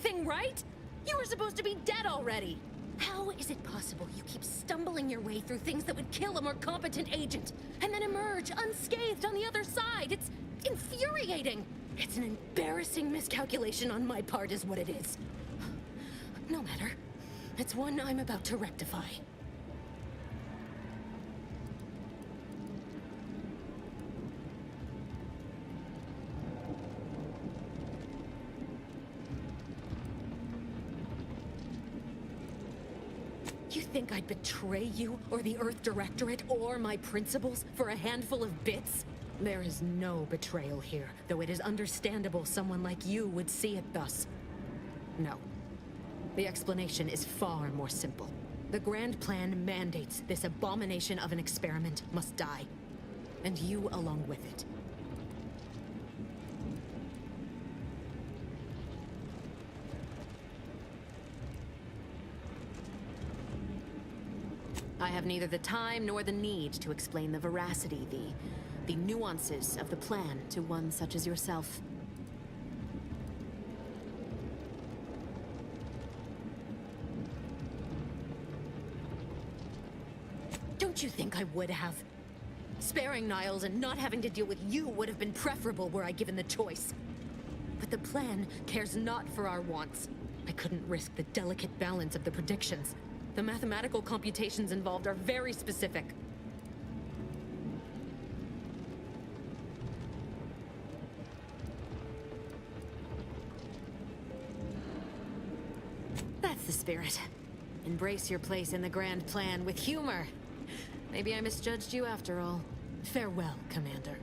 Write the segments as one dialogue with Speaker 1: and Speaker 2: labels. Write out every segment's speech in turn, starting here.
Speaker 1: anything right? You were supposed to be dead already. How is it possible you keep stumbling your way through things that would kill a more competent agent, and then emerge unscathed on the other side? It's infuriating. It's an embarrassing miscalculation on my part is what it is. No matter. It's one I'm about to rectify. You think I'd betray you, or the Earth Directorate, or my principals for a handful of bits? There is no betrayal here, though it is understandable someone like you would see it thus. No. The explanation is far more simple. The Grand Plan mandates this abomination of an experiment must die. And you along with it. I have neither the time nor the need to explain the veracity, the nuances of the plan to one such as yourself. Don't you think I would have? Sparing Niles and not having to deal with you would have been preferable were I given the choice. But the plan cares not for our wants. I couldn't risk the delicate balance of the predictions. The mathematical computations involved are very specific. That's the spirit. Embrace your place in the Grand Plan with humor. Maybe I misjudged you after all. Farewell, Commander.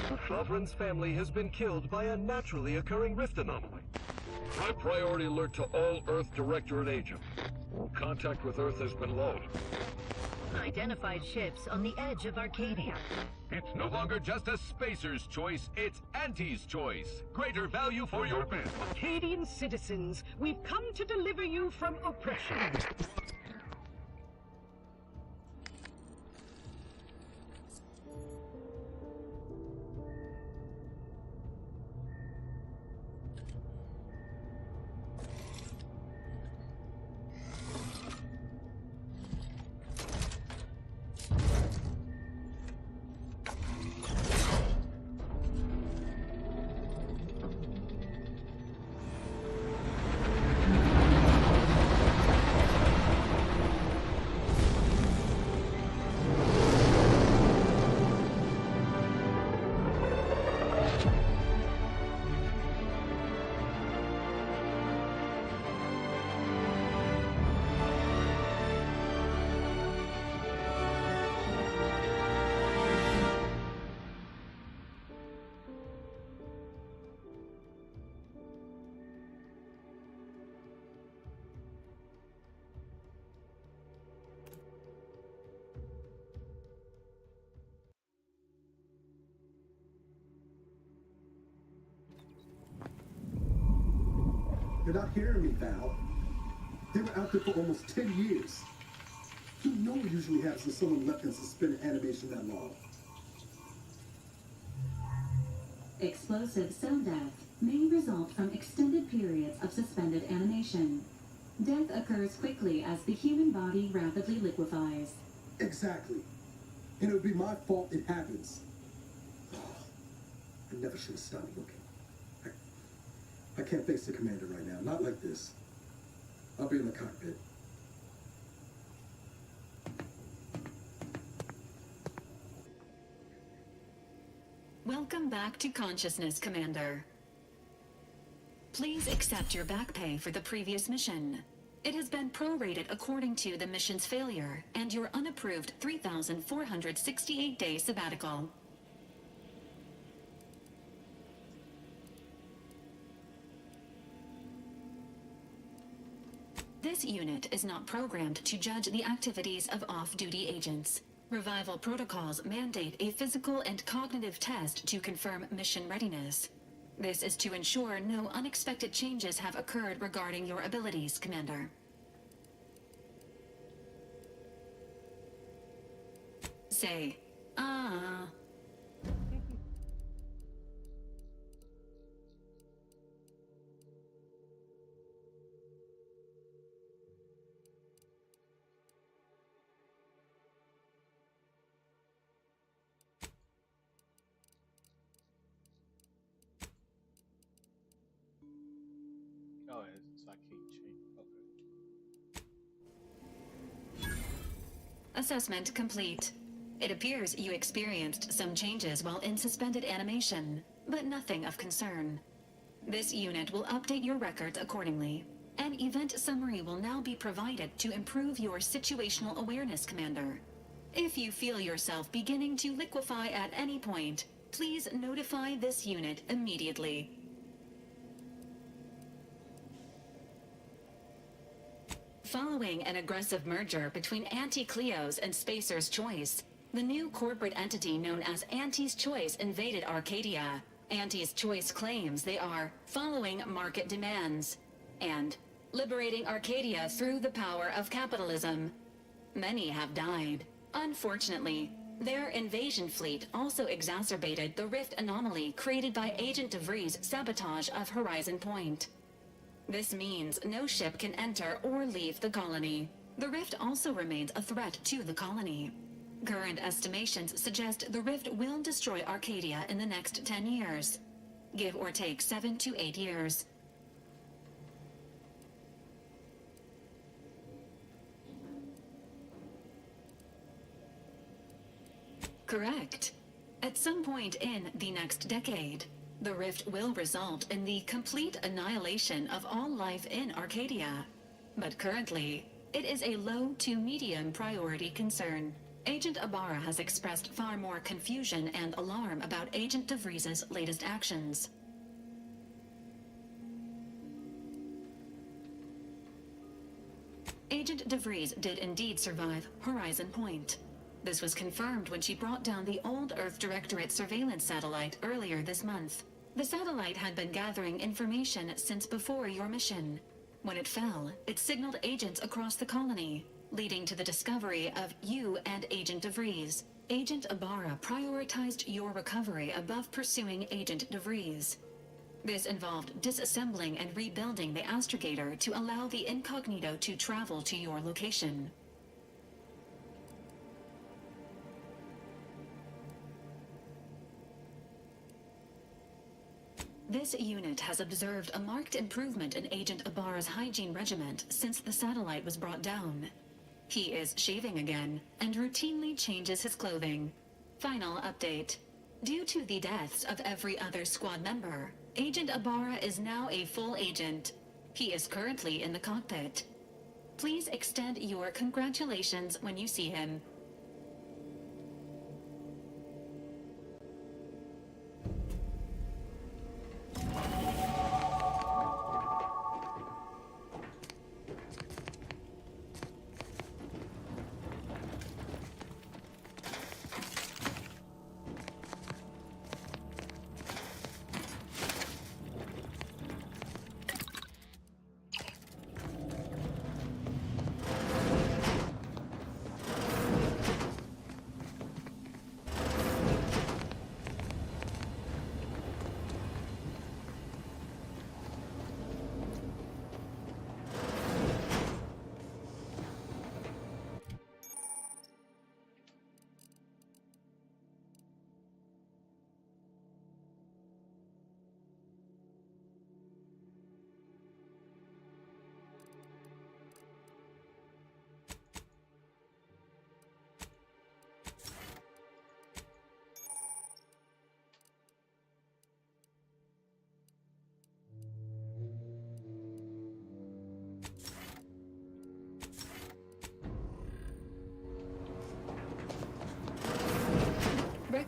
Speaker 2: The Sovereign's family has been killed by a naturally occurring rift anomaly. High priority alert to all Earth Directorate agents. Contact with Earth has been low.
Speaker 3: Identified ships on the edge of Arcadia.
Speaker 4: It's no longer just a spacer's choice, it's Auntie's choice. Greater value for your bid.
Speaker 5: Arcadian citizens, we've come to deliver you from oppression.
Speaker 6: You're not hearing me, Val. They were out there for almost 10 years. You know what usually happens when someone left in suspended animation that long.
Speaker 7: Explosive cell death may result from extended periods of suspended animation. Death occurs quickly as the human body rapidly liquefies.
Speaker 6: Exactly. And it would be my fault it happens. I never should have stopped looking. I can't face the commander right now. Not like this. I'll be in the cockpit.
Speaker 7: Welcome back to consciousness, Commander. Please accept your back pay for the previous mission. It has been prorated according to the mission's failure and your unapproved 3,468-day sabbatical. This unit is not programmed to judge the activities of off-duty agents. Revival protocols mandate a physical and cognitive test to confirm mission readiness. This is to ensure no unexpected changes have occurred regarding your abilities, Commander. Say, ah.
Speaker 8: Oh, it's like heat cheap. Okay.
Speaker 7: Assessment complete. It appears you experienced some changes while in suspended animation, but nothing of concern. This unit will update your records accordingly. An event summary will now be provided to improve your situational awareness, Commander. If you feel yourself beginning to liquefy at any point, please notify this unit immediately. Following an aggressive merger between Anti-Cleo's and Spacer's Choice, the new corporate entity known as Anti's Choice invaded Arcadia. Anti's Choice claims they are following market demands and liberating Arcadia through the power of capitalism. Many have died. Unfortunately, their invasion fleet also exacerbated the rift anomaly created by Agent DeVries' sabotage of Horizon Point. This means no ship can enter or leave the colony. The rift also remains a threat to the colony. Current estimations suggest the rift will destroy Arcadia in the next 10 years. Give or take 7 to 8 years. Correct. At some point in the next decade, the rift will result in the complete annihilation of all life in Arcadia. But currently, it is a low to medium priority concern. Agent Ibarra has expressed far more confusion and alarm about Agent DeVries' latest actions. Agent DeVries did indeed survive Horizon Point. This was confirmed when she brought down the old Earth Directorate surveillance satellite earlier this month. The satellite had been gathering information since before your mission. When it fell, it signaled agents across the colony, leading to the discovery of you and Agent DeVries. Agent Ibarra prioritized your recovery above pursuing Agent DeVries. This involved disassembling and rebuilding the astrogator to allow the incognito to travel to your location. This unit has observed a marked improvement in Agent Ibarra's hygiene regimen since the satellite was brought down. He is shaving again and routinely changes his clothing. Final update. Due to the deaths of every other squad member, Agent Ibarra is now a full agent. He is currently in the cockpit. Please extend your congratulations when you see him.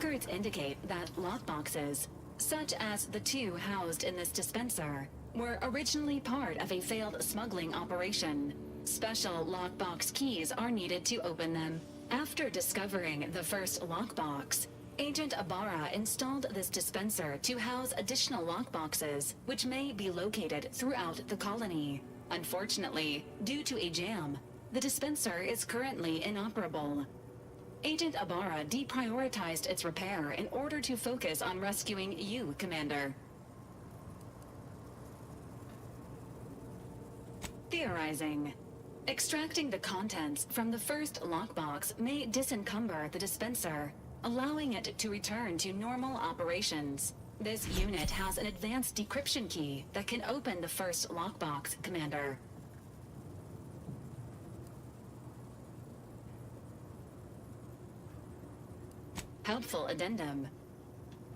Speaker 7: Records indicate that lockboxes, such as the two housed in this dispenser, were originally part of a failed smuggling operation. Special lockbox keys are needed to open them. After discovering the first lockbox, Agent Ibarra installed this dispenser to house additional lockboxes, which may be located throughout the colony. Unfortunately, due to a jam, the dispenser is currently inoperable. Agent Ibarra deprioritized its repair in order to focus on rescuing you, Commander. Theorizing. Extracting the contents from the first lockbox may disencumber the dispenser, allowing it to return to normal operations. This unit has an advanced decryption key that can open the first lockbox, Commander. Helpful addendum.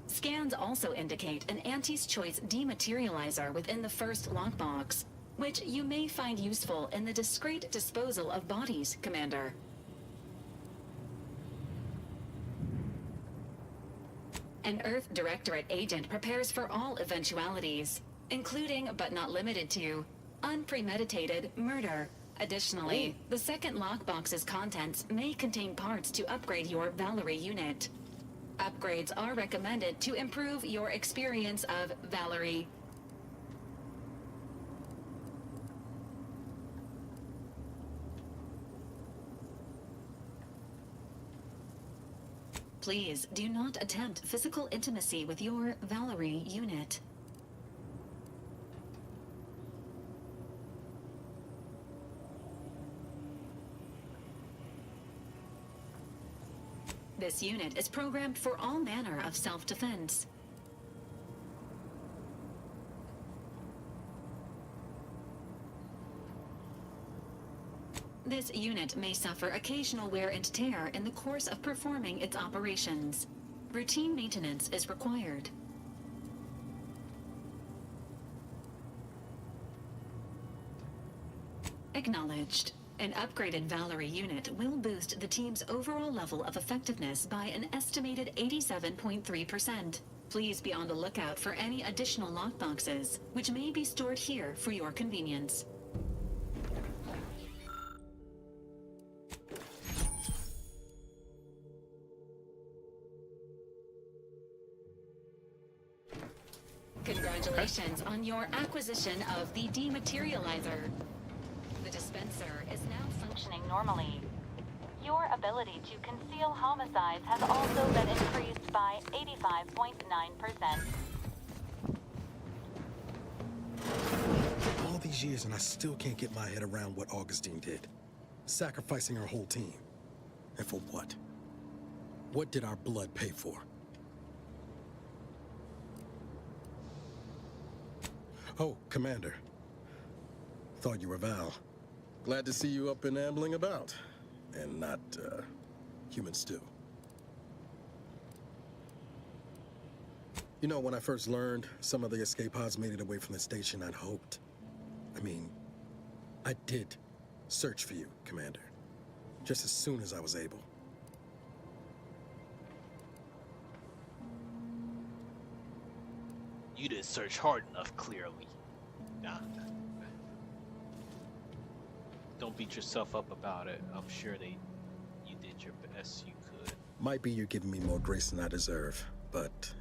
Speaker 7: Scans also indicate an Auntie's Choice dematerializer within the first lockbox, which you may find useful in the discreet disposal of bodies, Commander. An Earth Directorate agent prepares for all eventualities, including but not limited to unpremeditated murder. Additionally, the second lockbox's contents may contain parts to upgrade your Valerie unit. Upgrades are recommended to improve your experience of Valerie. Please do not attempt physical intimacy with your Valerie unit. This unit is programmed for all manner of self-defense. This unit may suffer occasional wear and tear in the course of performing its operations. Routine maintenance is required. Acknowledged. An upgraded Valerie unit will boost the team's overall level of effectiveness by an estimated 87.3%. Please be on the lookout for any additional lockboxes, which may be stored here for your convenience. Congratulations on your acquisition of the dematerializer. The dispenser is now functioning normally. Your ability to conceal homicides has also been increased by 85.9%.
Speaker 6: All these years and I still can't get my head around what Augustine did. Sacrificing her whole team. And for what? What did our blood pay for? Oh, Commander. Thought you were Val. Glad to see you up and ambling about. And not, human stew. You know, when I first learned some of the escape pods made it away from the station, I'd hoped. I did search for you, Commander. Just as soon as I was able.
Speaker 8: You didn't search hard enough, clearly. Nah. Don't beat yourself up about it. I'm sure you did your best you could.
Speaker 6: Might be you're giving me more grace than I deserve, but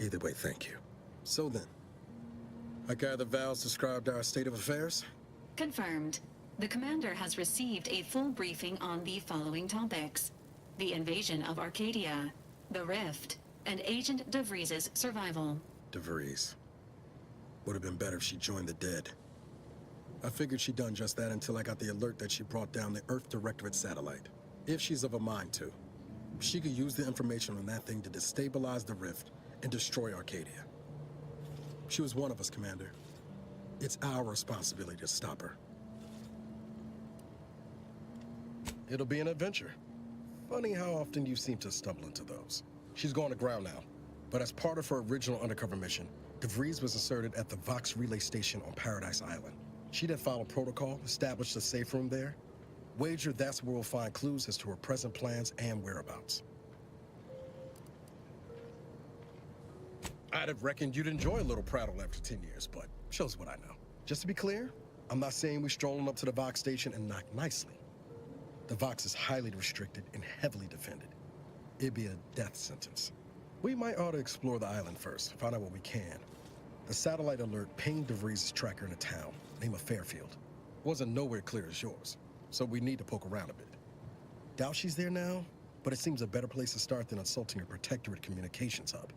Speaker 6: either way, thank you. So then, I gather Val's described our state of affairs?
Speaker 7: Confirmed. The commander has received a full briefing on the following topics: the invasion of Arcadia, the Rift, and Agent DeVries's survival.
Speaker 6: DeVries. Would have been better if she joined the dead. I figured she'd done just that until I got the alert that she brought down the Earth Directorate satellite. If she's of a mind to, she could use the information on that thing to destabilize the Rift and destroy Arcadia. She was one of us, Commander. It's our responsibility to stop her. It'll be an adventure. Funny how often you seem to stumble into those. She's going to ground now, but as part of her original undercover mission, DeVries was asserted at the Vox Relay Station on Paradise Island. She'd have followed protocol, established a safe room there. Wager that's where we'll find clues as to her present plans and whereabouts. I'd have reckoned you'd enjoy a little prattle after 10 years, but shows what I know. Just to be clear, I'm not saying we strolling up to the Vox station and knock nicely. The Vox is highly restricted and heavily defended. It'd be a death sentence. We might ought to explore the island first, find out what we can. The satellite alert pinged DeVries' tracker in a town, name of Fairfield. Wasn't nowhere clear as yours, so we need to poke around a bit. Doubt she's there now, but it seems a better place to start than assaulting a protectorate communications hub.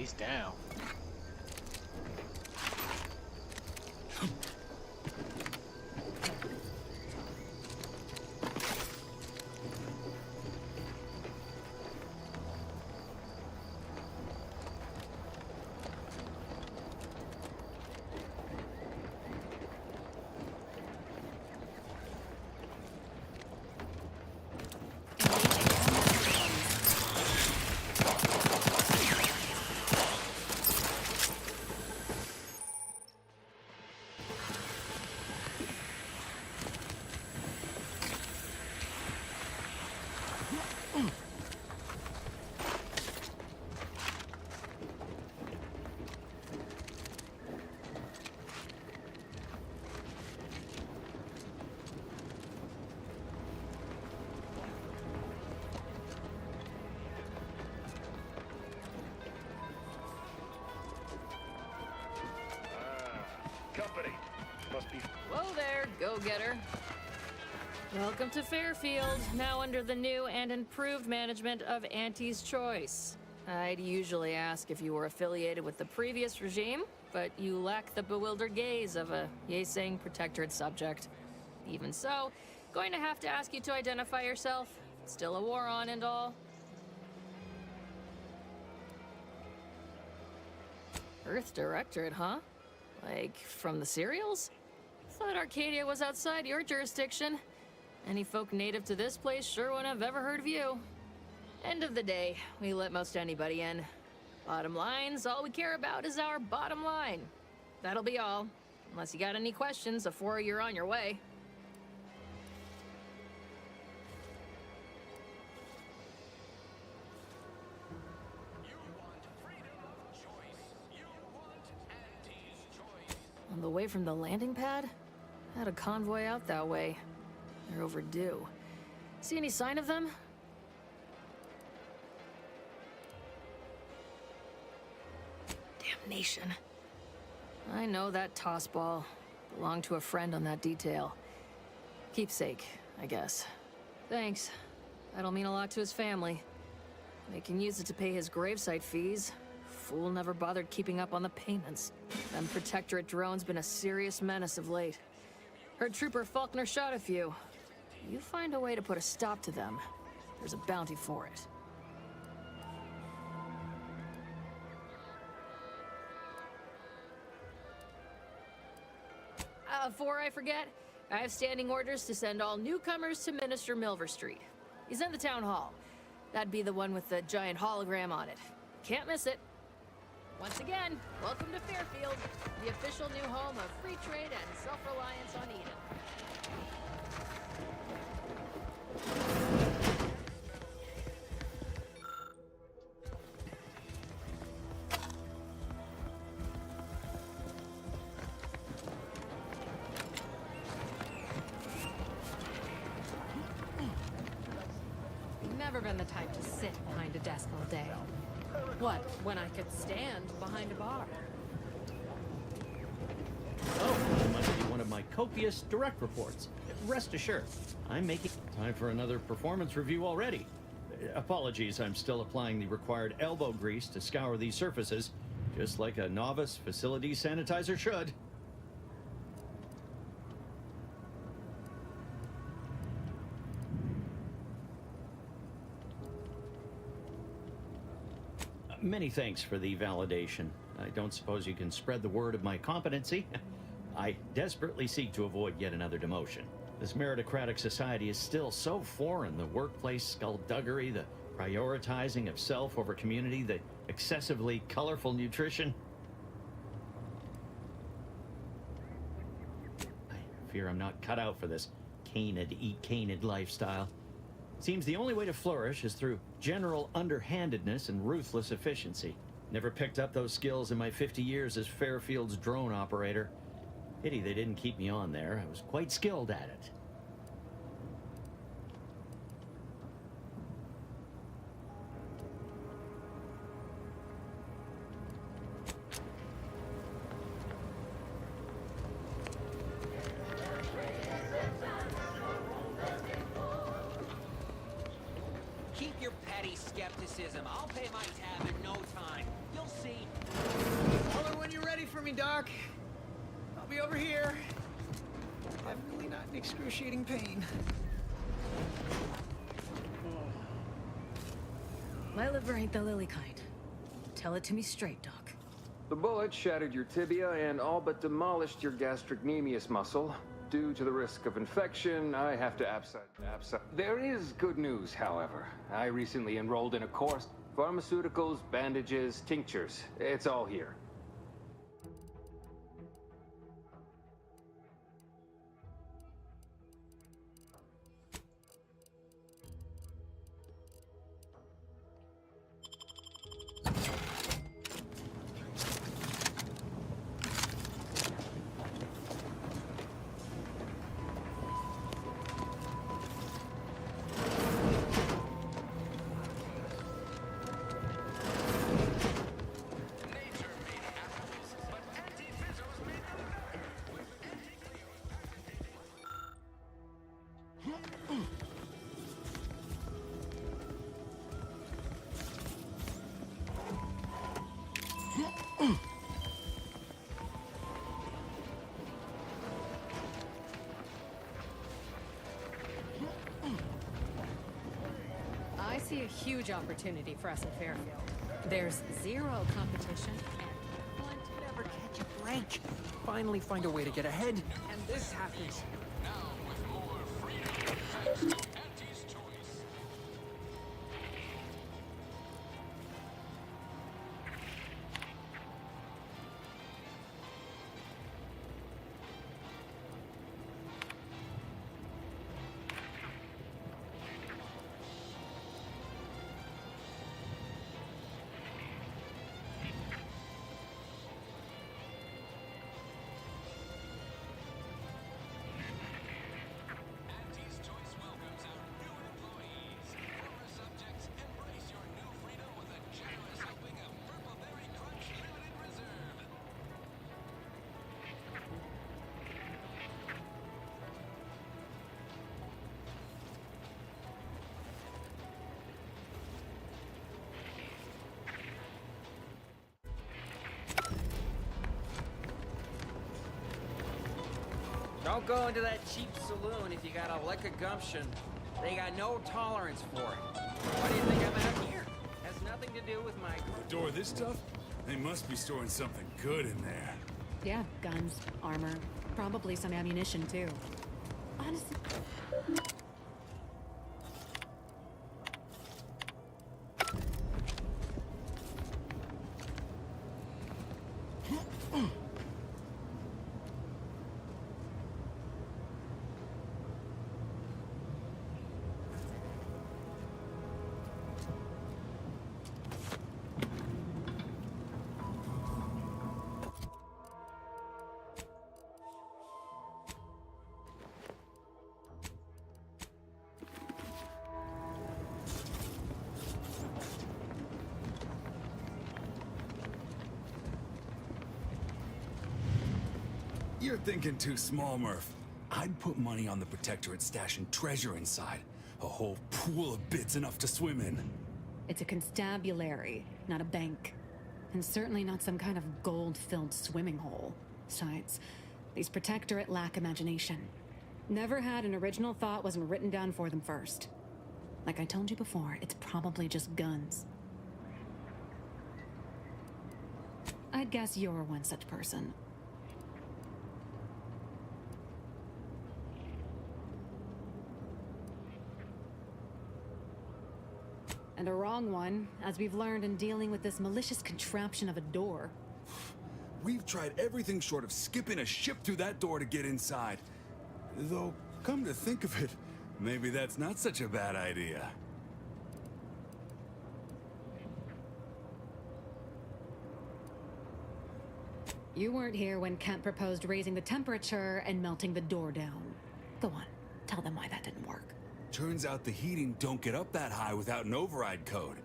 Speaker 8: He's down.
Speaker 9: go-getter. Welcome to Fairfield, now under the new and improved management of Auntie's Choice. I'd usually ask if you were affiliated with the previous regime, but you lack the bewildered gaze of a yay-saying protectorate subject. Even so, going to have to ask you to identify yourself. Still a war on and all. Earth Directorate, huh? Like, from the serials? Thought Arcadia was outside your jurisdiction. Any folk native to this place sure wouldn't have ever heard of you. End of the day, we let most anybody in. Bottom line's all we care about is our bottom line. That'll be all. Unless you got any questions before you're on your way. On the way from the landing pad? Had a convoy out that way. They're overdue. See any sign of them? Damnation. I know that tossball. Belonged to a friend on that detail. Keepsake, I guess. Thanks. That'll mean a lot to his family. They can use it to pay his gravesite fees. Fool never bothered keeping up on the payments. Them Protectorate drones been a serious menace of late. Heard Trooper Faulkner shot a few. You find a way to put a stop to them, there's a bounty for it. Before I forget, I have standing orders to send all newcomers to Minister Milver Street. He's in the town hall. That'd be the one with the giant hologram on it. Can't miss it. Once again, welcome to Fairfield, the official new home of free trade and self-reliance on Eden.
Speaker 1: Never been the type to sit behind a desk all day. What, when I could stand behind a bar?
Speaker 10: Oh, that must be one of my copious direct reports. Rest assured, I'm making time for another performance review already. Apologies, I'm still applying the required elbow grease to scour these surfaces, just like a novice facility sanitizer should. Many thanks for the validation. I don't suppose you can spread the word of my competency. I desperately seek to avoid yet another demotion. This meritocratic society is still so foreign. The workplace skullduggery, the prioritizing of self over community, the excessively colorful nutrition. I fear I'm not cut out for this canid, eat canid lifestyle. Seems the only way to flourish is through general underhandedness and ruthless efficiency. Never picked up those skills in my 50 years as Fairfield's drone operator. Pity they didn't keep me on there. I was quite skilled at it.
Speaker 11: Keep your petty skepticism. I'll pay my tab in no time. You'll see.
Speaker 12: Tell her when you're ready for me, Doc. I'll be over here. I'm really not in excruciating pain.
Speaker 1: My liver ain't the lily kind. Tell it to me straight, Doc.
Speaker 13: The bullet shattered your tibia and all but demolished your gastrocnemius muscle. Due to the risk of infection, I have to abscise. There is good news, however. I recently enrolled in a course. Pharmaceuticals, bandages, tinctures. It's all here.
Speaker 9: see a huge opportunity for us in Fairfield.
Speaker 1: There's zero competition.
Speaker 12: Never catch a break. Finally find a way to get ahead, and this happens.
Speaker 11: Don't go into that cheap saloon if you got a lick of gumption. They got no tolerance for it. Why do you think I'm out here? Has nothing to do with my...
Speaker 14: Door this stuff? They must be storing something good in there.
Speaker 1: Yeah, guns, armor, probably some ammunition too. Honestly...
Speaker 14: You're thinking too small, Murph. I'd put money on the Protectorate stashing treasure inside. A whole pool of bits enough to swim in.
Speaker 1: It's a constabulary, not a bank. And certainly not some kind of gold-filled swimming hole. Besides, these Protectorate lack imagination. Never had an original thought wasn't written down for them first. Like I told you before, it's probably just guns. I'd guess you're one such person. And a wrong one, as we've learned in dealing with this malicious contraption of a door.
Speaker 14: We've tried everything short of skipping a ship through that door to get inside. Though, come to think of it, maybe that's not such a bad idea.
Speaker 1: You weren't here when Kemp proposed raising the temperature and melting the door down. Go on, tell them why that didn't work.
Speaker 14: Turns out the heating don't get up that high without an override code.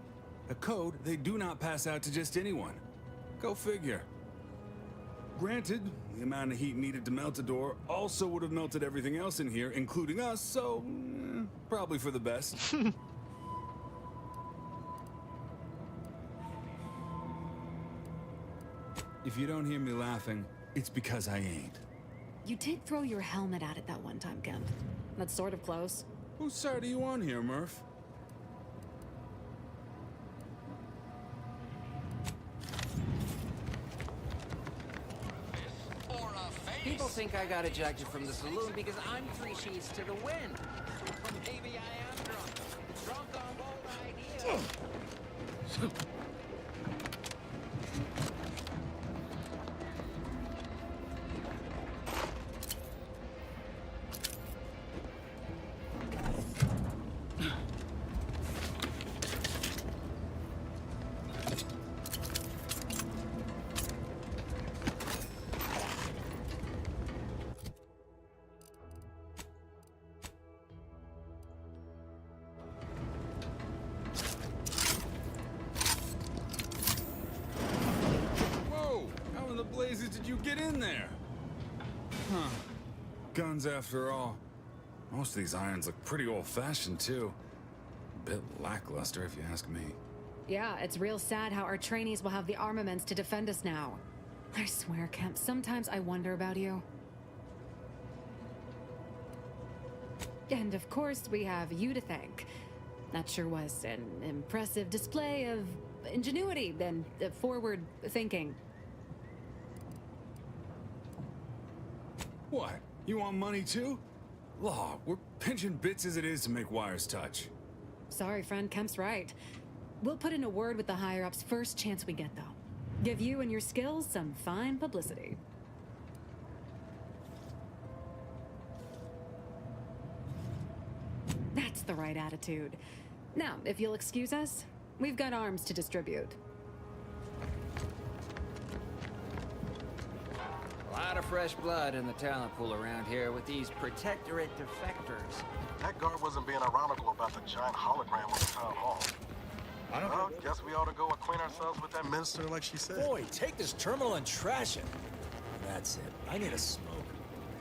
Speaker 14: A code they do not pass out to just anyone. Go figure. Granted, the amount of heat needed to melt a door also would have melted everything else in here, including us, so probably for the best. If you don't hear me laughing, it's because I ain't.
Speaker 1: You did throw your helmet at it that one time, Kemp. That's sort of close.
Speaker 14: Whose side are you on here, Murph?
Speaker 11: People think I got ejected from the saloon because I'm 3 sheets to the wind. Or maybe I am drunk. Drunk on bold ideas.
Speaker 14: Did you get in there? Huh. Guns after all. Most of these irons look pretty old-fashioned, too. A bit lackluster, if you ask me.
Speaker 1: Yeah, it's real sad how our trainees will have the armaments to defend us now. I swear, Kemp, sometimes I wonder about you. And of course, we have you to thank.
Speaker 15: That sure was an impressive display of ingenuity and forward thinking.
Speaker 14: What? You want money too? Law, we're pinching bits as it is to make wires touch.
Speaker 15: Sorry, friend, Kemp's right. We'll put in a word with the higher-ups first chance we get, though. Give you and your skills some fine publicity. That's the right attitude. Now, if you'll excuse us, we've got arms to distribute.
Speaker 11: A lot of fresh blood in the talent pool around here with these protectorate defectors.
Speaker 6: That guard wasn't being ironical about the giant hologram on the town hall. Well, guess we ought to go acquaint ourselves with that minister like she said.
Speaker 16: Boy, take this terminal and trash it. That's it. I need a smoke.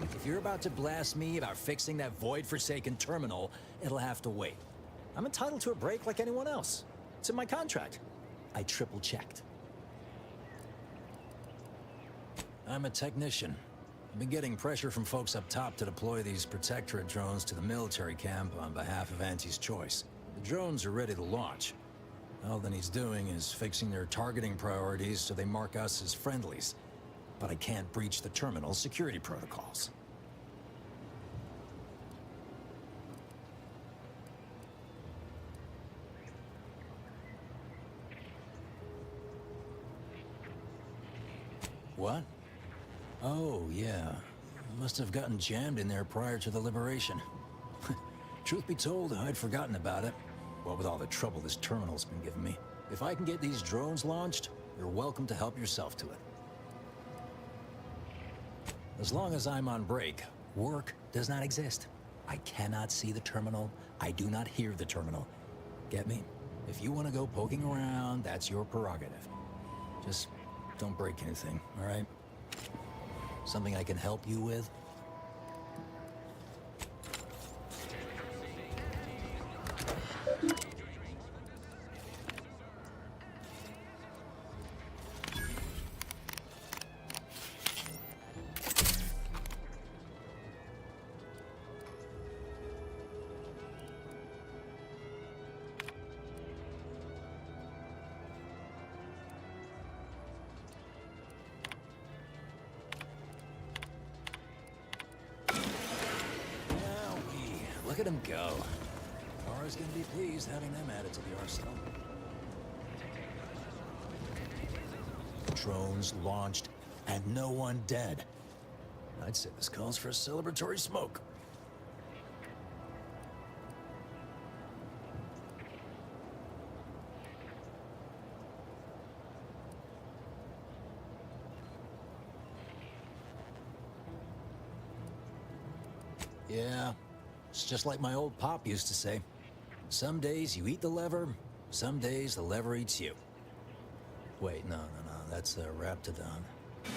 Speaker 16: If you're about to blast me about fixing that void-forsaken terminal, it'll have to wait. I'm entitled to a break like anyone else. It's in my contract. I triple-checked. I'm a technician. I've been getting pressure from folks up top to deploy these protectorate drones to the military camp on behalf of Auntie's Choice. The drones are ready to launch. All that he's doing is fixing their targeting priorities so they mark us as friendlies. But I can't breach the terminal's security protocols. What? Oh, yeah. Must have gotten jammed in there prior to the liberation. Truth be told, I'd forgotten about it. What with all the trouble this terminal's been giving me. If I can get these drones launched, you're welcome to help yourself to it. As long as I'm on break, work does not exist. I cannot see the terminal. I do not hear the terminal. Get me? If you want to go poking around, that's your prerogative. Just don't break anything, all right? Something I can help you with? Look at them go. Laura's gonna be pleased having them added to the arsenal. Drones launched, and no one dead. I'd say this calls for a celebratory smoke. Yeah. It's just like my old pop used to say. Some days you eat the lever, some days the lever eats you. Wait, no, that's Raptidon.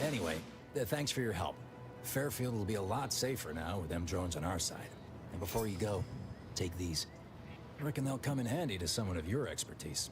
Speaker 16: Anyway, thanks for your help. Fairfield will be a lot safer now with them drones on our side. And before you go, take these. I reckon they'll come in handy to someone of your expertise.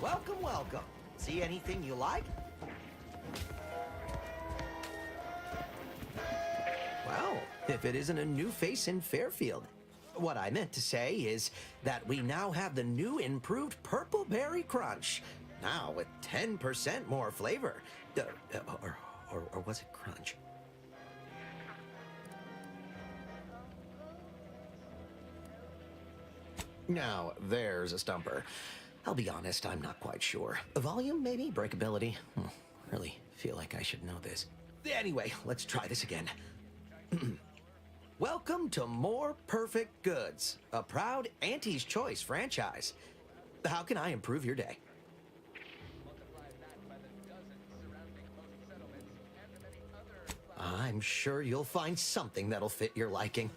Speaker 17: Welcome, welcome. See anything you like? Well, if it isn't a new face in Fairfield. What I meant to say is that we now have the new improved Purple Berry Crunch. Now with 10% more flavor. Or was it crunch? Now, there's a stumper. I'll be honest, I'm not quite sure. Volume, maybe? Breakability? Really feel like I should know this. Anyway, let's try this again. Welcome to More Perfect Goods, a proud Auntie's Choice franchise. How can I improve your day? I'm sure you'll find something that'll fit your liking.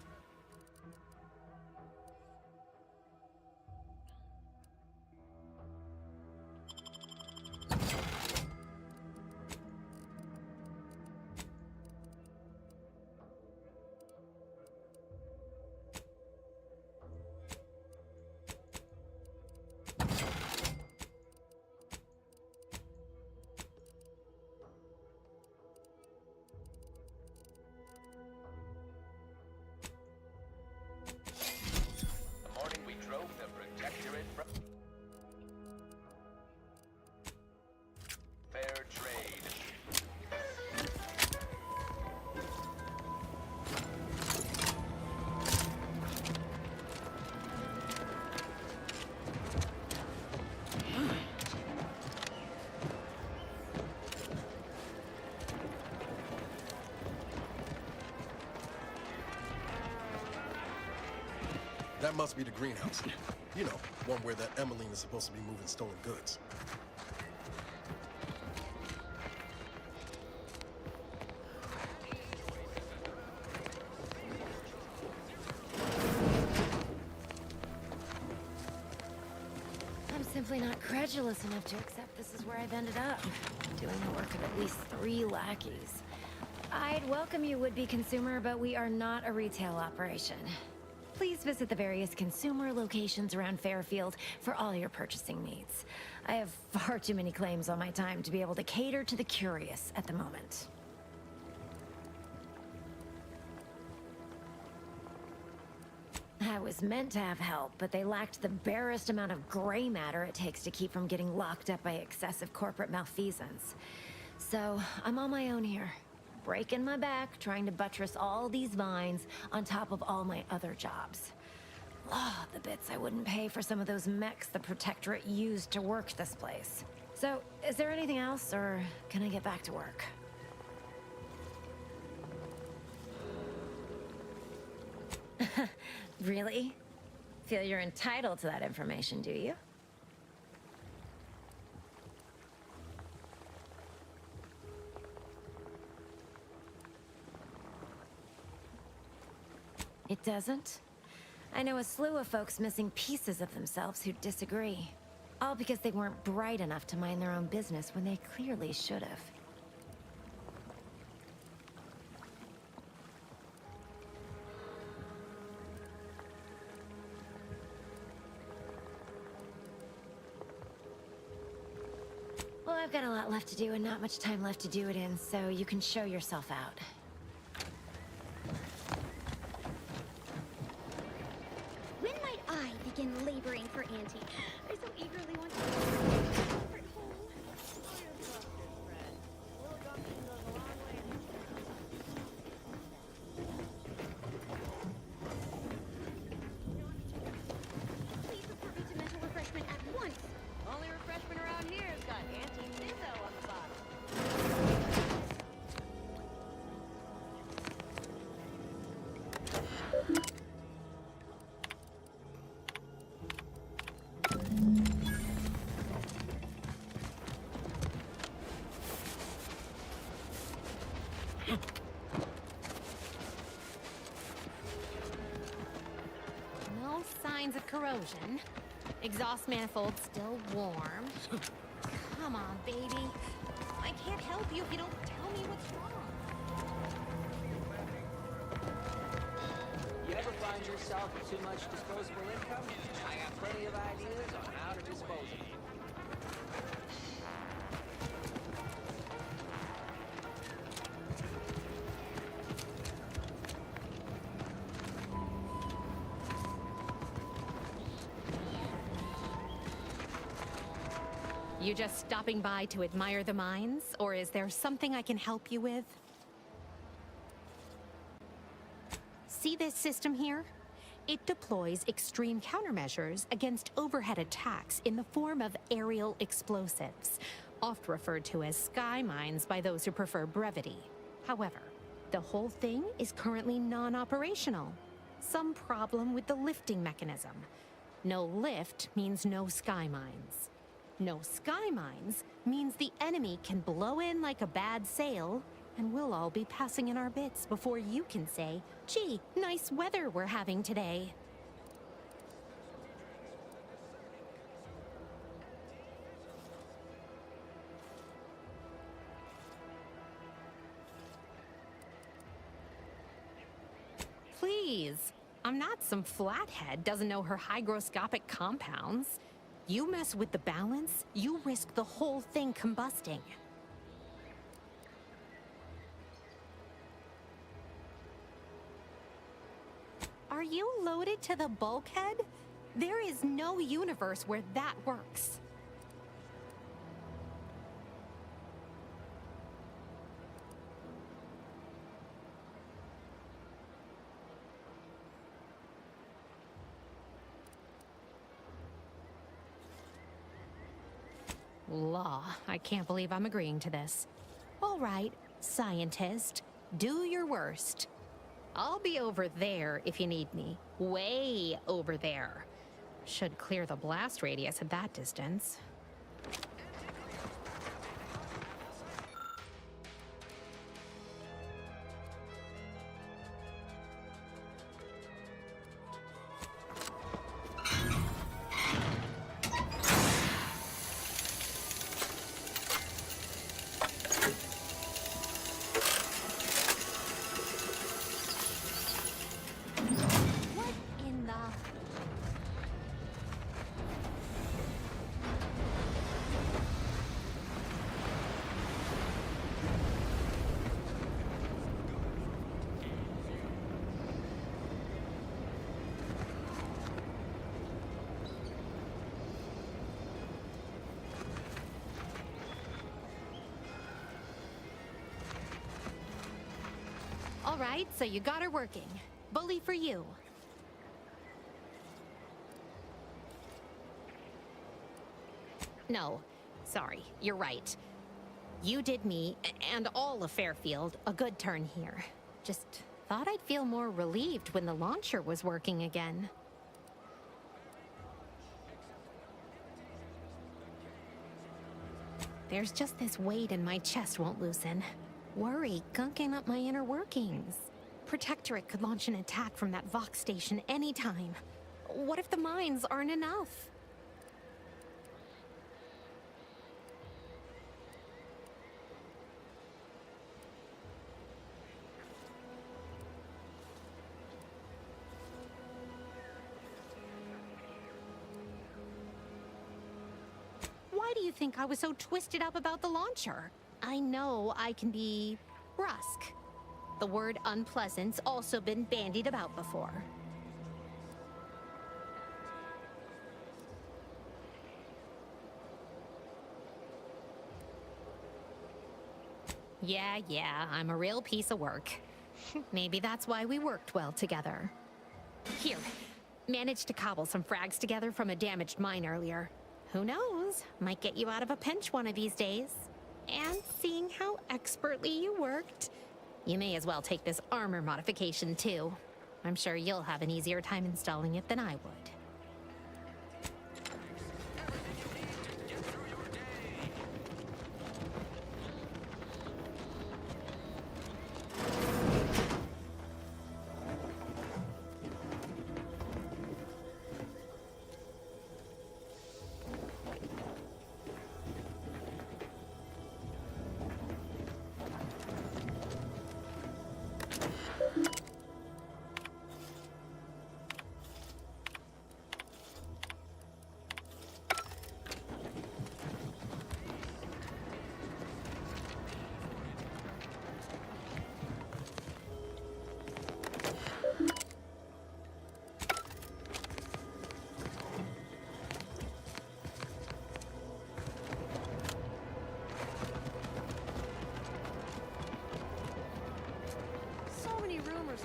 Speaker 11: The morning we drove the Protectorate from fair trade.
Speaker 6: That must be the greenhouse. You know, one where that Emmeline is supposed to be moving stolen goods.
Speaker 18: I'm simply not credulous enough to accept this is where I've ended up, doing the work of at least 3 lackeys. I'd welcome you, would-be consumer, but we are not a retail operation. Please visit the various consumer locations around Fairfield for all your purchasing needs. I have far too many claims on my time to be able to cater to the curious at the moment. I was meant to have help, but they lacked the barest amount of gray matter it takes to keep from getting locked up by excessive corporate malfeasance. So, I'm on my own here. Breaking my back, trying to buttress all these vines on top of all my other jobs. Oh, the bits I wouldn't pay for some of those mechs the Protectorate used to work this place. So, is there anything else, or can I get back to work? Really? Feel you're entitled to that information, do you? It doesn't? I know a slew of folks missing pieces of themselves who disagree. All because they weren't bright enough to mind their own business when they clearly should have. Well, I've got a lot left to do and not much time left to do it in, so you can show yourself out.
Speaker 19: When might I begin laboring for Auntie? I so eagerly want to comfort home. Please report me to mental refreshment at once.
Speaker 3: Only refreshment around here has got anti-Nizzo on the bottom.
Speaker 1: No signs of corrosion. Exhaust manifold still warm. Come on, baby. I can't help you if you don't tell me what's wrong.
Speaker 11: You ever find yourself with too much disposable income? I got plenty of ideas on how to dispose of it.
Speaker 1: You just stopping by to admire the mines, or is there something I can help you with? See this system here? It deploys extreme countermeasures against overhead attacks in the form of aerial explosives, oft referred to as sky mines by those who prefer brevity. However, the whole thing is currently non-operational. Some problem with the lifting mechanism. No lift means no sky mines. No sky mines means the enemy can blow in like a bad sail
Speaker 20: And we'll all be passing in our bits before you can say, "Gee, nice weather we're having today." Please. I'm not some flathead doesn't know her hygroscopic compounds. You mess with the balance, you risk the whole thing combusting. Are you loaded to the bulkhead? There is no universe where that works. Law, I can't believe I'm agreeing to this. All right, scientist, do your worst. I'll be over there if you need me. Way over there. Should clear the blast radius at that distance. All right, so you got her working. Bully for you. No, sorry, you're right. You did me, and all of Fairfield, a good turn here. Just thought I'd feel more relieved when the launcher was working again. There's just this weight in my chest won't loosen. Worry gunking up my inner workings. Protectorate could launch an attack from that Vox station anytime. What if the mines aren't enough? Why do you think I was so twisted up about the launcher? I know I can be brusque. The word unpleasant's also been bandied about before. Yeah, I'm a real piece of work. Maybe that's why we worked well together. Here, managed to cobble some frags together from a damaged mine earlier. Who knows? Might get you out of a pinch one of these days. And seeing how expertly you worked, you may as well take this armor modification too. I'm sure you'll have an easier time installing it than I would.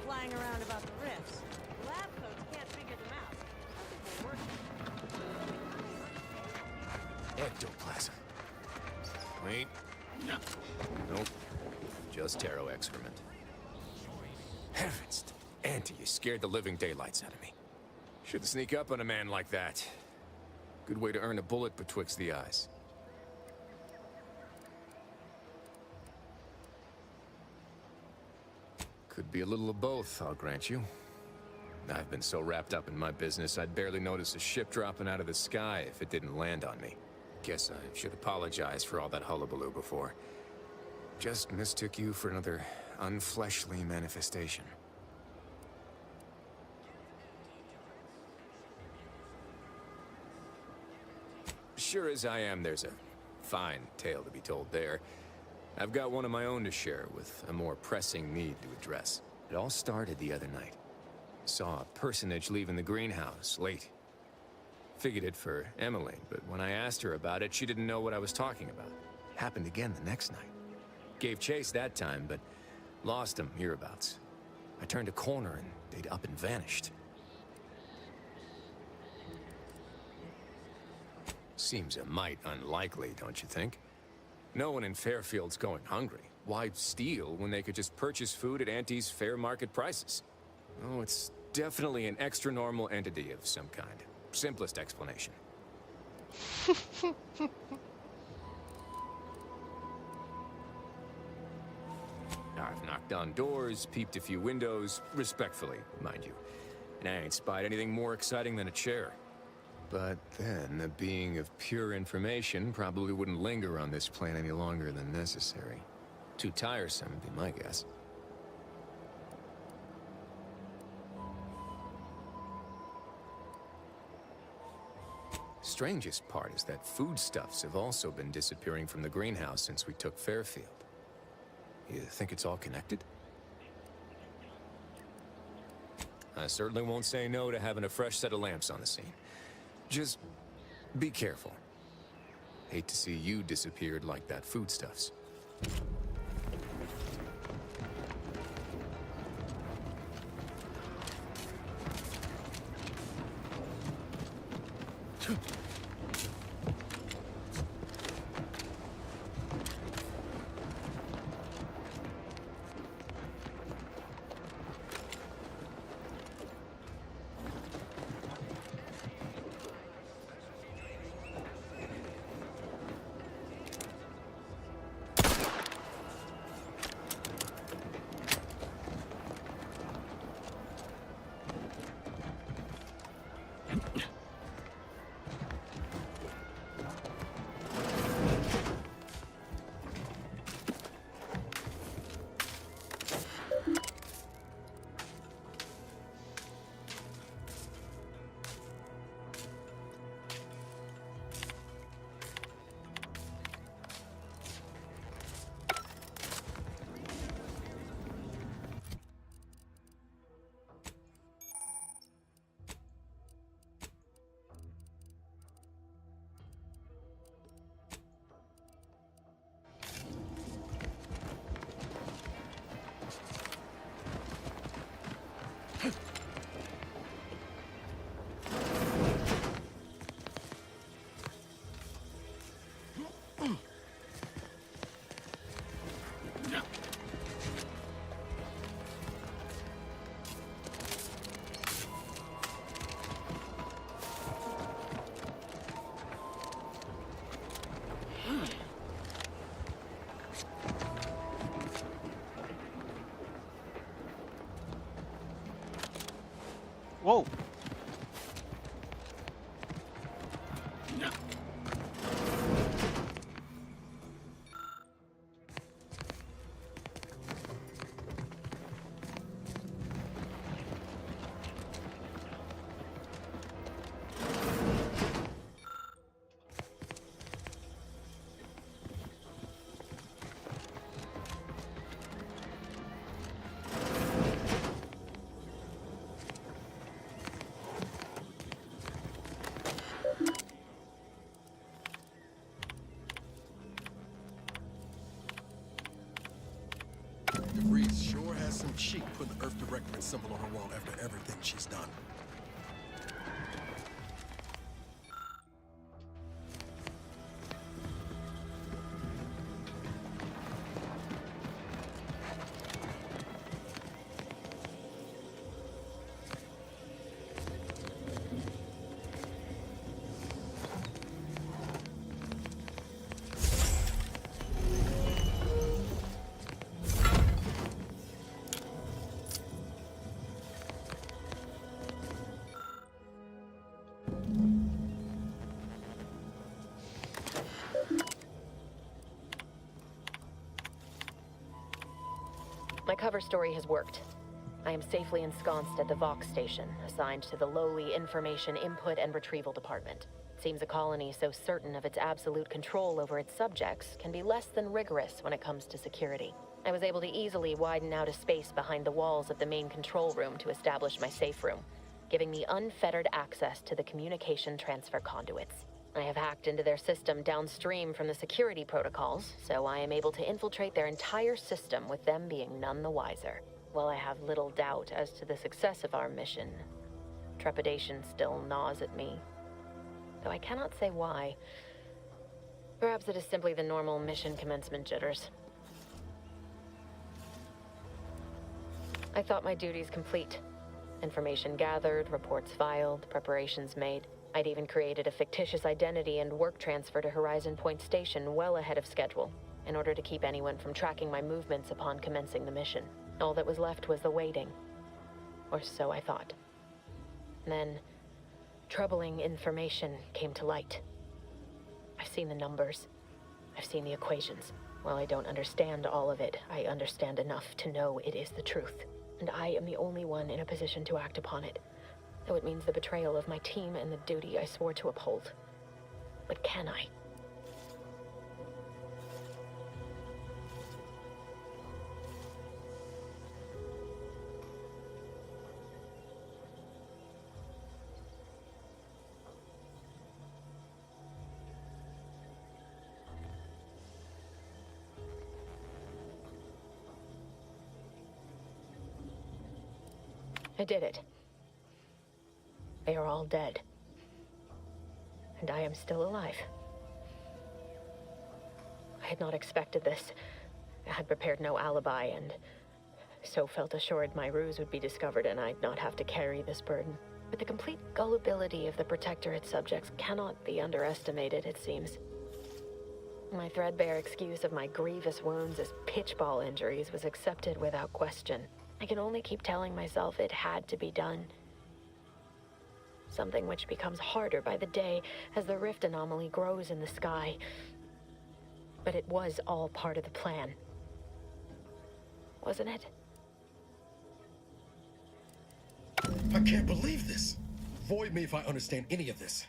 Speaker 21: Flying around about the rifts. Lab coats can't figure them out. I think we're working.
Speaker 22: Ectoplasm. Wait. Nope. Just taro excrement. Heavens. Auntie, you scared the living daylights out of me. Shouldn't sneak up on a man like that. Good way to earn a bullet betwixt the eyes. Could be a little of both, I'll grant you. I've been so wrapped up in my business, I'd barely notice a ship dropping out of the sky if it didn't land on me. Guess I should apologize for all that hullabaloo before. Just mistook you for another unfleshly manifestation. Sure as I am, there's a fine tale to be told there. I've got one of my own to share with a more pressing need to address. It all started the other night. Saw a personage leaving the greenhouse late. Figured it for Emily, but when I asked her about it, she didn't know what I was talking about. Happened again the next night. Gave chase that time, but lost him hereabouts. I turned a corner and they'd up and vanished. Seems a mite unlikely, don't you think? No one in Fairfield's going hungry. Why steal when they could just purchase food at Auntie's fair market prices? Oh, it's definitely an extra-normal entity of some kind. Simplest explanation. I've knocked on doors, peeped a few windows, respectfully, mind you. And I ain't spied anything more exciting than a chair. But then, a being of pure information probably wouldn't linger on this plane any longer than necessary. Too tiresome, would be my guess. Strangest part is that foodstuffs have also been disappearing from the greenhouse since we took Fairfield. You think it's all connected? I certainly won't say no to having a fresh set of lamps on the scene. Just be careful. Hate to see you disappeared like that foodstuffs.
Speaker 8: Whoa!
Speaker 6: Reese sure has some cheek putting the Earth Directorate symbol on her wall after everything she's done.
Speaker 2: cover story has worked. I am safely ensconced at the Vox station, assigned to the lowly Information Input and Retrieval Department. It seems a colony so certain of its absolute control over its subjects can be less than rigorous when it comes to security. I was able to easily widen out a space behind the walls of the main control room to establish my safe room, giving me unfettered access to the communication transfer conduits. I have hacked into their system downstream from the security protocols, so I am able to infiltrate their entire system with them being none the wiser. While I have little doubt as to the success of our mission, trepidation still gnaws at me. Though I cannot say why. Perhaps it is simply the normal mission commencement jitters. I thought my duties complete. Information gathered, reports filed, preparations made. I'd even created a fictitious identity and work transfer to Horizon Point Station well ahead of schedule, in order to keep anyone from tracking my movements upon commencing the mission. All that was left was the waiting. Or so I thought. Then, troubling information came to light. I've seen the numbers. I've seen the equations. While I don't understand all of it, I understand enough to know it is the truth. And I am the only one in a position to act upon it. Though it means the betrayal of my team and the duty I swore to uphold. But can I? I did it. They are all dead. And I am still alive. I had not expected this. I had prepared no alibi, and so felt assured my ruse would be discovered and I'd not have to carry this burden. But the complete gullibility of the Protectorate subjects cannot be underestimated, it seems. My threadbare excuse of my grievous wounds as pitchball injuries was accepted without question. I can only keep telling myself it had to be done. Something which becomes harder by the day as the rift anomaly grows in the sky. But it was all part of the plan. Wasn't it?
Speaker 6: I can't believe this. Void me if I understand any of this.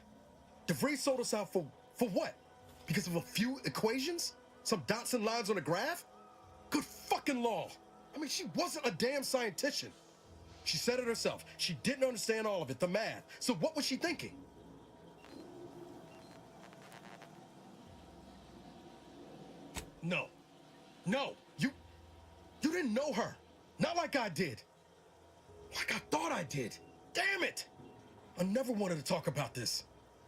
Speaker 6: DeVries sold us out for what? Because of a few equations? Some dots and lines on a graph? Good fucking law. I mean, she wasn't a damn scientician. She said it herself. She didn't understand all of it, the math. So what was she thinking? No. No. You didn't know her. Not like I did. Like I thought I did. Damn it! I never wanted to talk about this.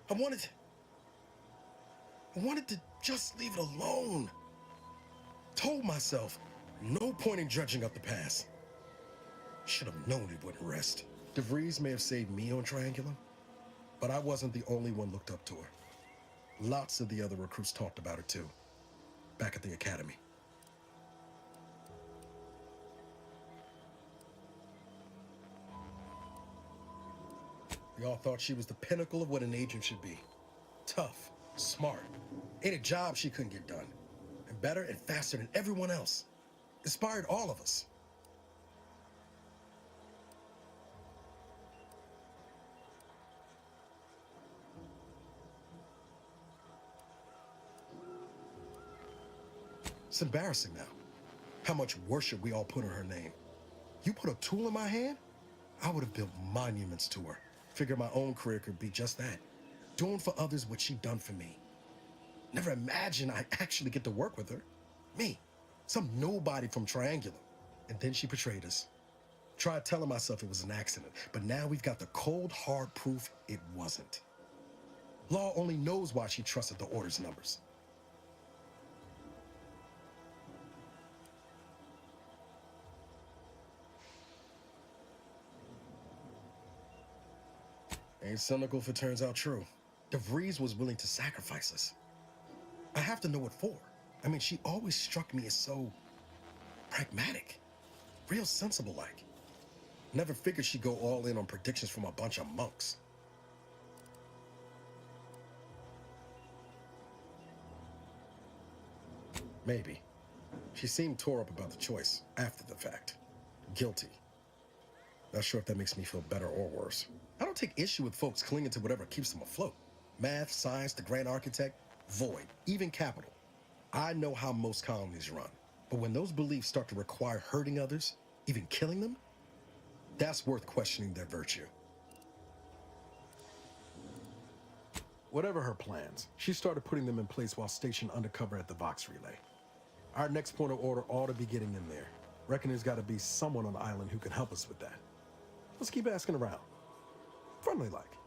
Speaker 6: I wanted to just leave it alone. Told myself, no point in dredging up the past. Should have known it wouldn't rest. DeVries may have saved me on Triangulum, but I wasn't the only one looked up to her. Lots of the other recruits talked about her too, back at the academy. We all thought she was the pinnacle of what an agent should be. Tough, smart, ain't a job she couldn't get done. And better and faster than everyone else. Inspired all of us. It's embarrassing now. How much worship we all put on her name. You put a tool in my hand, I would have built monuments to her. Figured my own career could be just that. Doing for others what she'd done for me. Never imagined I'd actually get to work with her. Me, some nobody from Triangulum. And then she betrayed us. Tried telling myself it was an accident, but now we've got the cold, hard proof it wasn't. Law only knows why she trusted the Order's numbers. Ain't cynical if it turns out true. DeVries was willing to sacrifice us. I have to know what for. I mean, she always struck me as so pragmatic. Real sensible-like. Never figured she'd go all in on predictions from a bunch of monks. Maybe. She seemed tore up about the choice after the fact. Guilty. Not sure if that makes me feel better or worse. I don't take issue with folks clinging to whatever keeps them afloat. Math, science, the grand architect, void, even capital. I know how most colonies run. But when those beliefs start to require hurting others, even killing them, that's worth questioning their virtue. Whatever her plans, she started putting them in place while stationed undercover at the Vox Relay. Our next point of order ought to be getting in there. Reckon there's got to be someone on the island who can help us with that. Let's keep asking around. Friendly like.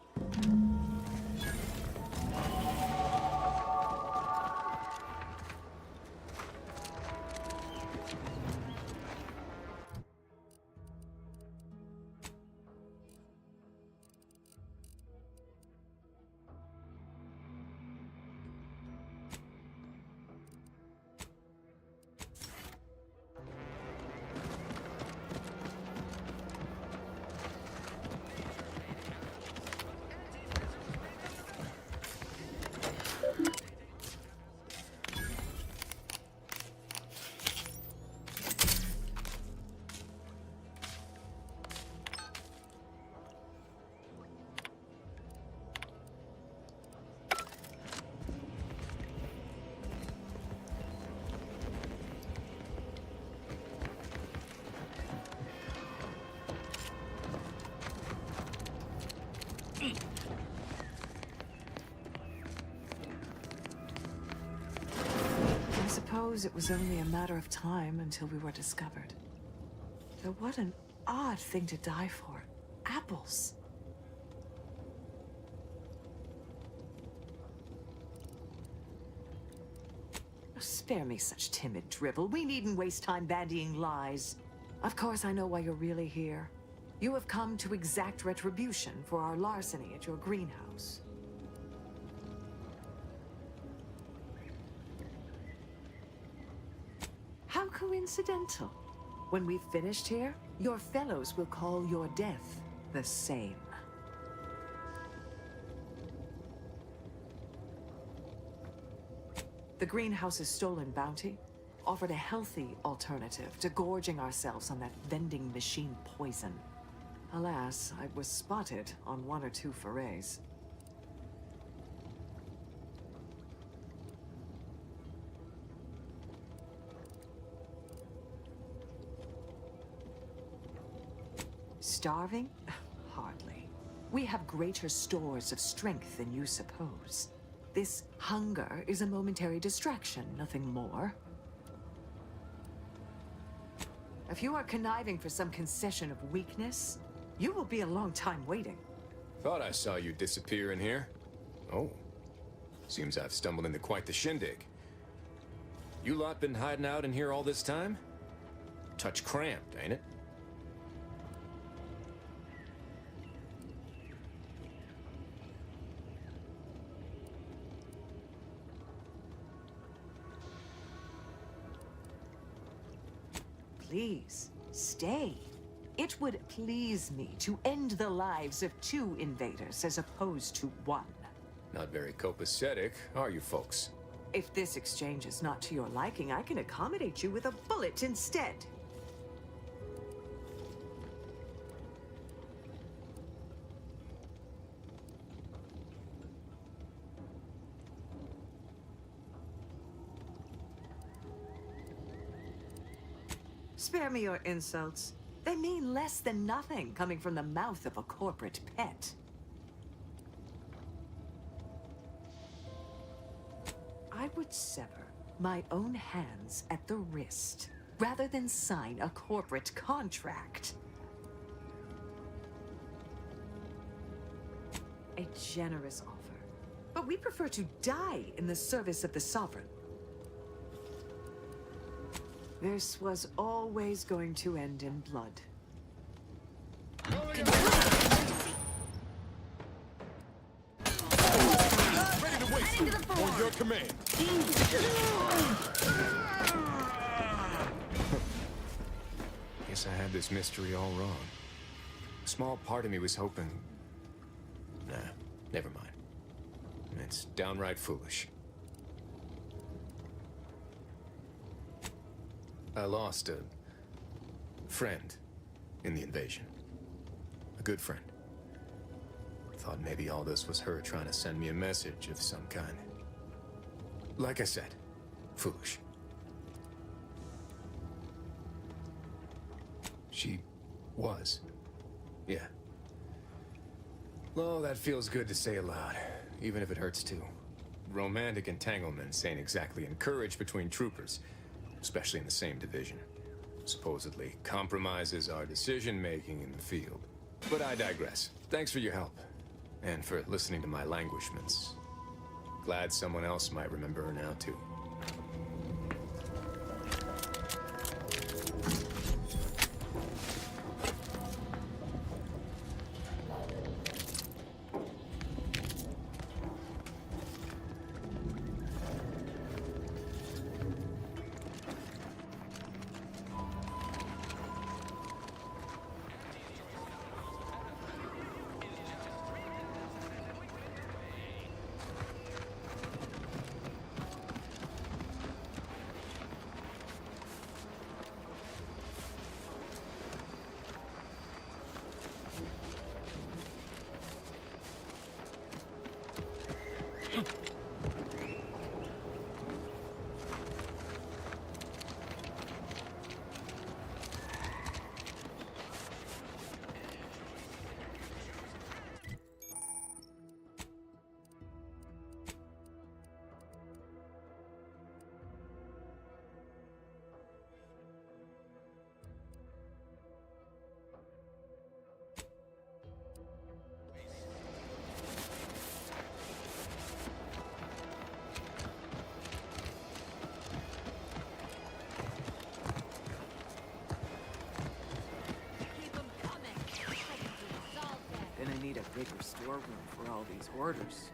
Speaker 4: I suppose it was only a matter of time until we were discovered. Though what an odd thing to die for. Apples. Oh, spare me such timid drivel. We needn't waste time bandying lies. Of course, I know why you're really here. You have come to exact retribution for our larceny at your greenhouse. How coincidental. When we've finished here, your fellows will call your death the same. The greenhouse's stolen bounty offered a healthy alternative to gorging ourselves on that vending machine poison. Alas, I was spotted on 1 or 2 forays. Starving? Hardly. We have greater stores of strength than you suppose. This hunger is a momentary distraction, nothing more. If you are conniving for some concession of weakness, you will be a long time waiting.
Speaker 22: Thought I saw you disappear in here. Oh. Seems I've stumbled into quite the shindig. You lot been hiding out in here all this time? Touch cramped, ain't it?
Speaker 4: Please, stay. It would please me to end the lives of 2 invaders as opposed to 1.
Speaker 22: Not very copacetic, are you folks?
Speaker 4: If this exchange is not to your liking, I can accommodate you with a bullet instead. Spare me your insults. They mean less than nothing coming from the mouth of a corporate pet. I would sever my own hands at the wrist rather than sign a corporate contract. A generous offer, but we prefer to die in the service of the Sovereign. This was always going to end in blood.
Speaker 6: Ready to wait. On your command.
Speaker 22: Guess I had this mystery all wrong. A small part of me was hoping... Nah, never mind. It's downright foolish. I lost a friend in the invasion. A good friend. Thought maybe all this was her trying to send me a message of some kind. Like I said, foolish. She was. Yeah. Oh, that feels good to say aloud, even if it hurts too. Romantic entanglements ain't exactly encouraged between troopers, especially in the same division. Supposedly compromises our decision-making in the field. But I digress. Thanks for your help, and for listening to my languishments. Glad someone else might remember her now, too.
Speaker 4: Gonna need a bigger storeroom for all these orders.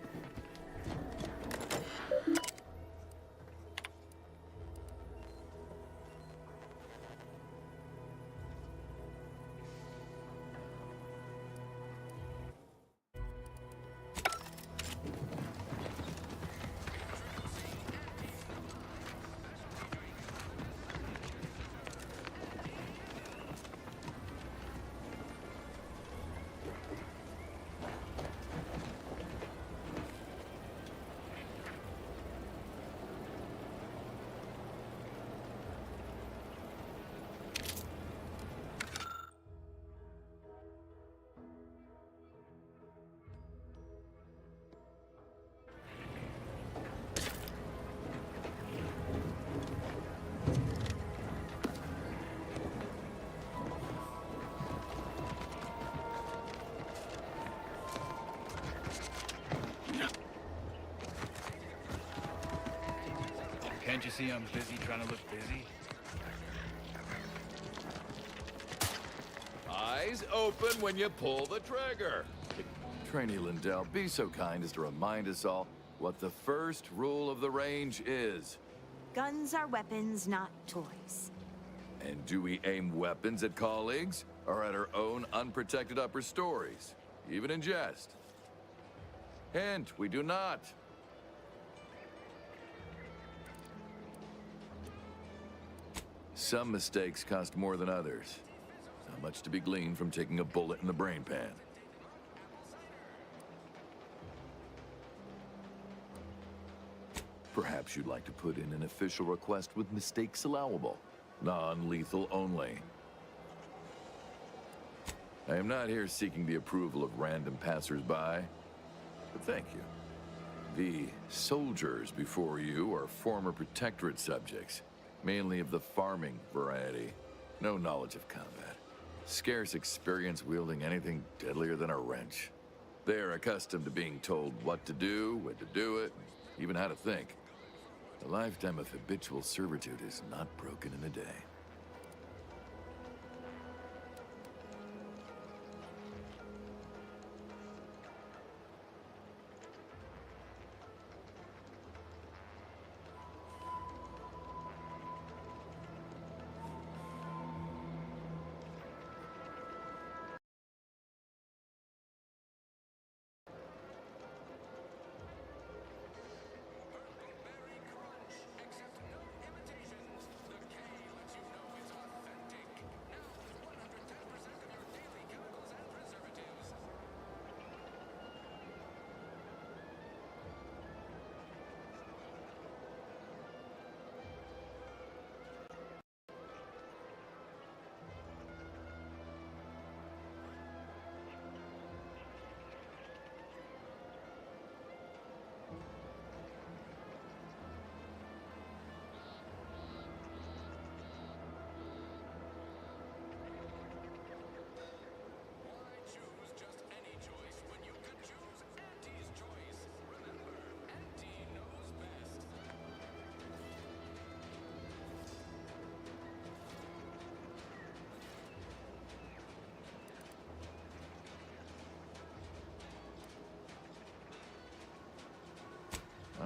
Speaker 5: Can't you see I'm busy trying to look busy?
Speaker 7: Eyes open when you pull the trigger. Trainee Lindell, be so kind as to remind us all what the first rule of the range is.
Speaker 23: Guns are weapons, not toys.
Speaker 7: And do we aim weapons at colleagues or at our own unprotected upper stories, even in jest? Hint, we do not. Some mistakes cost more than others. Not much to be gleaned from taking a bullet in the brain pan. Perhaps you'd like to put in an official request with mistakes allowable, non-lethal only. I am not here seeking the approval of random passers-by, but thank you. The soldiers before you are former Protectorate subjects, mainly of the farming variety. No knowledge of combat. Scarce experience wielding anything deadlier than a wrench. They are accustomed to being told what to do, when to do it, even how to think. A lifetime of habitual servitude is not broken in a day.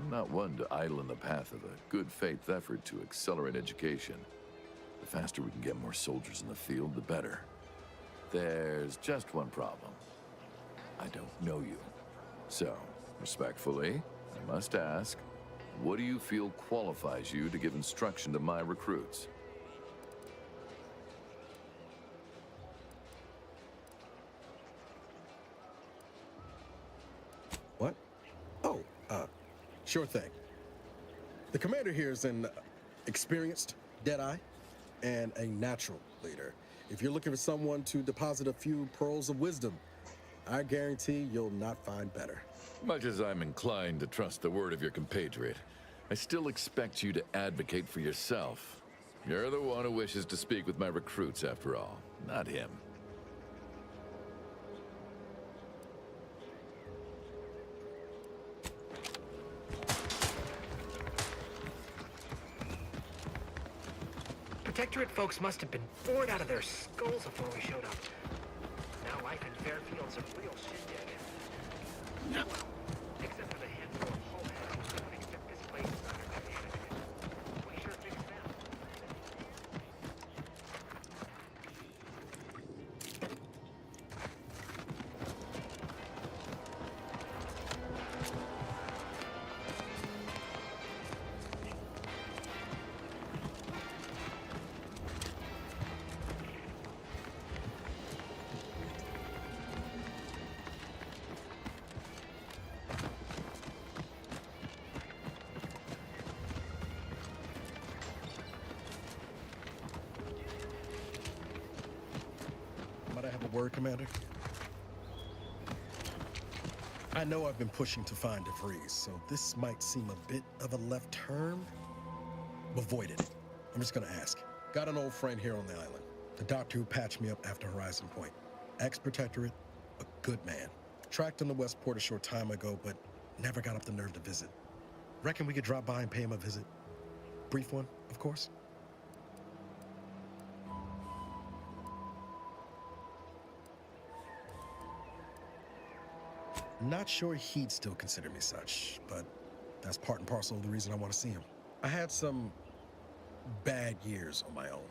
Speaker 7: I'm not one to idle in the path of a good faith effort to accelerate education. The faster we can get more soldiers in the field, the better. There's just one problem. I don't know you. So, respectfully, I must ask, what do you feel qualifies you to give instruction to my recruits?
Speaker 6: What? Oh, sure thing. The commander here is an experienced Deadeye and a natural leader. If you're looking for someone to deposit a few pearls of wisdom, I guarantee you'll not find better.
Speaker 7: Much as I'm inclined to trust the word of your compatriot, I still expect you to advocate for yourself. You're the one who wishes to speak with my recruits, after all, not him.
Speaker 12: Protectorate folks must have been bored out of their skulls before we showed up. Now life in Fairfield's a real shindig. Well, except for the handful of hull heads who don't accept this place as under their management. We sure fixed them.
Speaker 6: Might I have a word, Commander? I know I've been pushing to find DeVries, so this might seem a bit of a left turn. Avoid it. I'm just gonna ask. Got an old friend here on the island. The doctor who patched me up after Horizon Point. Ex-Protectorate, a good man. Tracked in the Westport a short time ago, but never got up the nerve to visit. Reckon we could drop by and pay him a visit. Brief one, of course. Not sure he'd still consider me such, but that's part and parcel of the reason I want to see him. I had some bad years on my own.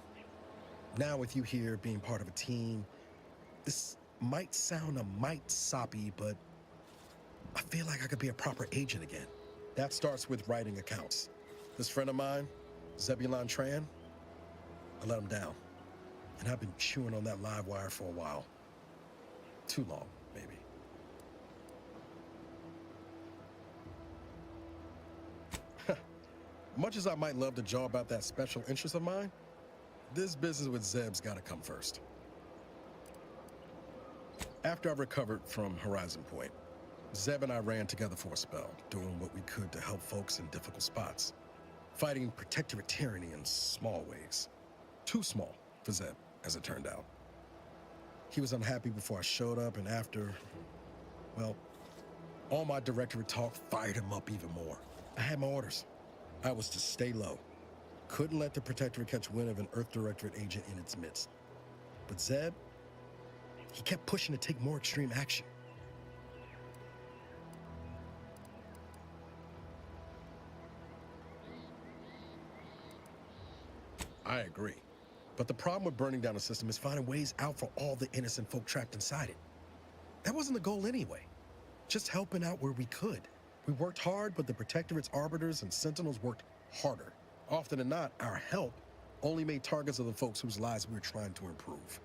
Speaker 6: Now with you here being part of a team, this might sound a mite soppy, but I feel like I could be a proper agent again. That starts with writing accounts. This friend of mine, Zebulon Tran, I let him down. And I've been chewing on that live wire for a while. Too long, maybe. Much as I might love to jaw about that special interest of mine, this business with Zeb's gotta come first. After I recovered from Horizon Point, Zeb and I ran together for a spell, doing what we could to help folks in difficult spots. Fighting Protectorate tyranny in small ways. Too small for Zeb, as it turned out. He was unhappy before I showed up, and after, well, all my Directorate talk fired him up even more. I had my orders. I was to stay low. Couldn't let the Protectorate catch wind of an Earth Directorate agent in its midst. But Zeb, he kept pushing to take more extreme action. I agree. But the problem with burning down a system is finding ways out for all the innocent folk trapped inside it. That wasn't the goal anyway. Just helping out where we could. We worked hard, but the Protectorate's arbiters and sentinels worked harder. Often than not, our help only made targets of the folks whose lives we were trying to improve.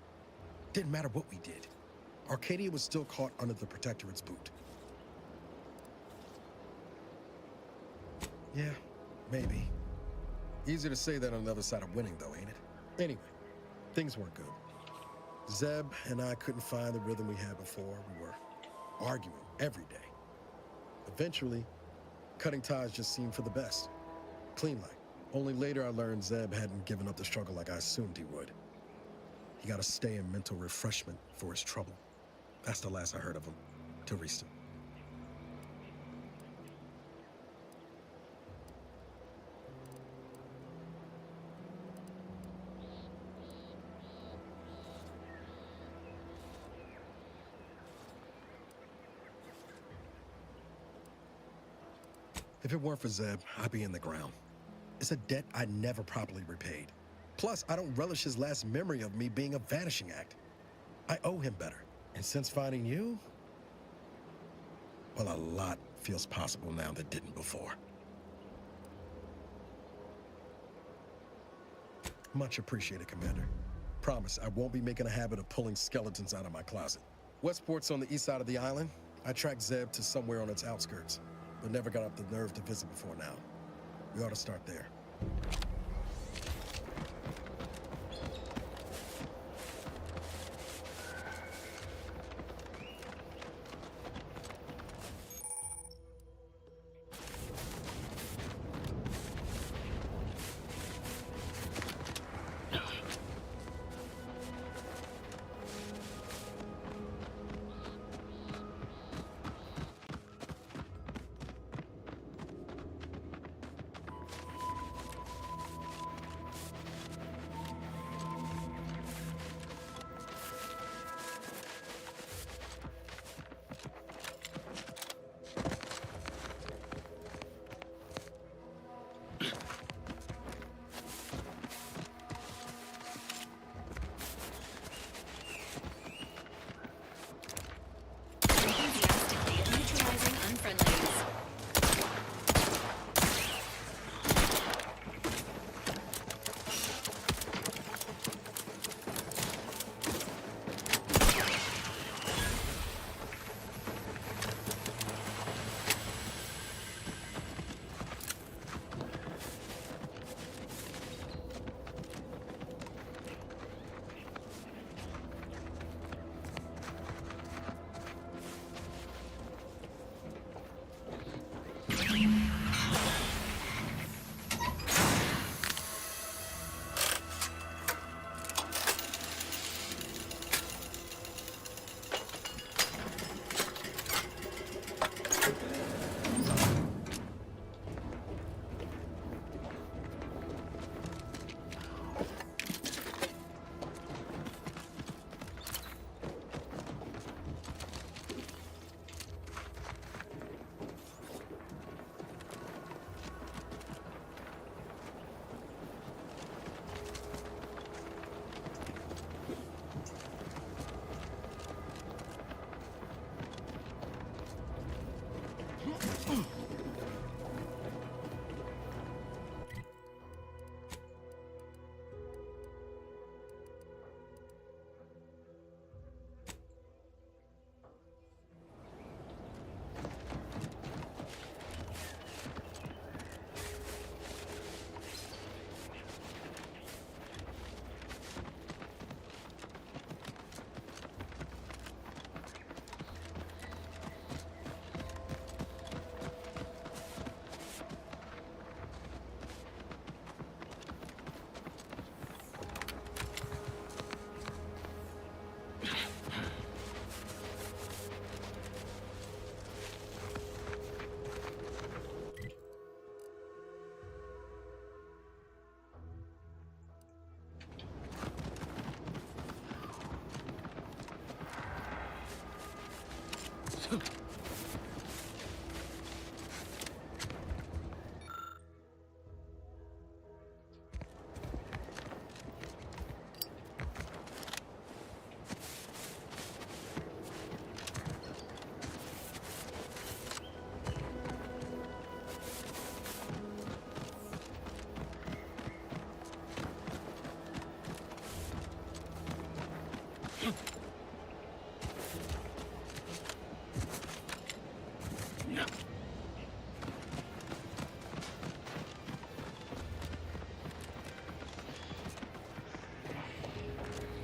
Speaker 6: Didn't matter what we did. Arcadia was still caught under the Protectorate's boot. Yeah, maybe. Easier to say that on the other side of winning, though, ain't it? Anyway, things weren't good. Zeb and I couldn't find the rhythm we had before. We were arguing every day. Eventually, cutting ties just seemed for the best. Clean like. Only later I learned Zeb hadn't given up the struggle like I assumed he would. He got to stay in mental refreshment for his trouble. That's the last I heard of him, till recent. If it weren't for Zeb, I'd be in the ground. It's a debt I never properly repaid. Plus, I don't relish his last memory of me being a vanishing act. I owe him better. And since finding you, well, a lot feels possible now that didn't before. Much appreciated, Commander. Promise, I won't be making a habit of pulling skeletons out of my closet. Westport's on the east side of the island. I tracked Zeb to somewhere on its outskirts, but never got up the nerve to visit before now. We ought to start there.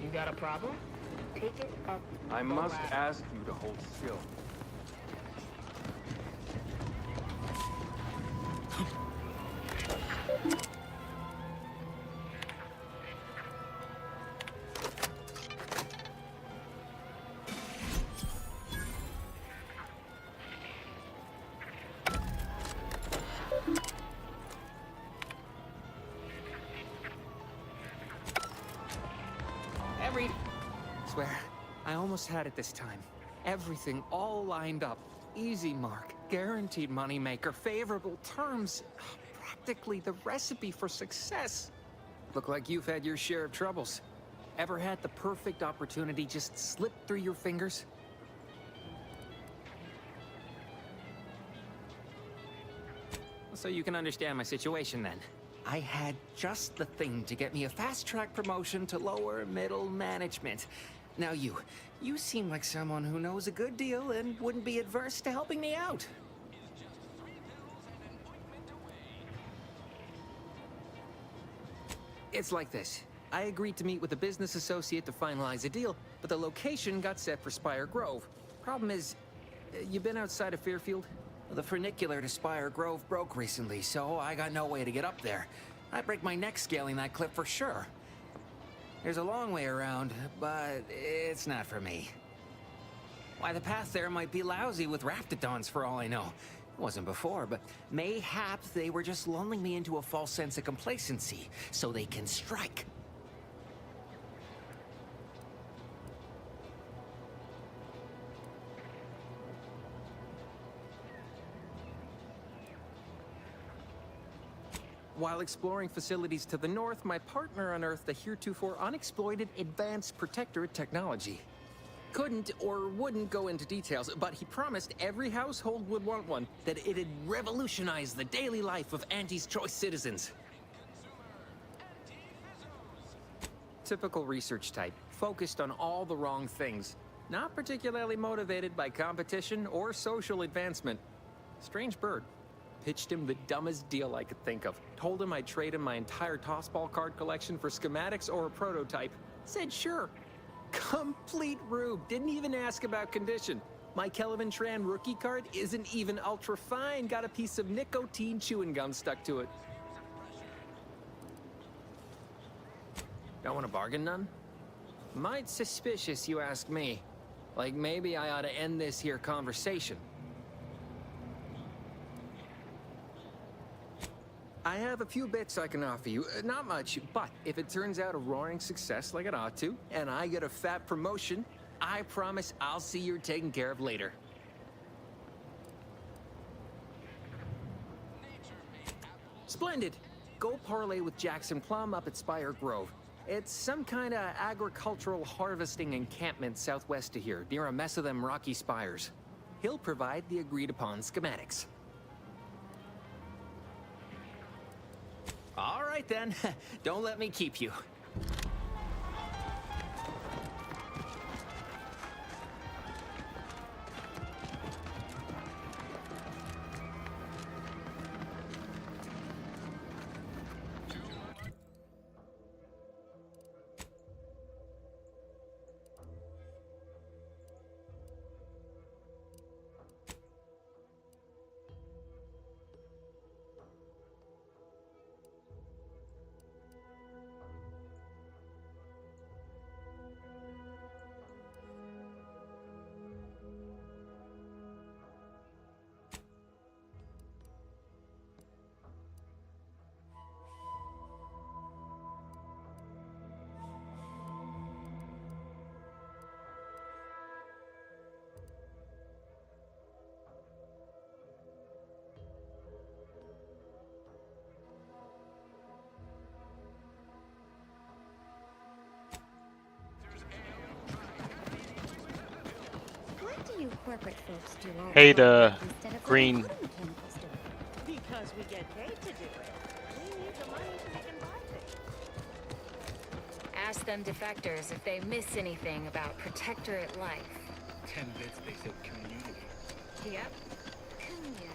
Speaker 12: You got a problem? Take it up.
Speaker 9: I must ask you to hold still.
Speaker 10: Swear, I almost had it this time. Everything all lined up.
Speaker 12: Easy, Mark. Guaranteed moneymaker, favorable terms. Practically the recipe for success. Look like you've had your share of troubles. Ever had the perfect opportunity just slip through your fingers? So you can understand my situation then. I had just the thing to get me a fast-track promotion to lower middle management. Now you seem like someone who knows a good deal and wouldn't be adverse to helping me out. It's like this. I agreed to meet with a business associate to finalize a deal, but the location got set for Spire Grove. Problem is, you been outside of Fairfield? The funicular to Spire Grove broke recently, so I got no way to get up there. I'd break my neck scaling that cliff for sure. There's a long way around, but it's not for me. Why, the path there might be lousy with raptidons for all I know. It wasn't before, but mayhaps they were just lulling me into a false sense of complacency so they can strike. While exploring facilities to the north, my partner unearthed a heretofore unexploited advanced protectorate technology. Couldn't or wouldn't go into details, but he promised every household would want one, that it'd revolutionize the daily life of Auntie's choice citizens. Typical research type, focused on all the wrong things. Not particularly motivated by competition or social advancement. Strange bird. Pitched him the dumbest deal I could think of. Told him I'd trade him my entire tossball card collection for schematics or a prototype. Said sure. Complete rube. Didn't even ask about condition. My Kelvin Tran rookie card isn't even ultra fine. Got a piece of nicotine chewing gum stuck to it. Don't want to bargain none? Might suspicious, you ask me. Like maybe I ought to end this here conversation. I have a few bits I can offer you. Not much, but if it turns out a roaring success like it ought to, and I get a fat promotion, I promise I'll see you're taken care of later. Splendid. Go parlay with Jackson Plum up at Spire Grove. It's some kind of agricultural harvesting encampment southwest of here, near a mess of them rocky spires. He'll provide the agreed-upon schematics. All right then, don't let me keep you.
Speaker 19: You corporate folks do all
Speaker 8: Hey,
Speaker 19: the
Speaker 8: the
Speaker 19: work instead of
Speaker 8: green.
Speaker 19: letting other mechanicals do it.
Speaker 21: Because we get paid to do it. We need the money so we can buy things.
Speaker 2: Ask them defectors if they miss anything about protectorate life.
Speaker 5: 10 bits, they said community.
Speaker 2: Yep. Community.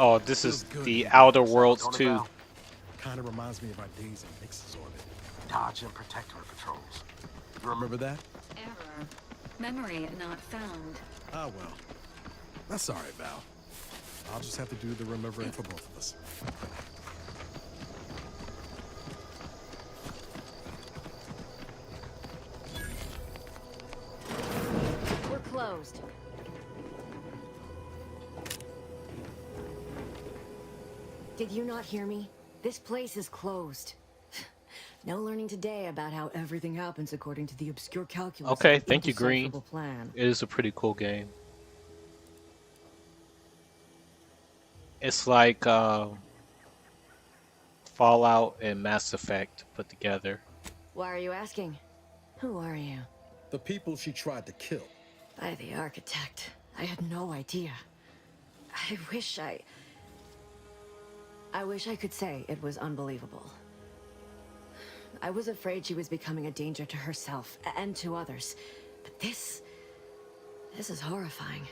Speaker 8: Oh, this is the Outer Worlds 2.
Speaker 6: Kind of reminds me of our days in Nix's orbit.
Speaker 12: Dodge and protectorate patrols.
Speaker 6: You remember that?
Speaker 15: Error. Memory not found.
Speaker 6: Ah, well. That's all right, Val. I'll just have to do the remembering for both of us.
Speaker 18: Did you not hear me? This place is closed. No learning today about how everything happens according to the obscure calculus.
Speaker 8: Okay,
Speaker 18: of an
Speaker 8: thank you, Green.
Speaker 18: indecipherable plan.
Speaker 8: It is a pretty cool game. It's like Fallout and Mass Effect put together.
Speaker 18: Why are you asking? Who are you?
Speaker 6: The people she tried to kill.
Speaker 18: By the architect. I had no idea. I wish I could say it was unbelievable. I was afraid she was becoming a danger to herself and to others. But this is horrifying.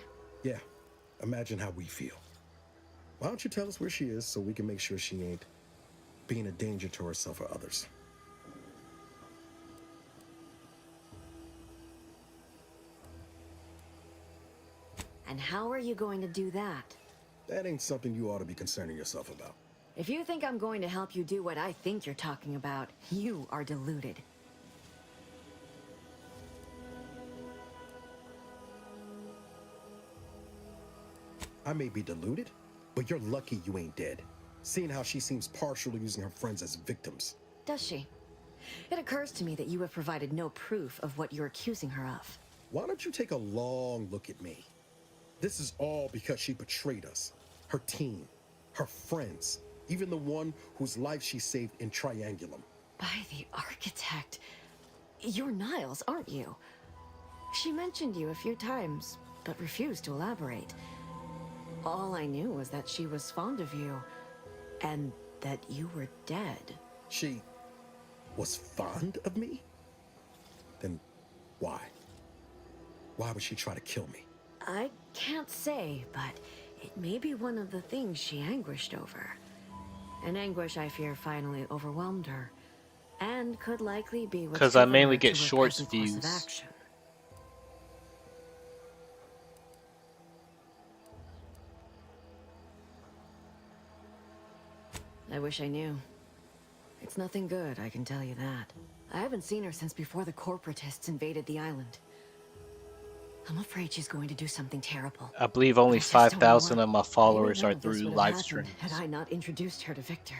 Speaker 6: Yeah, imagine how we feel. Why don't you tell us where she is so we can make sure she ain't being a danger to herself or others?
Speaker 18: And how are you going to do that?
Speaker 6: That ain't something you ought to be concerning yourself about.
Speaker 18: If you think I'm going to help you do what I think you're talking about, you are deluded.
Speaker 6: I may be deluded, but you're lucky you ain't dead. Seeing how she seems partial to using her friends as victims.
Speaker 18: Does she? It occurs to me that you have provided no proof of what you're accusing her of.
Speaker 6: Why don't you take a long look at me? This is all because she betrayed us. Her team, her friends, even the one whose life she saved in Triangulum.
Speaker 18: By the architect. You're Niles, aren't you? She mentioned you a few times, but refused to elaborate. All I knew was that she was fond of you, and that you were dead.
Speaker 6: She was fond of me? Then why? Why would she try to kill me?
Speaker 18: I can't say, but it may be one of the things she anguished over. An anguish I fear finally overwhelmed her, and could likely be what's
Speaker 8: Because I
Speaker 18: driven
Speaker 8: mainly
Speaker 18: her
Speaker 8: get
Speaker 18: to her
Speaker 8: shorts
Speaker 18: present course of
Speaker 8: views.
Speaker 18: action. I wish I knew. It's nothing good, I can tell you that. I haven't seen her since before the corporatists invaded the island. I'm afraid she's going to do something terrible.
Speaker 8: I believe only
Speaker 18: I just don't
Speaker 8: 5,000
Speaker 18: know
Speaker 8: of my
Speaker 18: what.
Speaker 8: followers
Speaker 18: Maybe
Speaker 8: are
Speaker 18: none of this
Speaker 8: through
Speaker 18: would have
Speaker 8: live
Speaker 18: happened
Speaker 8: streams.
Speaker 18: had I not introduced her to Victor.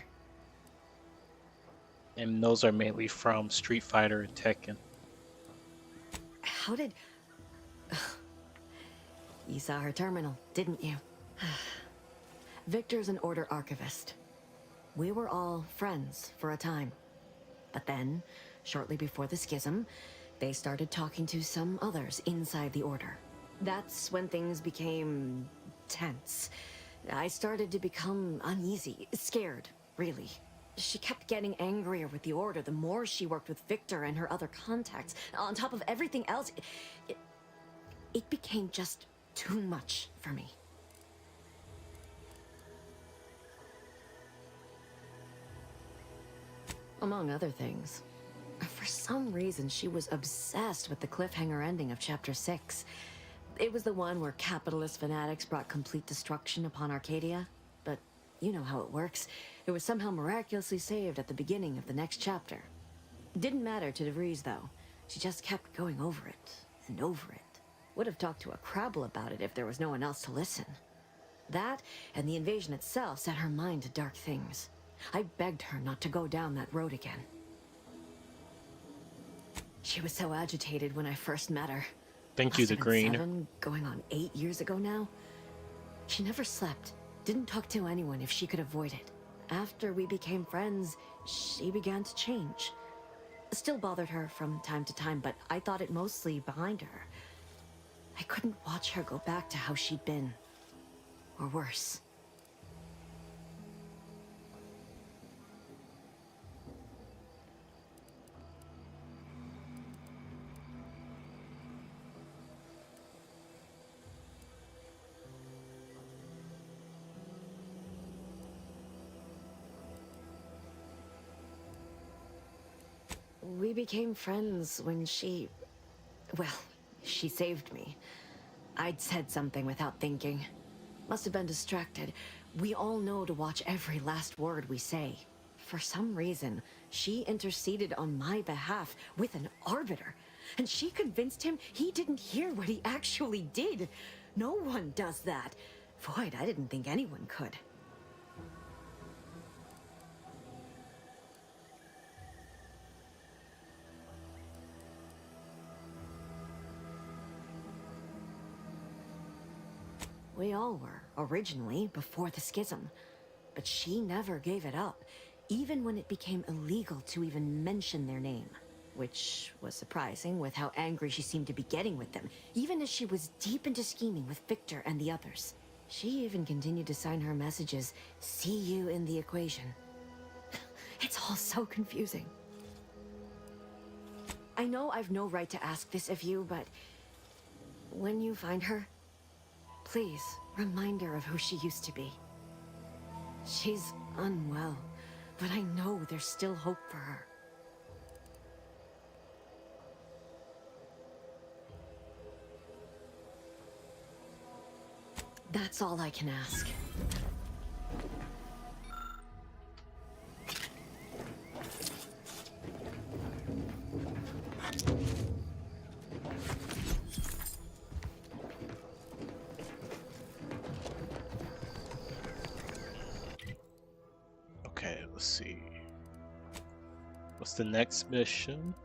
Speaker 8: And those are mainly from Street Fighter and Tekken.
Speaker 18: How did... You saw her terminal, didn't you? Victor's an Order archivist. We were all friends for a time. But then, shortly before the schism, they started talking to some others inside the Order. That's when things became tense. I started to become uneasy, scared, really. She kept getting angrier with the Order the more she worked with Victor and her other contacts. On top of everything else, it became just too much for me. Among other things. For some reason, she was obsessed with the cliffhanger ending of Chapter 6. It was the one where capitalist fanatics brought complete destruction upon Arcadia. But you know how it works. It was somehow miraculously saved at the beginning of the next chapter. Didn't matter to DeVries, though. She just kept going over it and over it. Would have talked to a Crabble about it if there was no one else to listen. That, and the invasion itself, set her mind to dark things. I begged her not to go down that road again. She was so agitated when I first met her.
Speaker 8: Thank you,
Speaker 18: Must
Speaker 8: the
Speaker 18: have been
Speaker 8: Green.
Speaker 18: 7, going on 8 years ago now. She never slept, didn't talk to anyone if she could avoid it. After we became friends, she began to change. Still bothered her from time to time, but I thought it mostly behind her. I couldn't watch her go back to how she'd been. Or worse. We became friends when she... Well, she saved me. I'd said something without thinking. Must have been distracted. We all know to watch every last word we say. For some reason, she interceded on my behalf with an arbiter. And she convinced him he didn't hear what he actually did. No one does that. Void, I didn't think anyone could.
Speaker 10: We all were, originally, before the schism. But she never gave it up, even when it became illegal to even mention their name. Which was surprising with how angry she seemed to be getting with them, even as she was deep into scheming with Victor and the others. She even continued to sign her messages, "See you in the equation." It's all so confusing. I know I've no right to ask this of you, but when you find her, please remind her of who she used to be. She's unwell, but I know there's still hope for her. That's all I can ask.
Speaker 8: Okay, let's see. What's the next mission?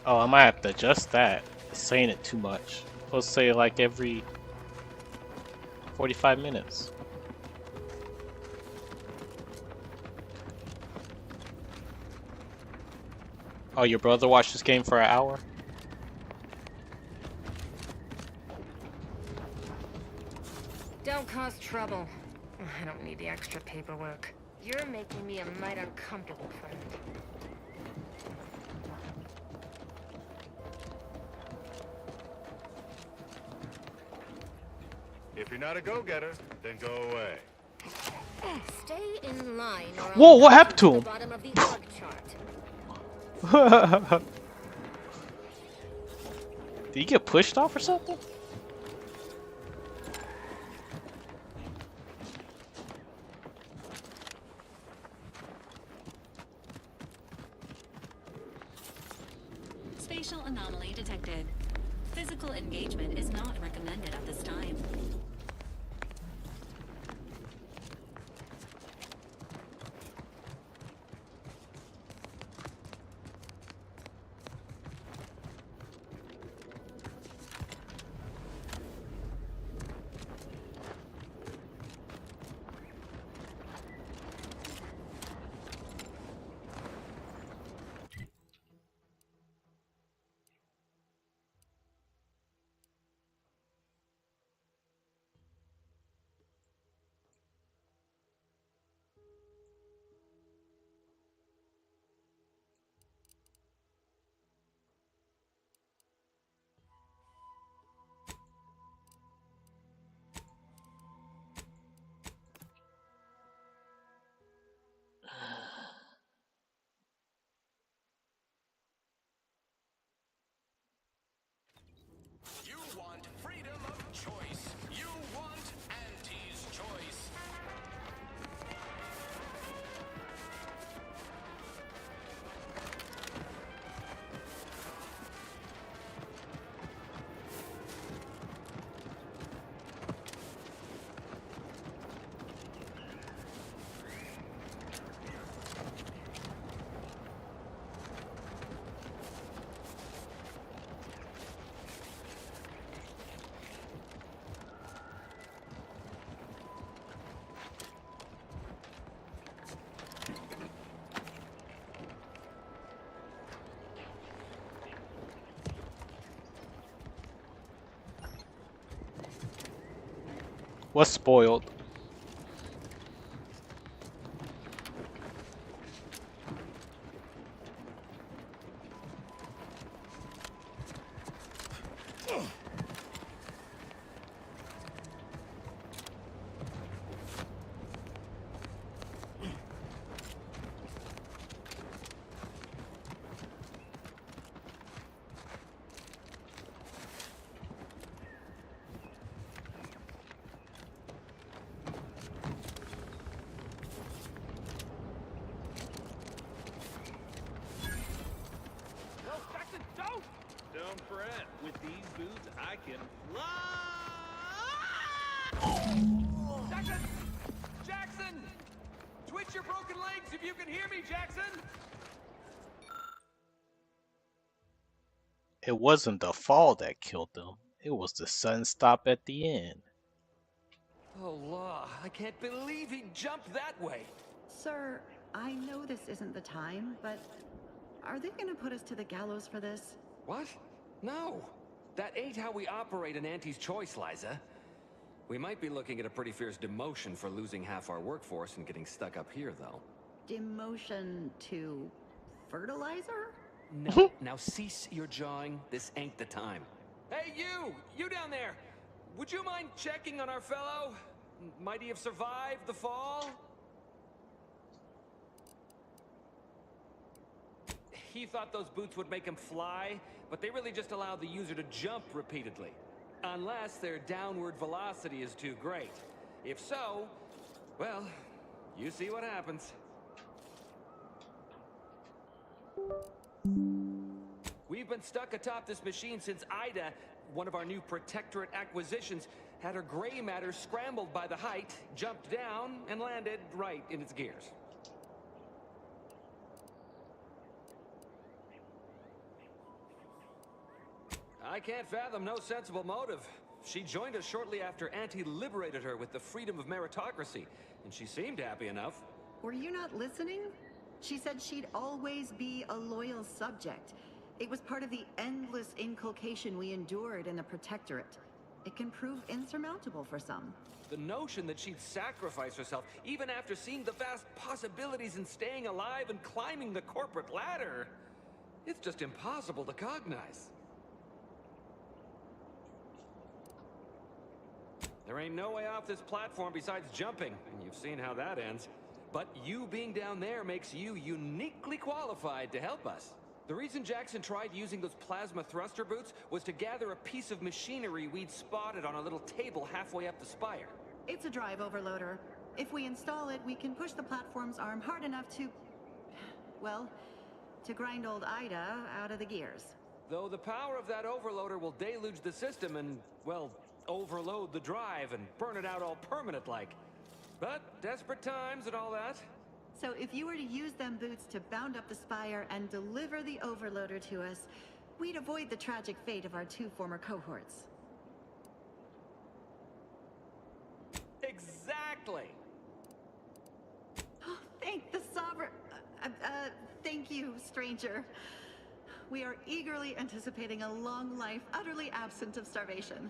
Speaker 8: Oh, I might have to adjust that. It's saying it too much. Supposed to say like every 45 minutes. Oh, your brother watched this game for an hour?
Speaker 13: Don't cause trouble. I don't need the extra paperwork. You're making me a mite uncomfortable, friend.
Speaker 14: If you're not a go-getter, then go away.
Speaker 13: Stay in line or
Speaker 8: Whoa,
Speaker 13: I'll
Speaker 8: what happened to
Speaker 13: the
Speaker 8: him?
Speaker 13: bottom of the org chart.
Speaker 8: Did he get pushed off or something?
Speaker 15: Spatial anomaly detected. Physical engagement is not recommended at this time.
Speaker 11: You want freedom of choice. You want Auntie's choice.
Speaker 8: What's spoiled?
Speaker 11: Folks, if you can hear me, Jackson!
Speaker 8: It wasn't the fall that killed them. It was the sudden stop at the end.
Speaker 11: Oh, law, I can't believe he jumped that way.
Speaker 3: Sir, I know this isn't the time, but are they gonna put us to the gallows for this?
Speaker 11: What? No. That ain't how we operate in Auntie's Choice, Liza. We might be looking at a pretty fierce demotion for losing half our workforce and getting stuck up here, though.
Speaker 3: Demotion to fertilizer?
Speaker 11: No, now cease your jawing. This ain't the time. Hey, you! You down there! Would you mind checking on our fellow? Might he have survived the fall? He thought those boots would make him fly, but they really just allow the user to jump repeatedly. Unless their downward velocity is too great. If so, well, you see what happens. We've been stuck atop this machine since Ida, one of our new Protectorate acquisitions, had her gray matter scrambled by the height, jumped down, and landed right in its gears. I can't fathom no sensible motive. She joined us shortly after Auntie liberated her with the freedom of meritocracy, and she seemed happy enough.
Speaker 3: Were you not listening? She said she'd always be a loyal subject. It was part of the endless inculcation we endured in the Protectorate. It can prove insurmountable for some.
Speaker 11: The notion that she'd sacrifice herself, even after seeing the vast possibilities in staying alive and climbing the corporate ladder, it's just impossible to cognize. There ain't no way off this platform besides jumping, and you've seen how that ends. But you being down there makes you uniquely qualified to help us. The reason Jackson tried using those plasma thruster boots was to gather a piece of machinery we'd spotted on a little table halfway up the spire.
Speaker 3: It's a drive overloader. If we install it, we can push the platform's arm hard enough to... well, to grind old Ida out of the gears.
Speaker 11: Though the power of that overloader will deluge the system and, well, overload the drive and burn it out all permanent-like. But desperate times and all that.
Speaker 3: So if you were to use them boots to bound up the spire and deliver the overloader to us, we'd avoid the tragic fate of our two former cohorts.
Speaker 11: Exactly!
Speaker 3: Oh, thank the Sovereign... thank you, stranger. We are eagerly anticipating a long life utterly absent of starvation.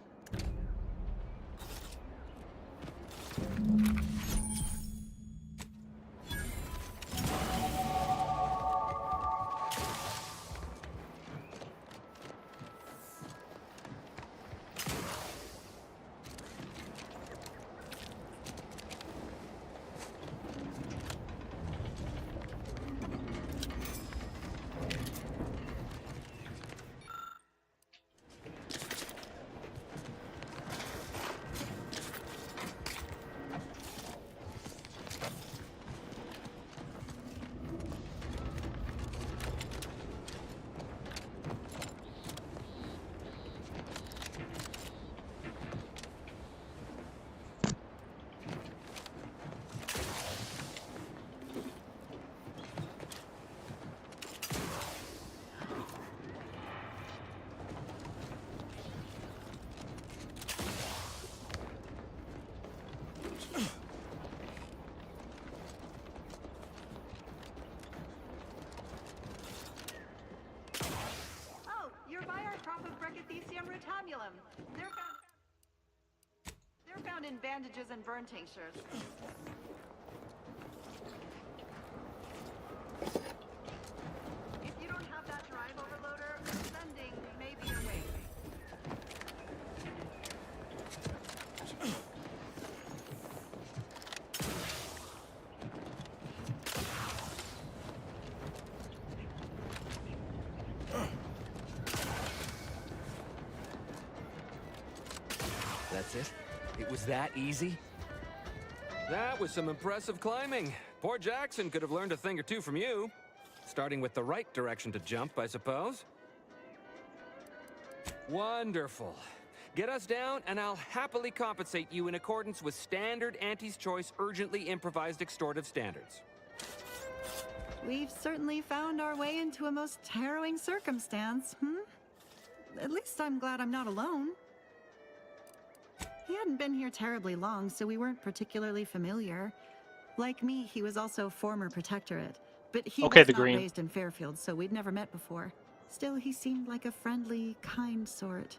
Speaker 3: Rotamulum. They're found in bandages and burn tinctures. If you don't have that drive overloader, ascending may be your way.
Speaker 11: That's it? It was that easy? That was some impressive climbing. Poor Jackson could have learned a thing or two from you. Starting with the right direction to jump, I suppose. Wonderful. Get us down, and I'll happily compensate you in accordance with standard Auntie's Choice urgently improvised extortive standards.
Speaker 3: We've certainly found our way into a most harrowing circumstance, At least I'm glad I'm not alone. He hadn't been here terribly long, so we weren't particularly familiar. Like me, he was also former Protectorate, but he
Speaker 1: Okay,
Speaker 3: was
Speaker 1: the
Speaker 3: not
Speaker 1: green.
Speaker 3: raised in Fairfield, so we'd never met before. Still, he seemed like a friendly, kind sort,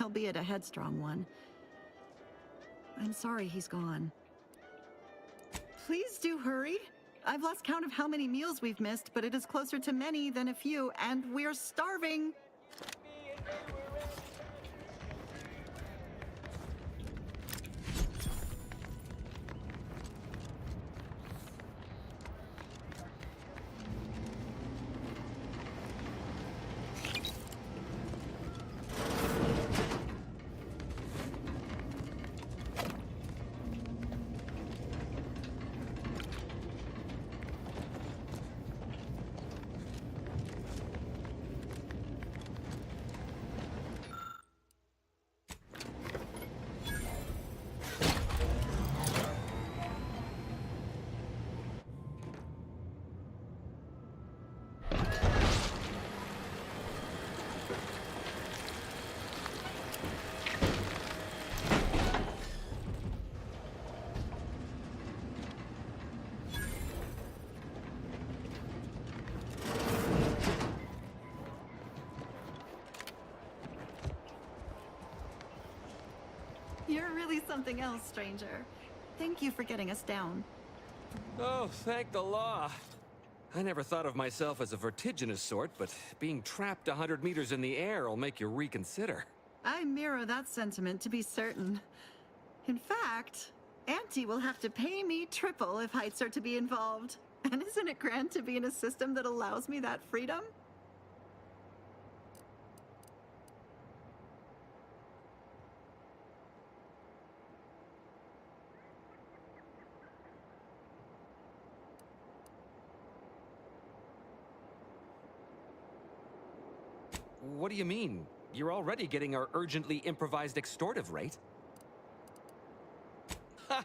Speaker 3: albeit a headstrong one. I'm sorry he's gone. Please do hurry. I've lost count of how many meals we've missed, but it is closer to many than a few, and we're starving. You're really something else, stranger. Thank you for getting us down.
Speaker 11: Oh, thank the law. I never thought of myself as a vertiginous sort, but being trapped 100 meters in the air will make you reconsider.
Speaker 3: I mirror that sentiment, to be certain. In fact, Auntie will have to pay me triple if heights are to be involved. And isn't it grand to be in a system that allows me that freedom?
Speaker 11: What do you mean? You're already getting our urgently improvised extortive rate. Ha!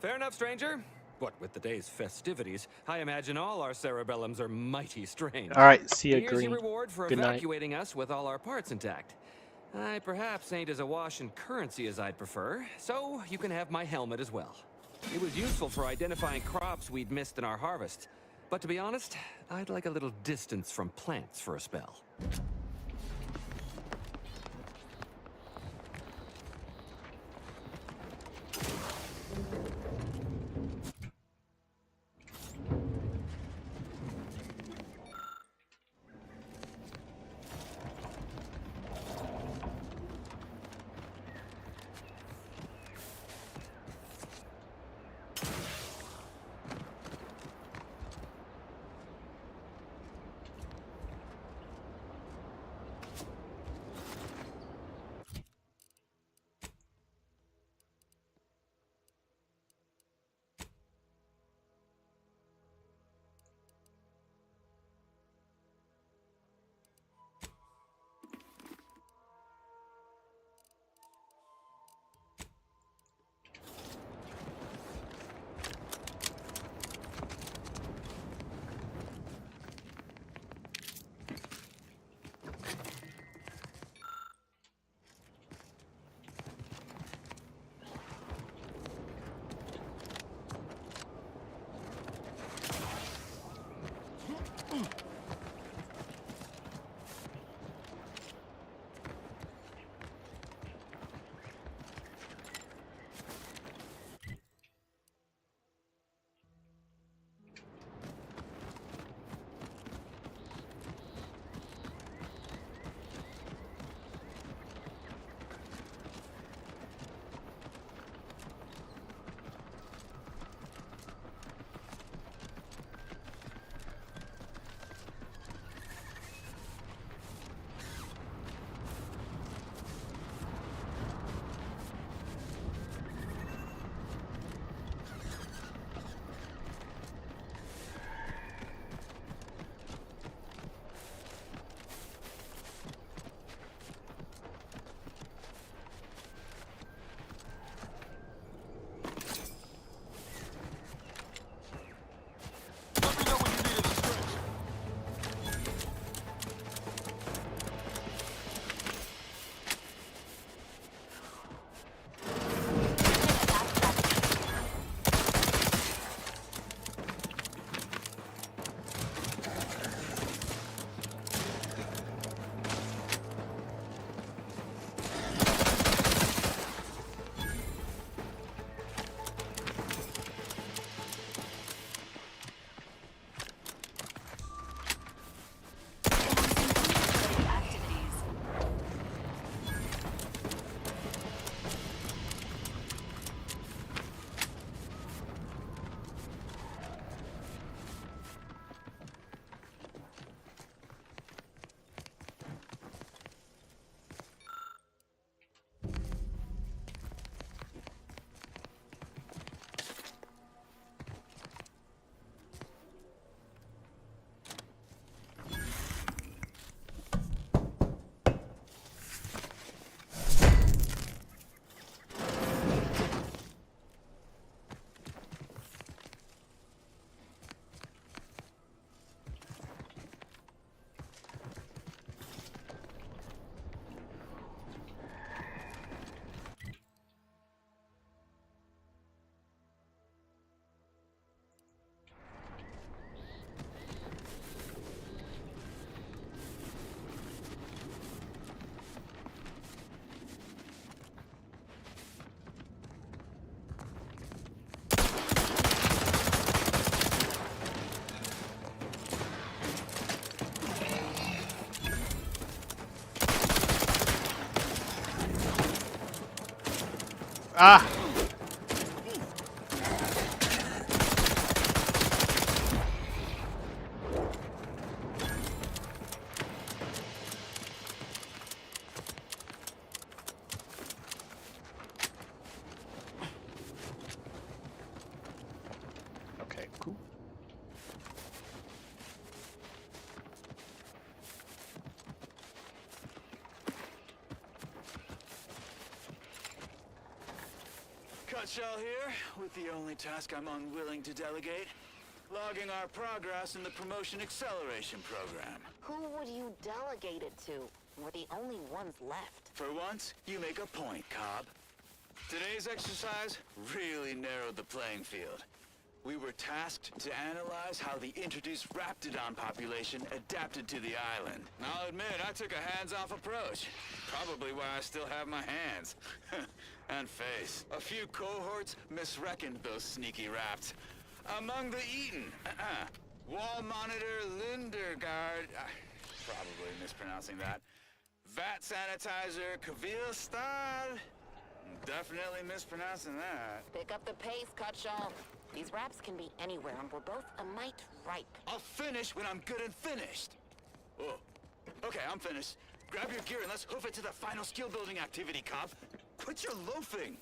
Speaker 11: Fair enough, stranger. What with the day's festivities, I imagine all our cerebellums are mighty strained.
Speaker 1: All right, see ya,
Speaker 11: Here's
Speaker 1: green.
Speaker 11: your reward for
Speaker 1: Good night.
Speaker 11: evacuating us with all our parts intact. I perhaps ain't as awash in currency as I'd prefer, so you can have my helmet as well. It was useful for identifying crops we'd missed in our harvest. But to be honest, I'd like a little distance from plants for a spell.
Speaker 5: Ah! Okay, cool.
Speaker 1: Cutshell here, with the only task I'm unwilling to delegate. Logging our progress in the Promotion Acceleration Program.
Speaker 16: Who would you delegate it to? We're the only ones left.
Speaker 1: For once, you make a point, Cobb. Today's exercise really narrowed the playing field. We were tasked to analyze how the introduced Raptidon population adapted to the island. I'll admit, I took a hands-off approach. Probably why I still have my hands. And face. A few cohorts misreckoned those sneaky Rapts. Among the Eaton, Wall Monitor Lindergaard, probably mispronouncing that. Vat Sanitizer Kavil Stahl, definitely mispronouncing that.
Speaker 16: Pick up the pace, Cutshall. These raps can be anywhere, and we're both a mite ripe.
Speaker 1: I'll finish when I'm good and finished. Oh, okay, I'm finished. Grab your gear and let's hoof it to the final skill-building activity, Cobb. Quit your loafing.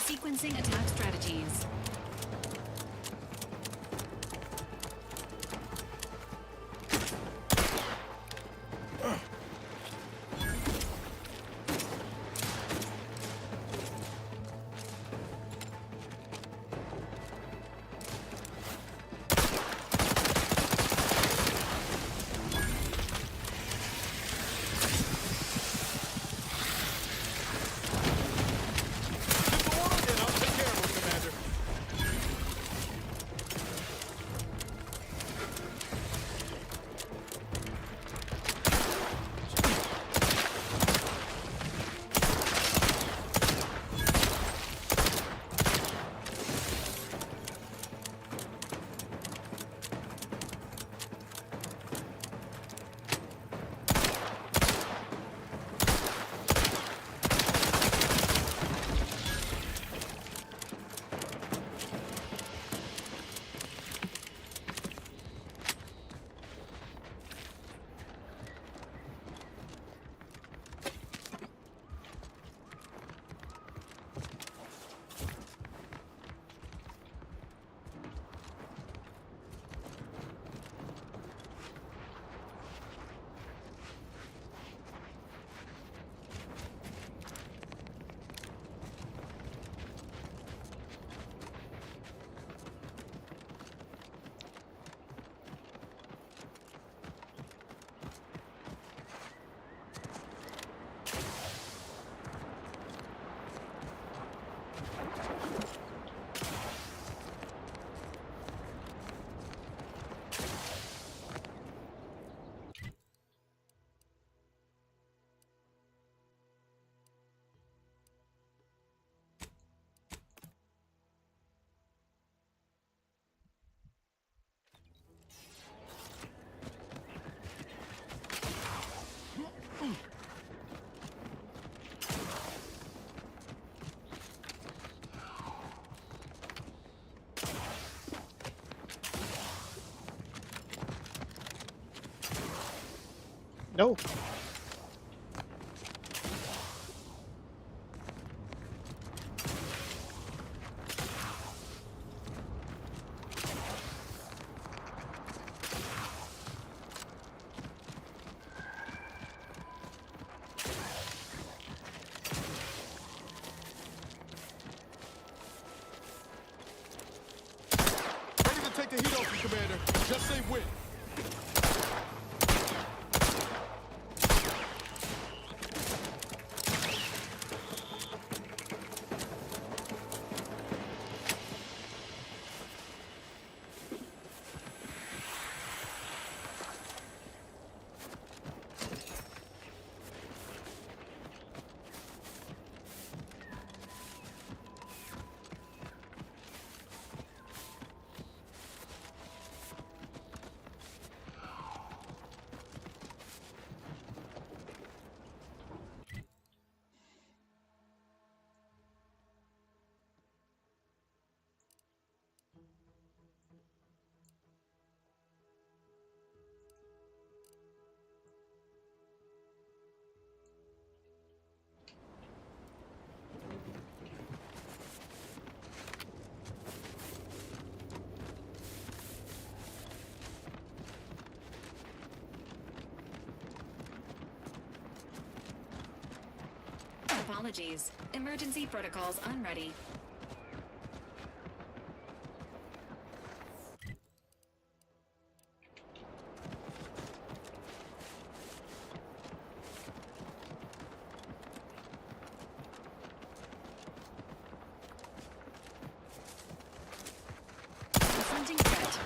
Speaker 15: Sequencing attack strategies.
Speaker 17: No.
Speaker 20: Ready to take the heat off you, Commander. Just say when.
Speaker 22: Apologies. Emergency protocols unready. Confronting threat.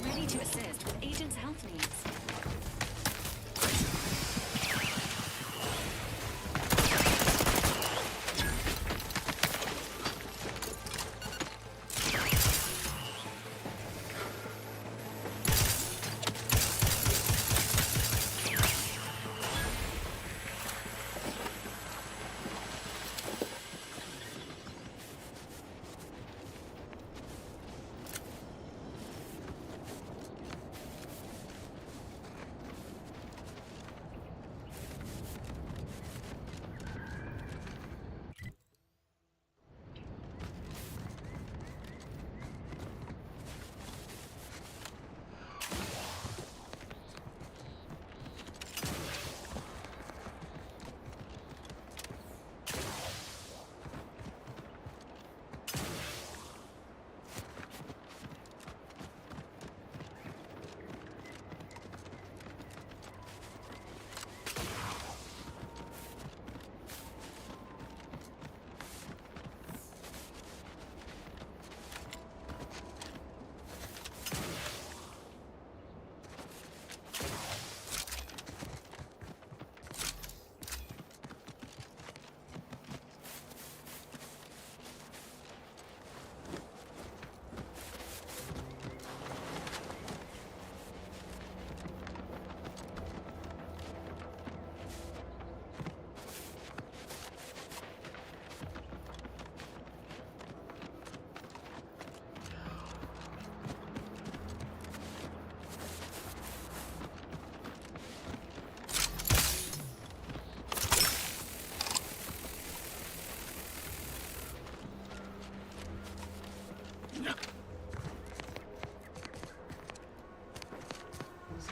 Speaker 22: Ready to assist with agent's health needs.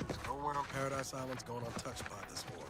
Speaker 6: There's no one on Paradise Island's going untouched by this war.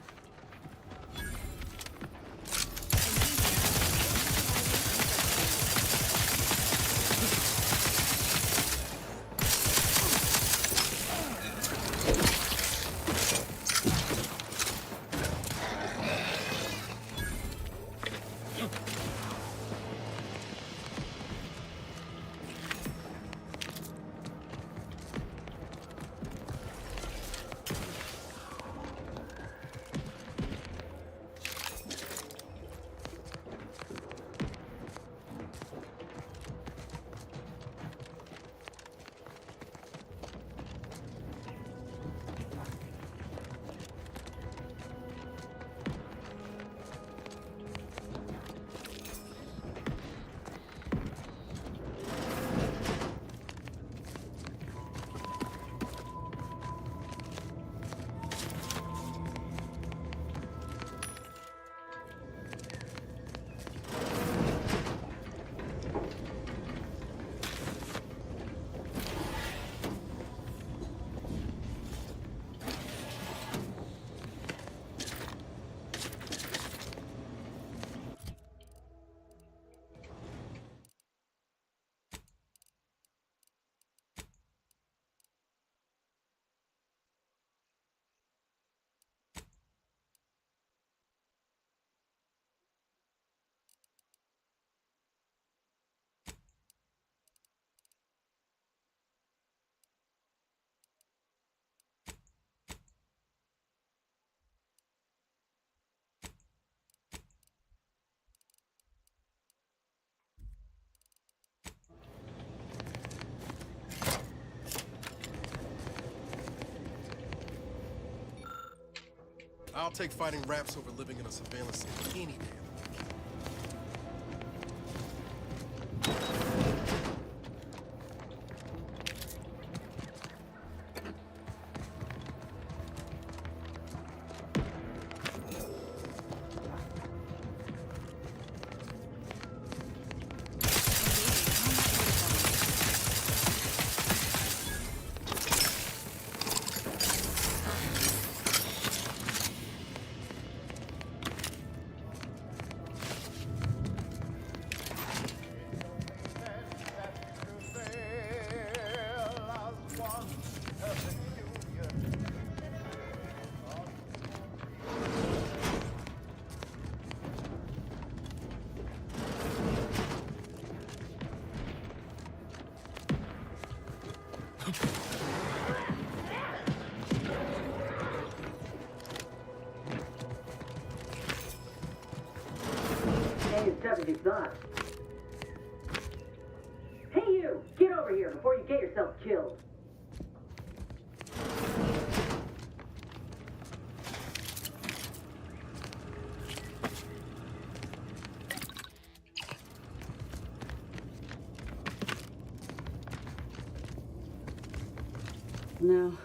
Speaker 6: I'll take fighting raps over living in a surveillance state any day.
Speaker 4: As tough as you thought. Hey you! Get over here before you get yourself killed.
Speaker 17: No,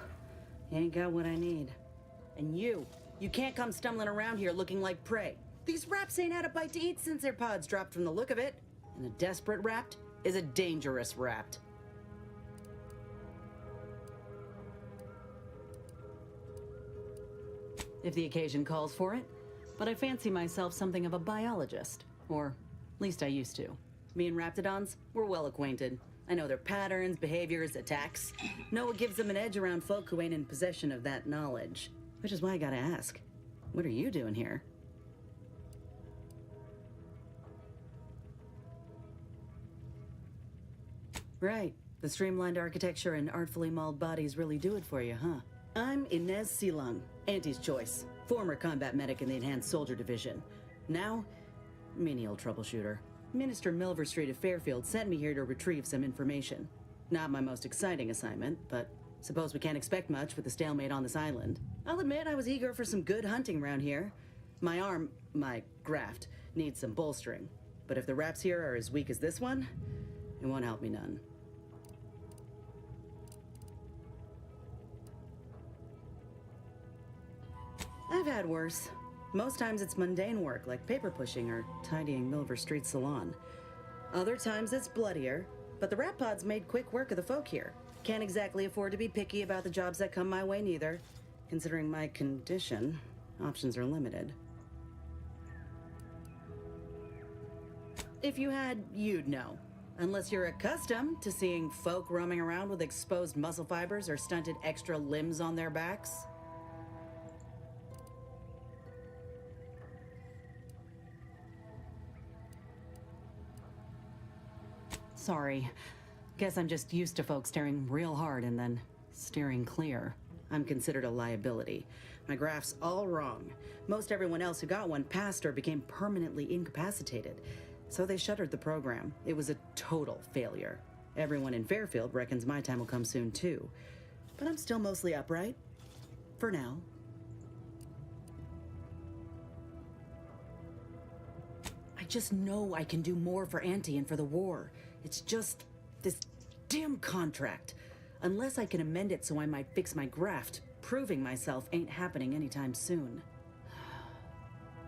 Speaker 17: you ain't got what I need. And you can't come stumbling around here looking like prey. These raps ain't had a bite to eat since their pods dropped from the look of it. And a desperate rapt is a dangerous rapt. If the occasion calls for it. But I fancy myself something of a biologist. Or, at least I used to. Me and raptidons, we're well acquainted. I know their patterns, behaviors, attacks. Know what gives them an edge around folk who ain't in possession of that knowledge. Which is why I gotta ask, what are you doing here? Right. The streamlined architecture and artfully mauled bodies really do it for you, huh? I'm Inez Silung, Auntie's choice. Former combat medic in the Enhanced Soldier Division. Now, menial troubleshooter. Minister Milverstreet of Fairfield sent me here to retrieve some information. Not my most exciting assignment, but suppose we can't expect much with the stalemate on this island. I'll admit I was eager for some good hunting around here. My arm, my graft, needs some bolstering. But if the raps here are as weak as this one, it won't help me none. I've had worse. Most times it's mundane work like paper pushing or tidying Milver Street salon. Other times it's bloodier, but the rap pods made quick work of the folk here. Can't exactly afford to be picky about the jobs that come my way neither. Considering my condition, options are limited. If you had, you'd know. Unless you're accustomed to seeing folk roaming around with exposed muscle fibers or stunted extra limbs on their backs. Sorry. Guess I'm just used to folks staring real hard and then steering clear. I'm considered a liability. My graph's all wrong. Most everyone else who got one passed or became permanently incapacitated. So they shuttered the program. It was a total failure. Everyone in Fairfield reckons my time will come soon too. But I'm still mostly upright. For now. I just know I can do more for Auntie and for the war. It's just this damn contract. Unless I can amend it so I might fix my graft, proving myself ain't happening anytime soon.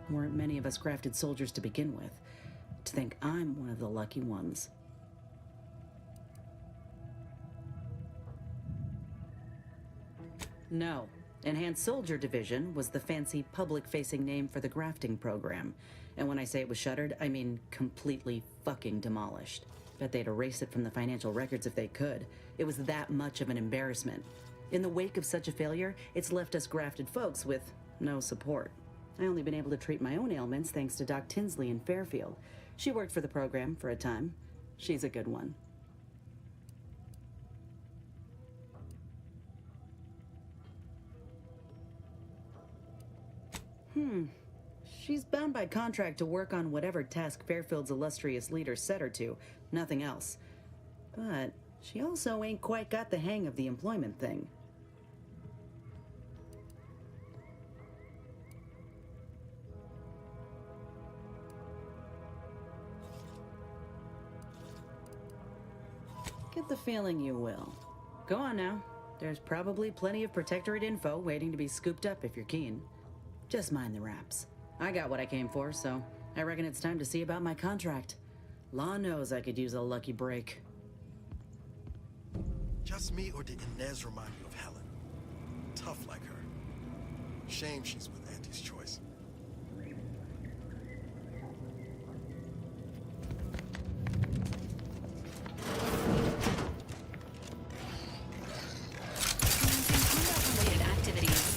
Speaker 17: Weren't many of us grafted soldiers to begin with. To think I'm one of the lucky ones. No. Enhanced Soldier Division was the fancy public-facing name for the grafting program. And when I say it was shuttered, I mean completely fucking demolished. Bet they'd erase it from the financial records if they could. It was that much of an embarrassment. In the wake of such a failure, it's left us grafted folks with no support. I only been able to treat my own ailments thanks to Doc Tinsley in Fairfield. She worked for the program for a time. She's a good one. She's bound by contract to work on whatever task Fairfield's illustrious leader set her to, nothing else. But she also ain't quite got the hang of the employment thing. get the feeling you will. Go on now. There's probably plenty of Protectorate info waiting to be scooped up if you're keen. Just mind the wraps. I got what I came for, so I reckon it's time to see about my contract. Law knows I could use a lucky break.
Speaker 6: Just me, or did Inez remind you of Helen? Tough like her. Shame she's with Auntie's choice.
Speaker 22: Combat-related activities.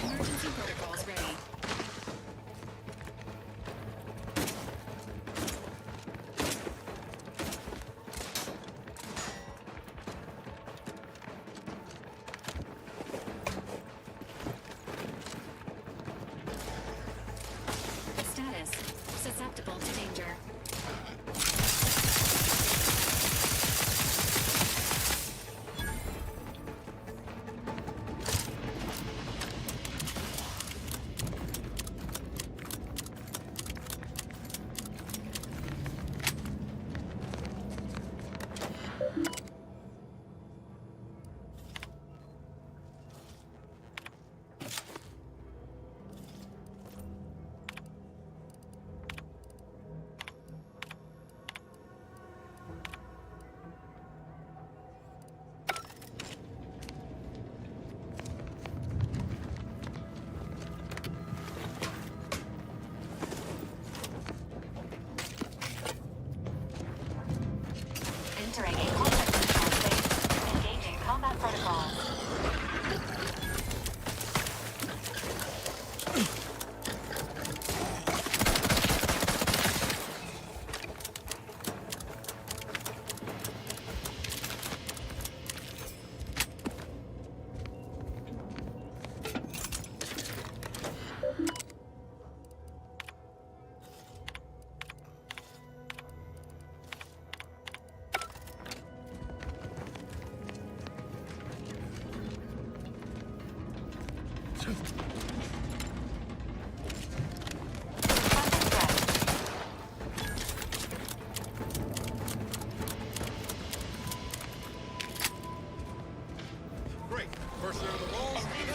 Speaker 22: Emergency protocols ready. Status. Susceptible to danger. Entering a combat control space. Engaging combat protocols.
Speaker 20: Great. First air of the walls.
Speaker 22: Unfriendly.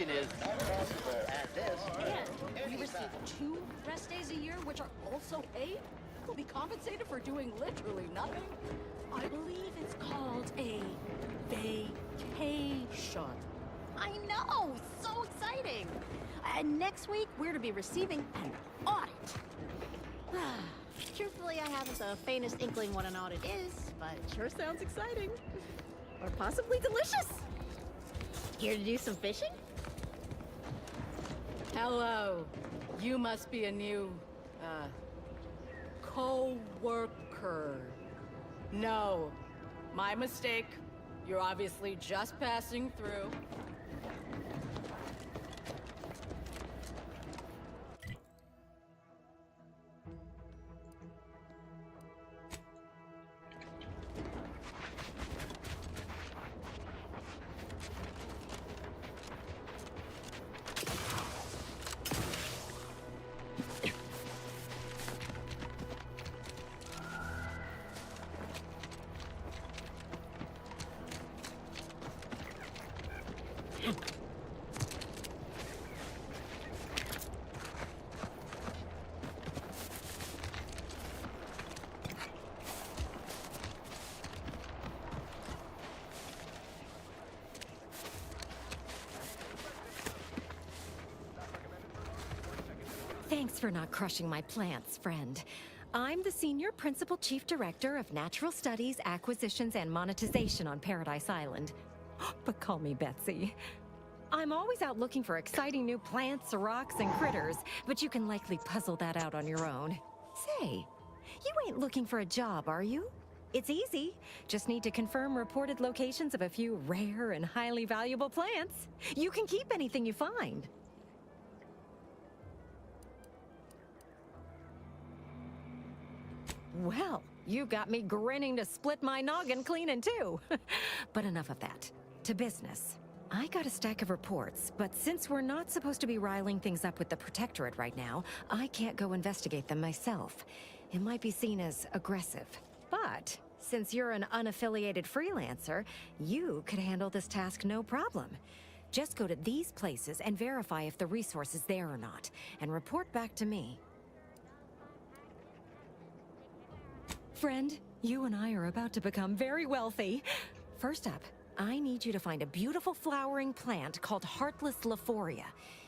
Speaker 7: situation is not possible at this.
Speaker 9: And we receive 2 rest days a year, which are also paid. We'll be compensated for doing literally nothing. I believe it's called a vacation. I know, so exciting. And next week, we're to be receiving an audit. Truthfully, I haven't the faintest inkling what an audit is, but it sure sounds exciting. Or possibly delicious. Here to do some fishing? Hello. You must be a new, co-worker. No, my mistake. You're obviously just passing through.
Speaker 2: Thanks for not crushing my plants, friend. I'm the Senior Principal Chief Director of Natural Studies, Acquisitions, and Monetization on Paradise Island. But call me Betsy. I'm always out looking for exciting new plants, rocks, and critters, but you can likely puzzle that out on your own. Say, you ain't looking for a job, are you? It's easy. Just need to confirm reported locations of a few rare and highly valuable plants. You can keep anything you find. Well, you got me grinning to split my noggin clean in two. But enough of that. To business. I got a stack of reports, but since we're not supposed to be riling things up with the Protectorate right now, I can't go investigate them myself. It might be seen as aggressive. But since you're an unaffiliated freelancer, you could handle this task no problem. Just go to these places and verify if the resource is there or not, and report back to me. Friend, you and I are about to become very wealthy. First up, I need you to find a beautiful flowering plant called Heartless Lephoria.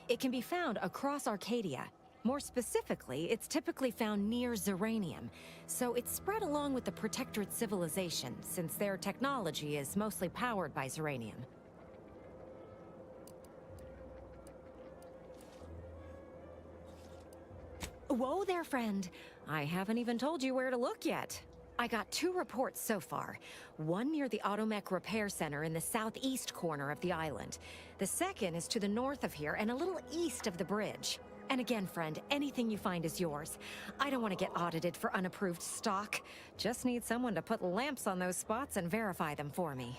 Speaker 2: It can be found across Arcadia. More specifically, it's typically found near Zeranium, so it's spread along with the Protectorate civilization, since their technology is mostly powered by Zeranium. Whoa there, friend. I haven't even told you where to look yet. I got 2 reports so far. One near the Automech Repair Center in the southeast corner of the island. The second is to the north of here and a little east of the bridge. And again, friend, anything you find is yours. I don't want to get audited for unapproved stock. Just need someone to put lamps on those spots and verify them for me.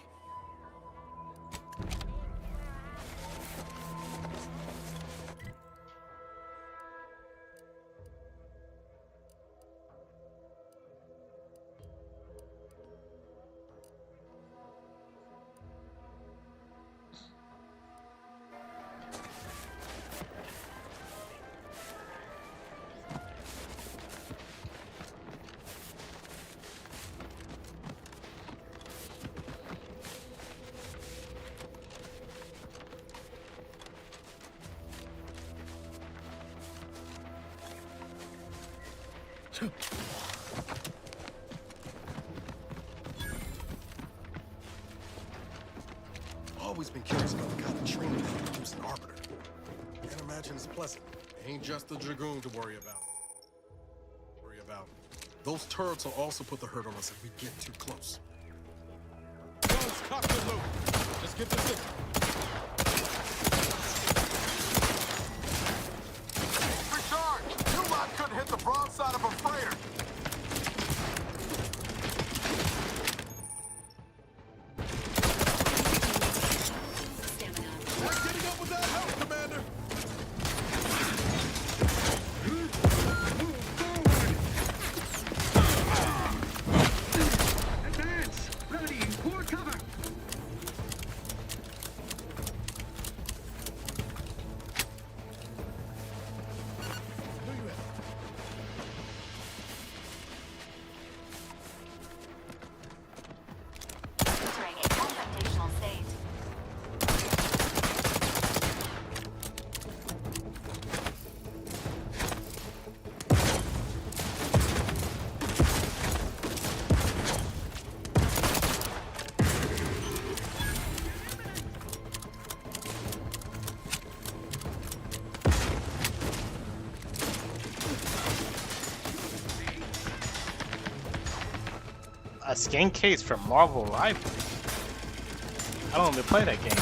Speaker 6: Always been curious about the kind of training they produce an Arbiter. Can't imagine it's pleasant. Ain't just the Dragoon to worry about. Those turrets will also put the hurt on us if we get too close.
Speaker 20: Guns cocked and loaded. Let's get this in.
Speaker 23: Recharge! New lot couldn't hit the broadside of a freighter.
Speaker 8: A skin case for Marvel Rivals. I don't even play that game.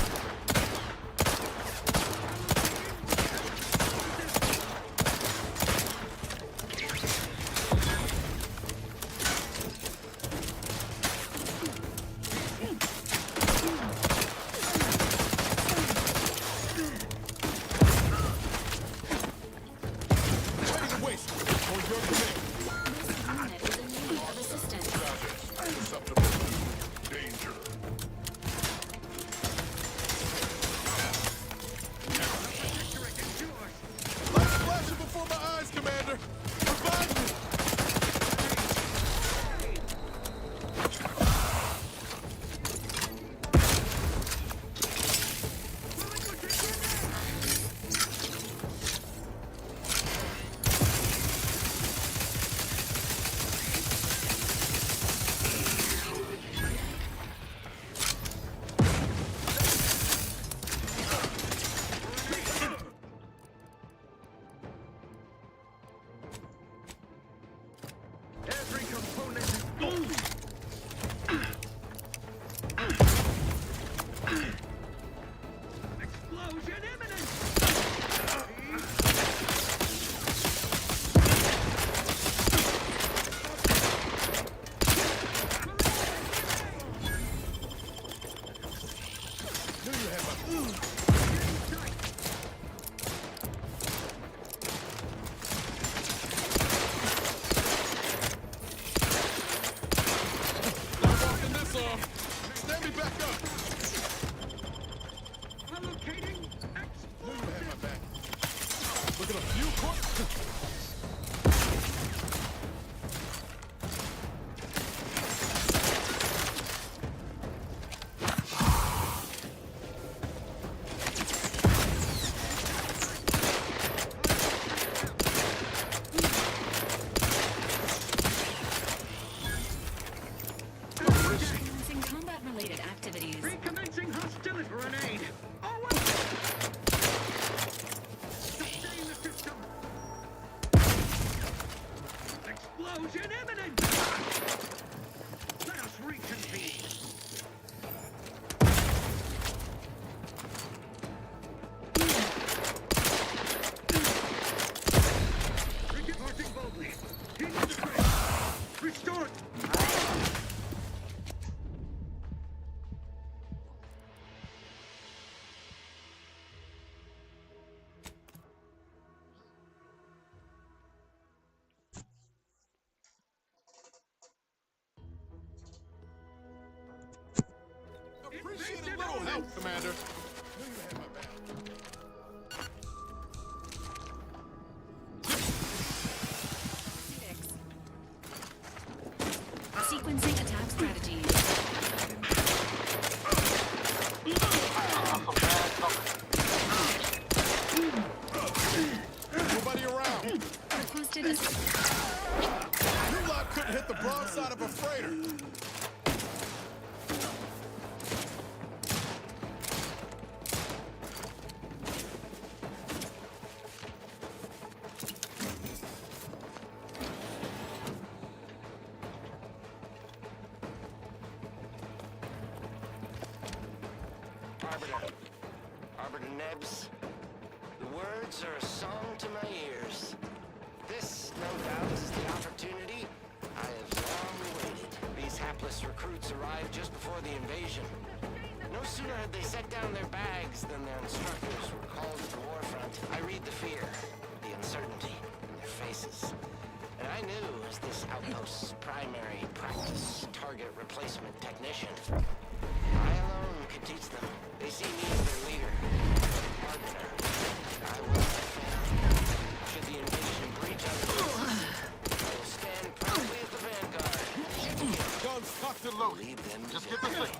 Speaker 23: Appreciate a little help, Commander.
Speaker 22: Sequencing attack strategy.
Speaker 23: Nobody around.
Speaker 22: Requested a...
Speaker 23: You lot couldn't hit the broadside of a freighter.
Speaker 7: Arbiter Nebs, the words are a song to my ears. This, no doubt, is the opportunity I have long awaited. These hapless recruits arrived just before the invasion. No sooner had they set down their bags than their instructors were called to the war front. I read the fear, the uncertainty in their faces. And I knew as this outpost's primary practice target replacement technician, I alone could teach them. They see me as their leader, partner. I will defend. Should the invasion breach us, I will stand proudly at the vanguard.
Speaker 23: Guns cocked and loaded.
Speaker 7: Lead them.
Speaker 23: Just get the thing.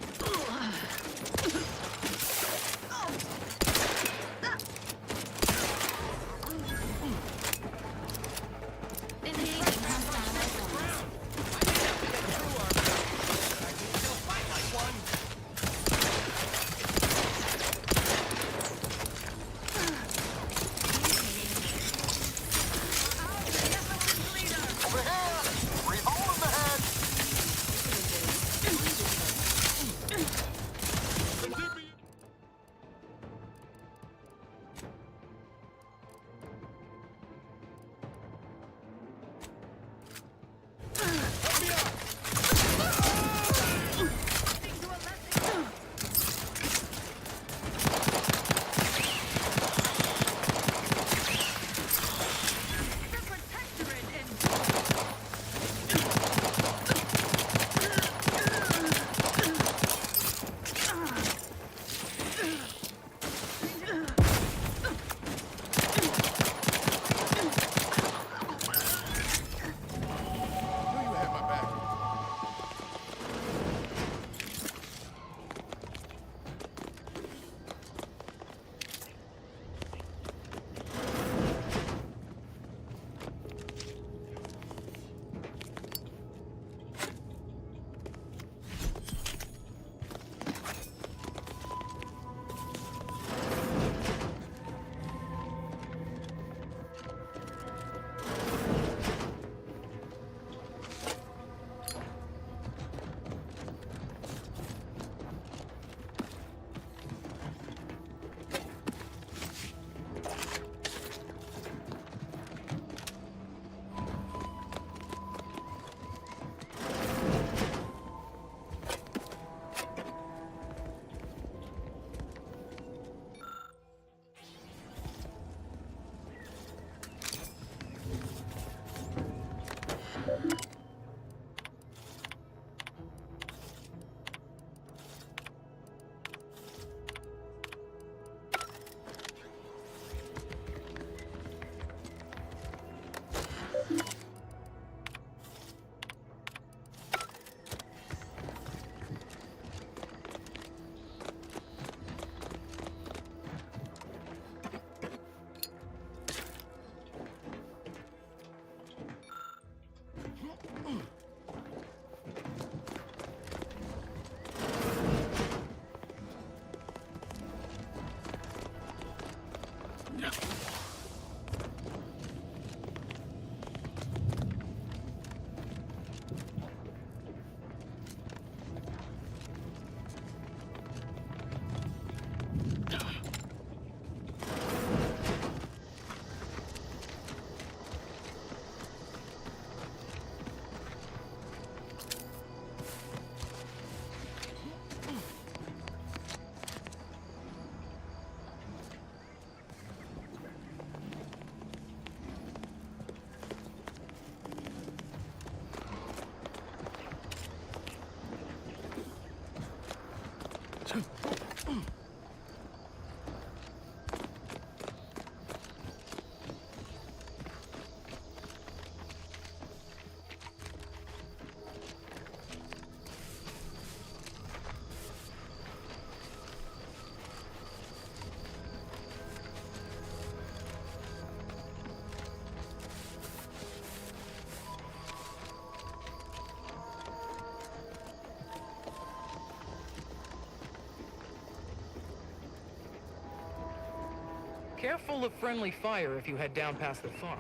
Speaker 12: Careful of friendly fire if you head down past the farm.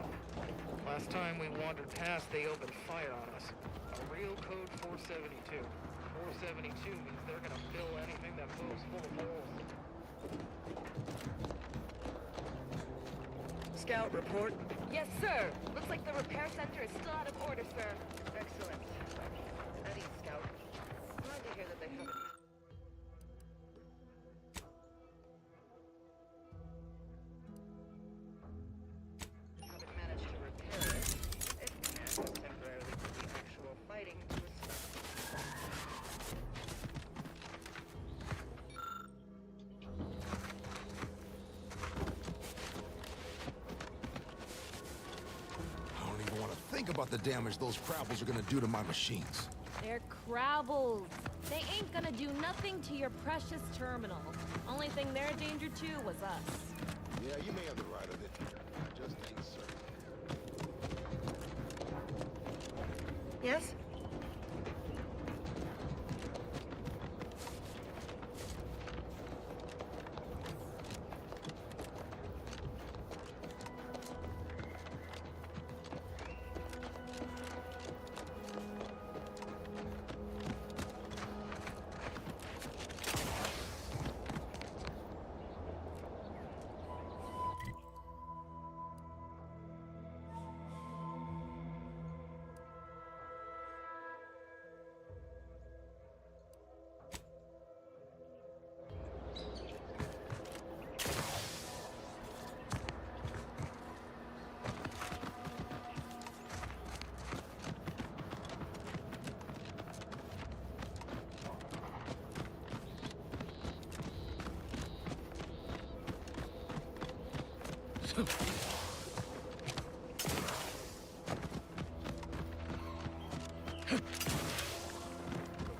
Speaker 12: Last time we wandered past, they opened fire on us. A real code 472. 472 means they're gonna fill anything that moves full of holes. Scout, report.
Speaker 13: Yes, sir. Looks like the repair center is still out of order, sir.
Speaker 12: Excellent. Eddie, Scout. Glad to hear that they haven't... managed to repair it. It can temporarily put the actual fighting to a stop.
Speaker 23: I don't even want to think about the damage those crabbles are gonna do to my machines.
Speaker 19: They're crabbles. They ain't gonna do nothing to your precious terminal. Only thing they're a danger to was us.
Speaker 23: Yeah, you may have the right of it. I just ain't certain.
Speaker 17: Yes?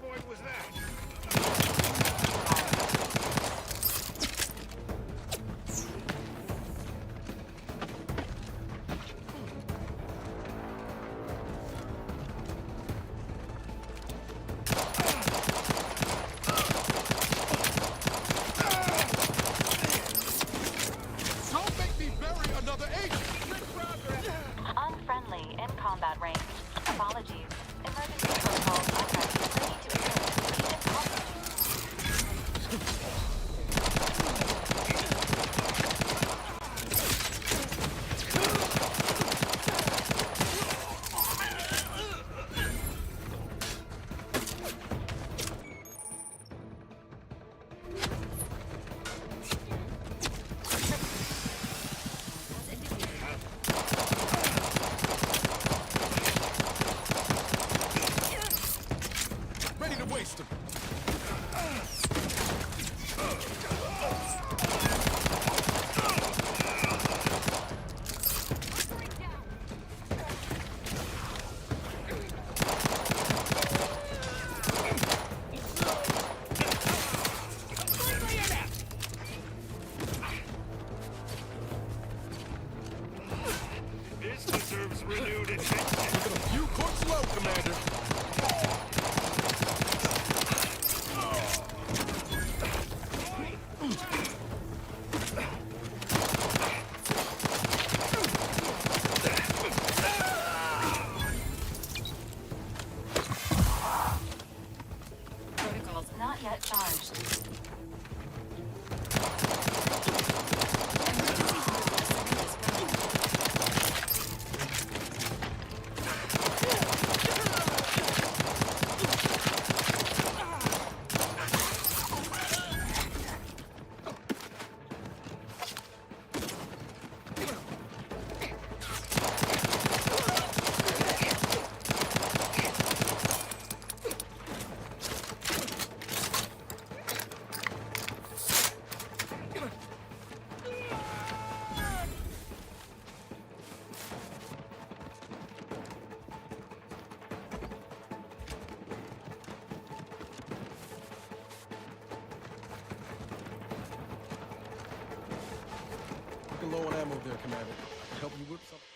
Speaker 20: What was that?
Speaker 23: Don't make me bury another agent!
Speaker 2: Unfriendly in combat range. Apologies. Emergency protocols unready. Ready to
Speaker 23: Ready to waste them.
Speaker 20: This deserves renewed attention.
Speaker 23: Looking a few courts low, Commander.
Speaker 2: protocols not yet charged.
Speaker 6: low on ammo there, Commander. I can help you whip something.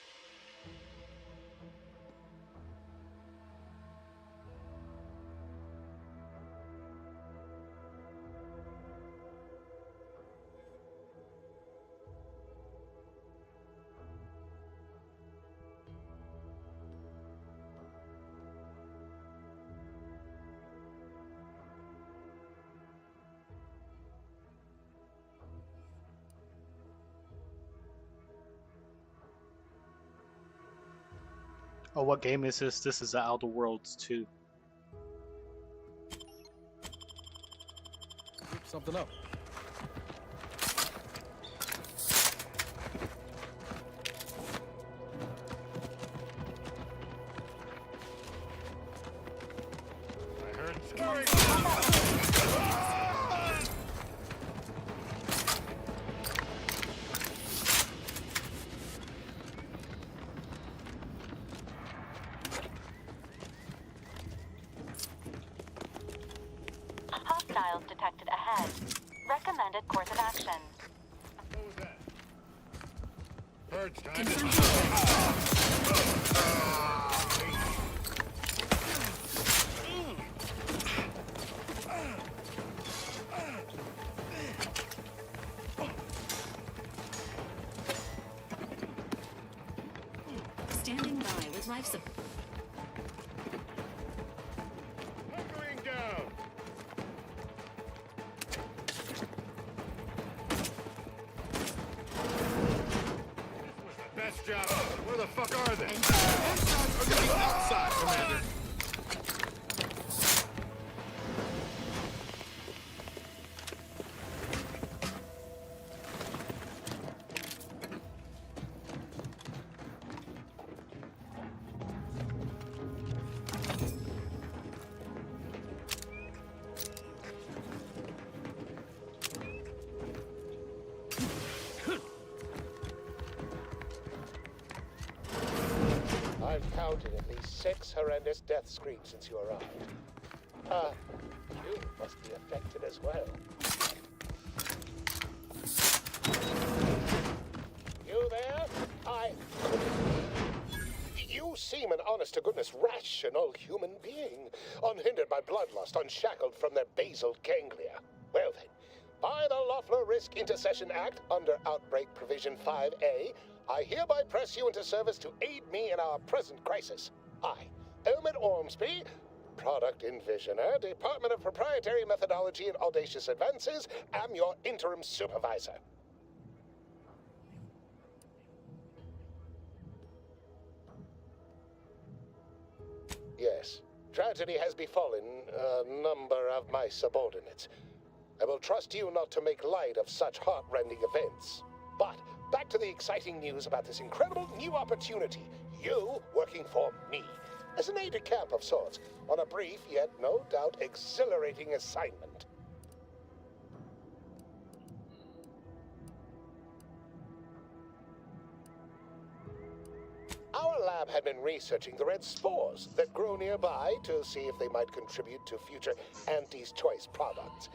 Speaker 8: Oh, what game is this? This is the Outer Worlds 2.
Speaker 6: Whip something up.
Speaker 14: I heard scurry.
Speaker 10: Hostiles detected ahead. Recommended course of action.
Speaker 14: What was that? Purge time.
Speaker 22: Standing by with life support.
Speaker 14: Hunkering down. This was the best job. Where the fuck are they? Hostiles are to the outside, Commander.
Speaker 18: I've counted at least 6 horrendous death screams since you arrived. You must be affected as well. You there? You seem an honest-to-goodness rational human being, unhindered by bloodlust, unshackled from their basal ganglia. Well then, by the Loeffler Risk Intercession Act, under Outbreak Provision 5A, I hereby press you into service to aid me in our present crisis. I, Elmet Ormsby, Product Envisioner, Department of Proprietary Methodology and Audacious Advances, am your interim supervisor. Yes, tragedy has befallen a number of my subordinates. I will trust you not to make light of such heart-rending events. But back to the exciting news about this incredible new opportunity. You working for me, as an aide-de-camp of sorts, on a brief yet no doubt exhilarating assignment. Our lab had been researching the red spores that grow nearby to see if they might contribute to future Auntie's Choice products.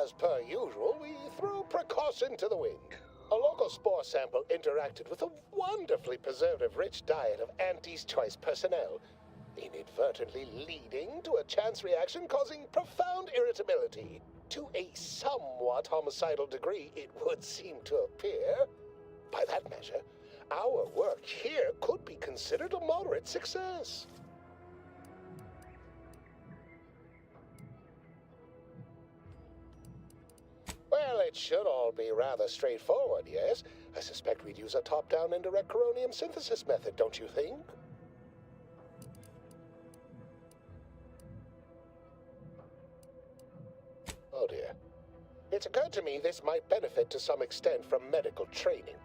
Speaker 18: As per usual, we threw precaution to the wind. A local spore sample interacted with a wonderfully preservative-rich diet of Auntie's Choice personnel, inadvertently leading to a chance reaction causing profound irritability. To a somewhat homicidal degree, it would seem to appear. By that measure, our work here could be considered a moderate success. Well, it should all be rather straightforward, yes? I suspect we'd use a top-down indirect coronium synthesis method, don't you think? Oh dear. It's occurred to me this might benefit to some extent from medical training.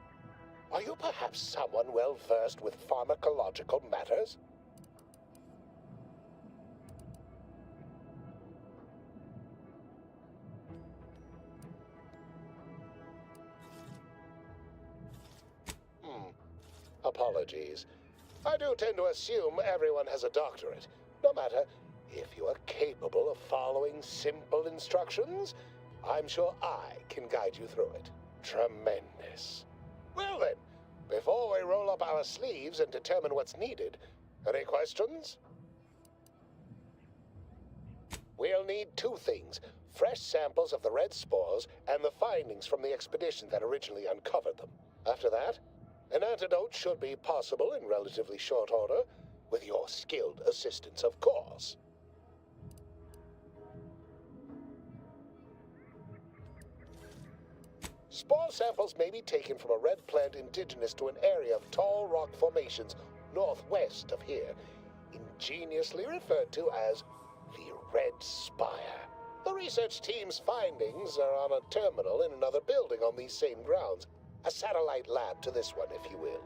Speaker 18: Are you perhaps someone well-versed with pharmacological matters? Apologies. I do tend to assume everyone has a doctorate. No matter, if you are capable of following simple instructions, I'm sure I can guide you through it. Tremendous. Well then, before we roll up our sleeves and determine what's needed, any questions? We'll need two things: fresh samples of the red spores and the findings from the expedition that originally uncovered them. After that, an antidote should be possible in relatively short order, with your skilled assistance, of course. Spore samples may be taken from a red plant indigenous to an area of tall rock formations northwest of here, ingeniously referred to as the Red Spire. The research team's findings are on a terminal in another building on these same grounds, a satellite lab to this one, if you will.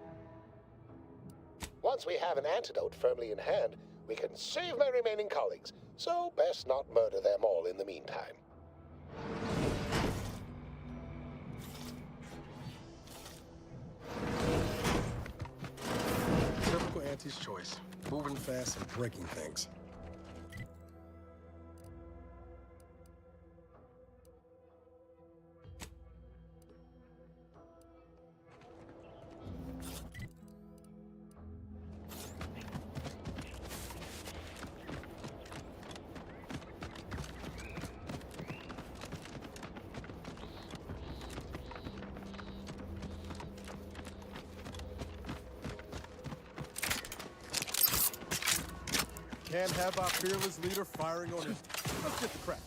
Speaker 18: Once we have an antidote firmly in hand, we can save my remaining colleagues, so best not murder them all in the meantime.
Speaker 6: Typical Auntie's choice. Moving fast and breaking things.
Speaker 14: Can't have our fearless leader firing on his... Let's get the crap.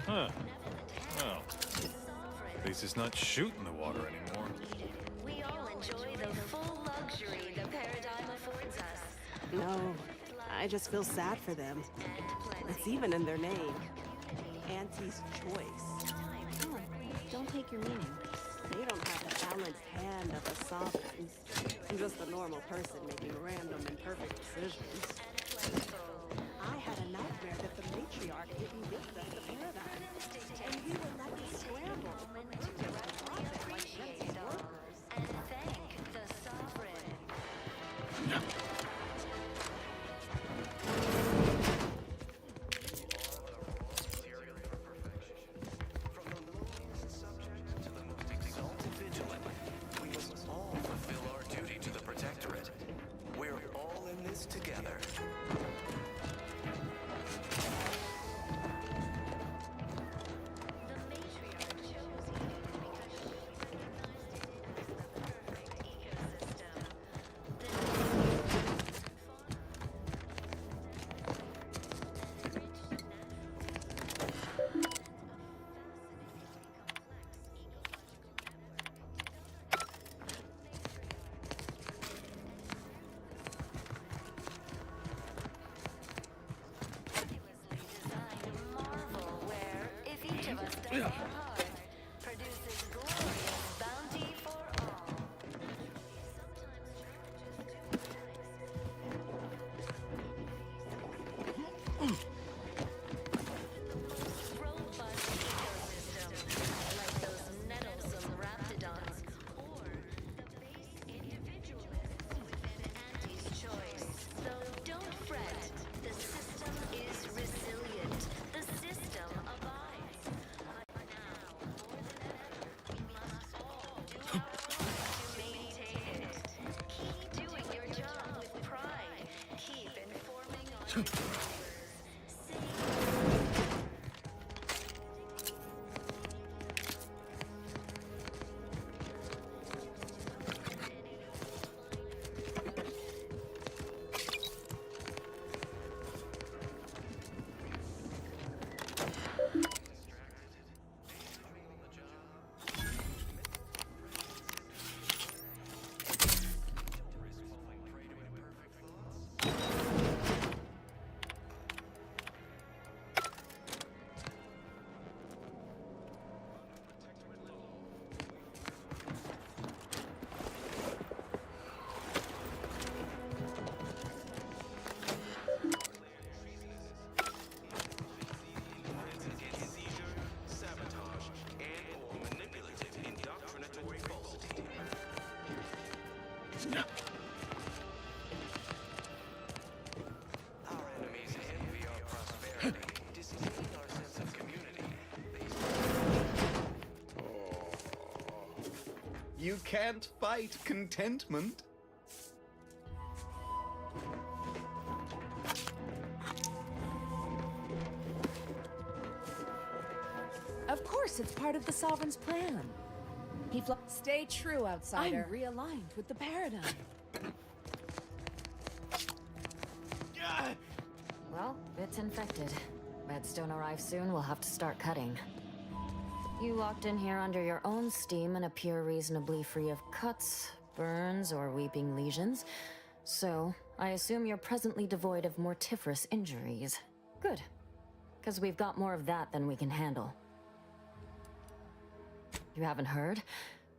Speaker 3: Huh. Well, at least it's not shooting the water anymore.
Speaker 11: We all enjoy the full luxury the paradigm affords us.
Speaker 21: No, I just feel sad for them. It's even in their name. Auntie's choice.
Speaker 19: Oh, don't take your meaning.
Speaker 21: They don't have the balanced hand of a sovereign. I'm just a normal person making random imperfect decisions. I had a nightmare that the matriarch didn't give us the paradigm. And we were like a scramble.
Speaker 11: Appreciate it all. And thank the sovereign.
Speaker 7: We must all fulfill our duty to the Protectorate. We're all in this together.
Speaker 11: The matriarch chose you because
Speaker 7: Our enemies envy our prosperity, disdain our sense of community.
Speaker 1: You can't fight contentment.
Speaker 5: Of course, it's part of the Sovereign's plan. Stay true, outsider. I'm realigned with the paradigm.
Speaker 2: Well, it's infected. Redstone arrives soon, we'll have to start cutting. You locked in here under your own steam and appear reasonably free of cuts, burns, or weeping lesions. So, I assume you're presently devoid of mortiferous injuries. Good. Because we've got more of that than we can handle. You haven't heard?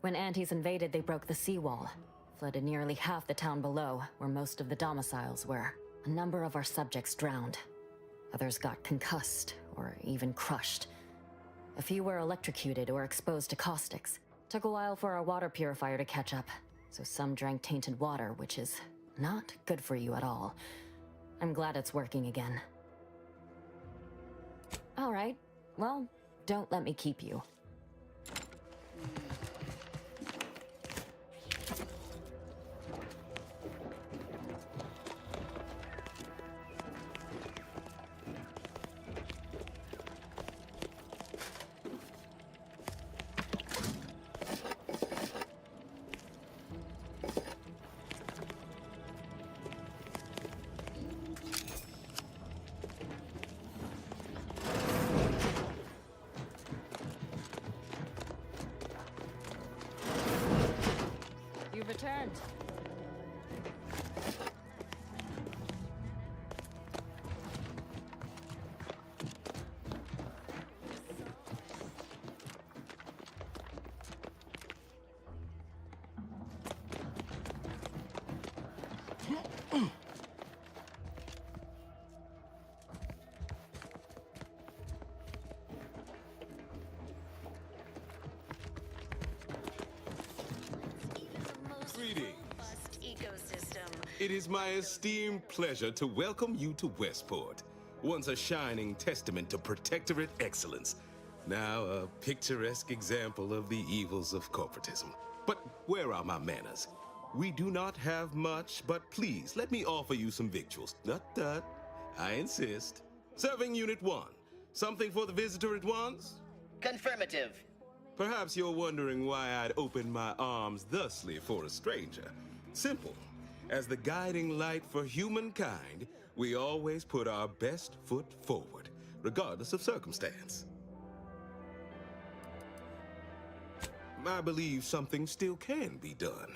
Speaker 2: When Antes invaded, they broke the seawall. Flooded nearly half the town below, where most of the domiciles were. A number of our subjects drowned. Others got concussed, or even crushed. A few were electrocuted or exposed to caustics. Took a while for our water purifier to catch up, so some drank tainted water, which is not good for you at all. I'm glad it's working again. All right, well, don't let me keep you.
Speaker 19: You've returned.
Speaker 1: Greetings.
Speaker 11: Ecosystem.
Speaker 1: It is my esteemed pleasure to welcome you to Westport, once a shining testament to Protectorate excellence, now a picturesque example of the evils of corporatism. But where are my manners? We do not have much, but please let me offer you some victuals. Tut. I insist. Serving Unit 1. Something for the visitor at once?
Speaker 16: Confirmative.
Speaker 1: Perhaps you're wondering why I'd open my arms thusly for a stranger. Simple. As the guiding light for humankind, we always put our best foot forward, regardless of circumstance. I believe something still can be done.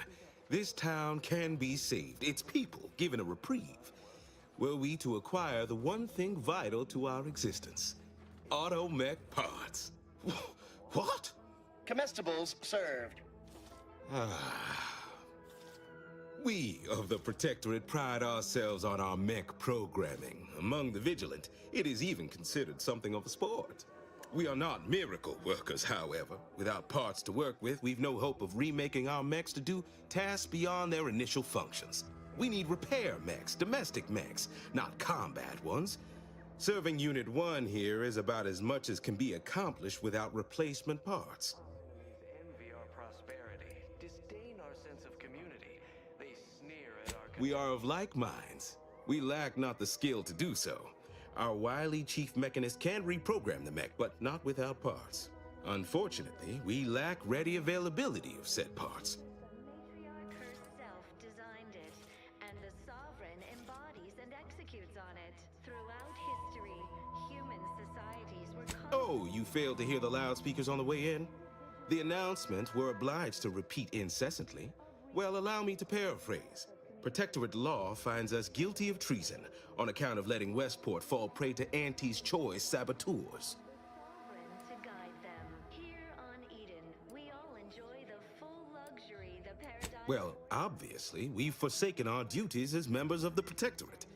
Speaker 1: This town can be saved, its people given a reprieve. Were we to acquire the one thing vital to our existence, automech parts. What?
Speaker 16: Comestibles served.
Speaker 1: We of the Protectorate pride ourselves on our mech programming. Among the vigilant, it is even considered something of a sport. We are not miracle workers, however. Without parts to work with, we've no hope of remaking our mechs to do tasks beyond their initial functions. We need repair mechs, domestic mechs, not combat ones. Serving Unit 1 here is about as much as can be accomplished without replacement parts.
Speaker 7: Envy our prosperity, disdain our sense of community. They sneer at our
Speaker 1: We are of like minds. We lack not the skill to do so. Our wily chief mechanist can reprogram the mech, but not without parts. Unfortunately, we lack ready availability of said parts.
Speaker 11: Herself designed it, and the Sovereign embodies and executes on it. Throughout history, human societies were
Speaker 1: Oh, you failed to hear the loudspeakers on the way in? The announcements were obliged to repeat incessantly. Well, allow me to paraphrase. Protectorate law finds us guilty of treason on account of letting Westport fall prey to Auntie's choice saboteurs.
Speaker 11: to guide them. Here on Eden, we all enjoy the full luxury the paradigm.
Speaker 1: Well, obviously, we've forsaken our duties as members of the Protectorate.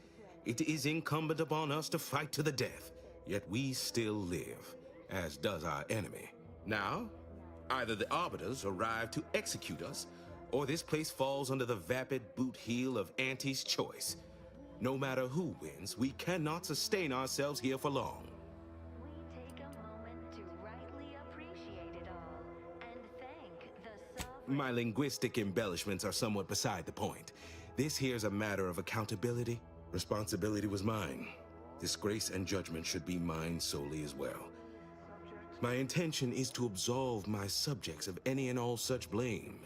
Speaker 1: It is incumbent upon us to fight to the death, yet we still live, as does our enemy. Now, either the Arbiters arrive to execute us, or this place falls under the vapid boot heel of Auntie's choice. No matter who wins, we cannot sustain ourselves here for long.
Speaker 11: Take a moment to rightly appreciate it all and thank the sovereign.
Speaker 1: My linguistic embellishments are somewhat beside the point. This here's a matter of accountability. Responsibility was mine. Disgrace and judgment should be mine solely as well. My intention is to absolve my subjects of any and all such blame.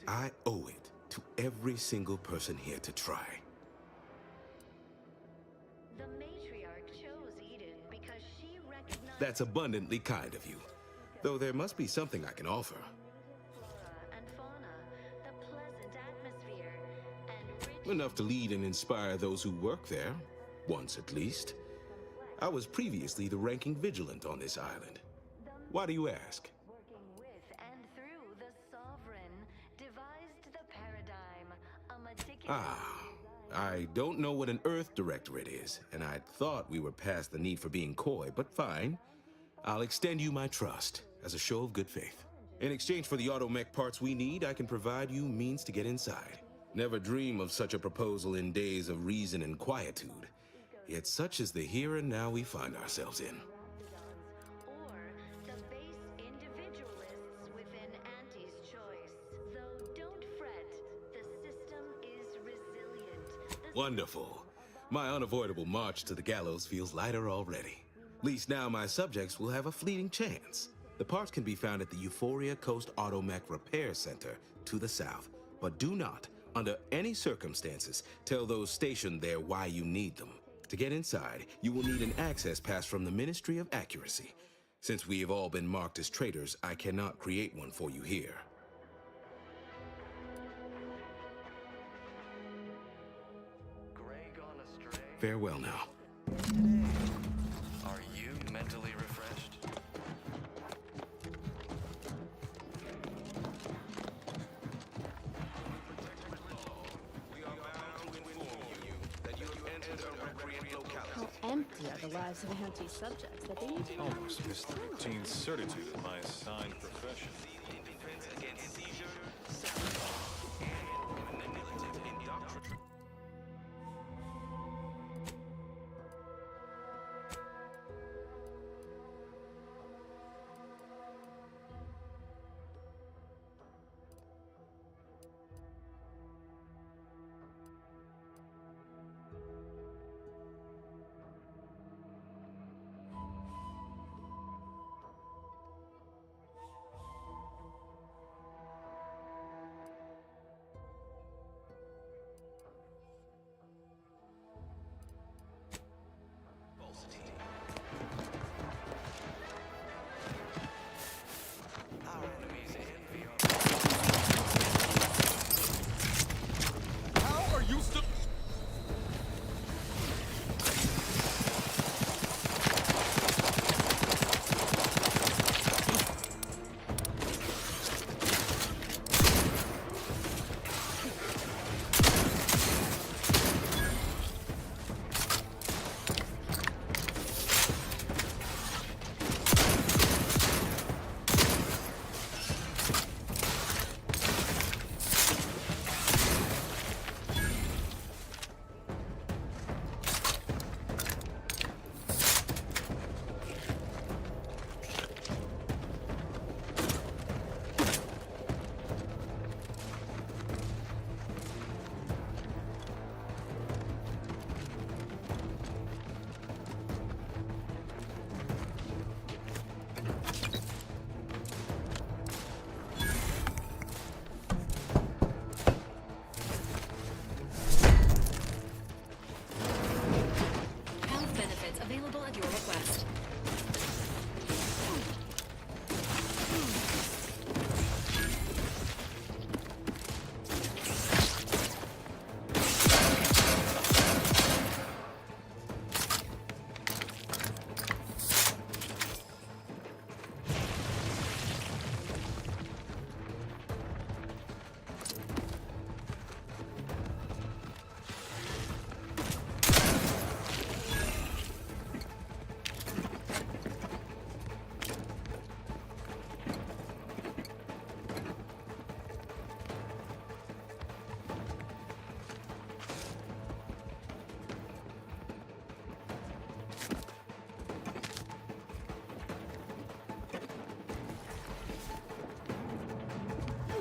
Speaker 1: I owe it to every single person here to try.
Speaker 11: The matriarch chose Eden because she recognized
Speaker 1: That's abundantly kind of you. Though there must be something I can offer.
Speaker 11: flora and fauna, the pleasant atmosphere, and rich
Speaker 1: Enough to lead and inspire those who work there, once at least. I was previously the ranking vigilant on this island. Why do you ask?
Speaker 11: working with and through the sovereign devised the paradigm, a meticulous
Speaker 1: I don't know what an Earth Directorate is, and I thought we were past the need for being coy, but fine. I'll extend you my trust as a show of good faith. In exchange for the automech parts we need, I can provide you means to get inside. Never dream of such a proposal in days of reason and quietude. Yet such is the here and now we find ourselves in.
Speaker 11: or the base individualists within Auntie's choice. Though don't fret, the system is resilient.
Speaker 1: Wonderful. My unavoidable march to the gallows feels lighter already. At least now my subjects will have a fleeting chance. The parts can be found at the Euphoria Coast Automech Repair Center to the south. But do not, under any circumstances, tell those stationed there why you need them. To get inside, you will need an access pass from the Ministry of Accuracy. Since we have all been marked as traitors, I cannot create one for you here. Farewell now.
Speaker 4: Are you mentally refreshed?
Speaker 21: How empty are the lives of Auntie's subjects that they need to
Speaker 3: Almost missed the routine certitude of my assigned profession.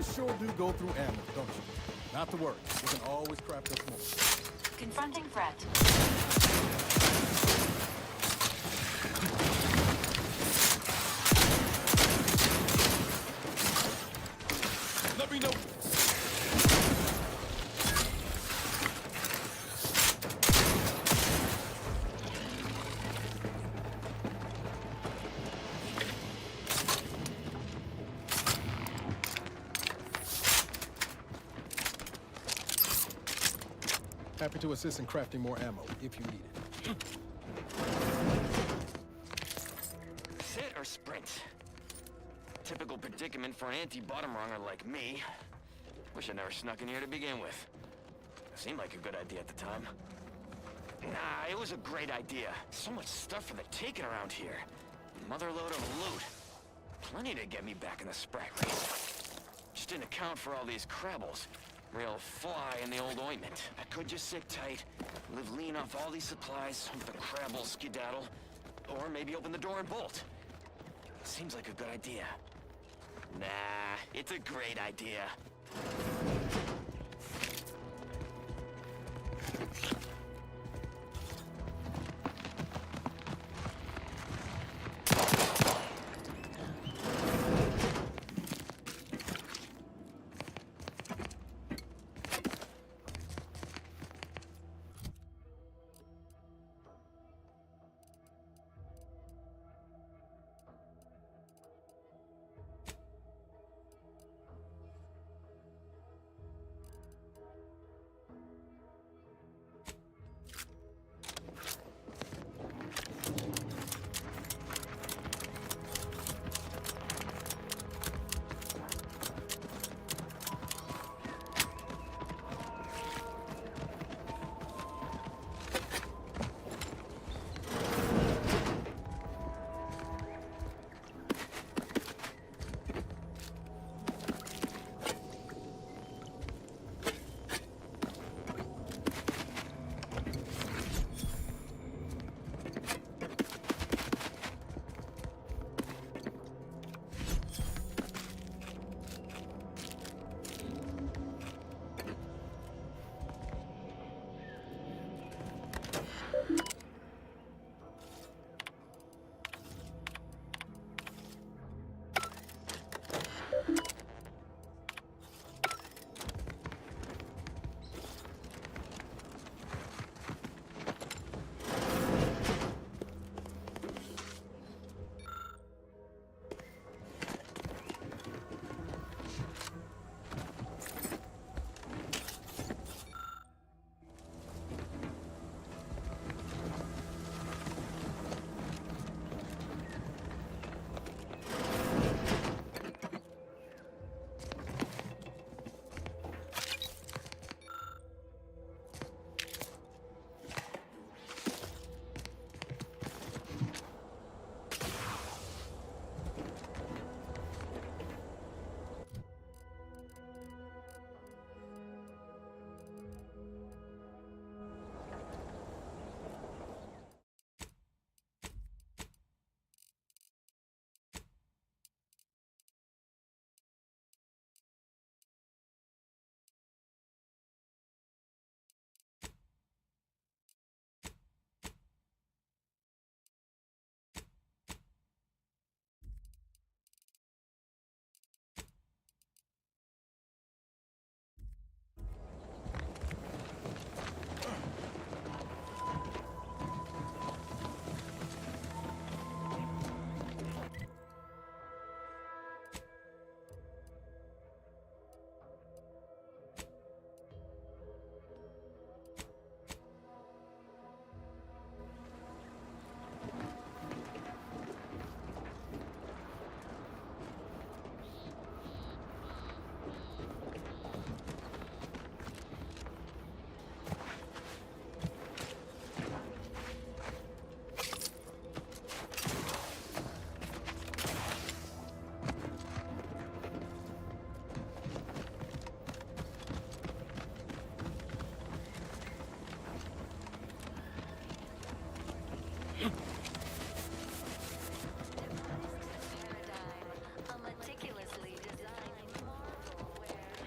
Speaker 20: You sure do go through ammo, don't you? Not to worry. We can always craft us more.
Speaker 10: Confronting threat.
Speaker 20: Let me know. Happy to assist in crafting more ammo if you need it.
Speaker 7: Sit or sprint? Typical predicament for an anti-bottom runger like me. Wish I never snuck in here to begin with. Seemed like a good idea at the time. Nah, it was a great idea. So much stuff for the taking around here. Motherload of loot. Plenty to get me back in the Sprite race. Just didn't account for all these crabbles. Real fly in the old ointment. I could just sit tight, live lean off all these supplies, hope the crabbles skedaddle, or maybe open the door and bolt. Seems like a good idea. Nah, it's a great idea.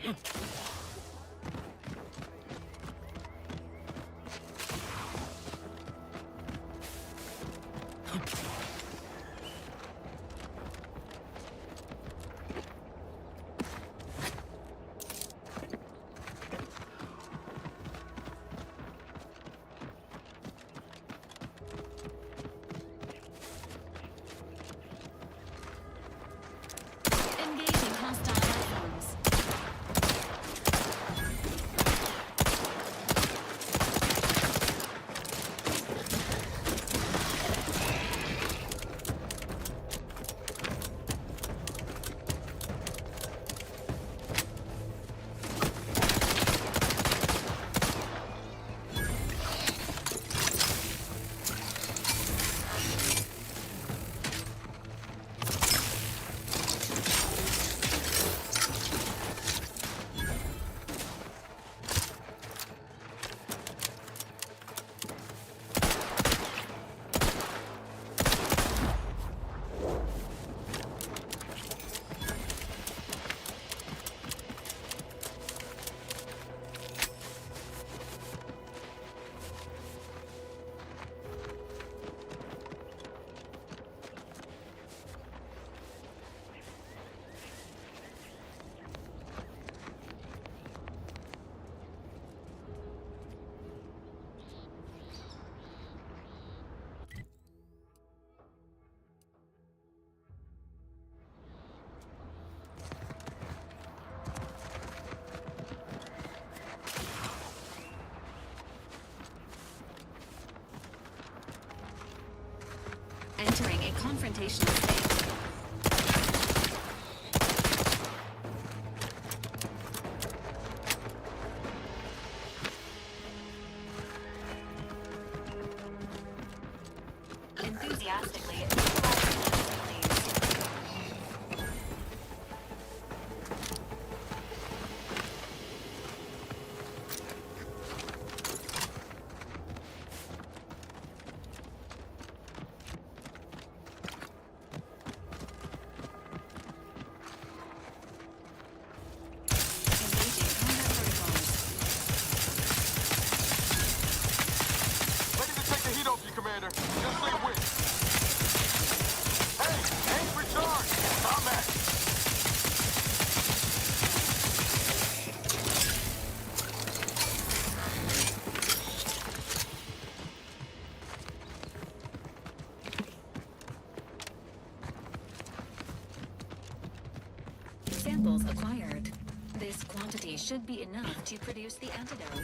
Speaker 22: Engaging hostile life forms. Entering a confrontational state. Enthusiastically utilizing
Speaker 23: Ready to take the heat off you, Commander. Just say when. Hey, tank recharged. Combat.
Speaker 22: Samples acquired. This quantity should be enough to produce the antidote.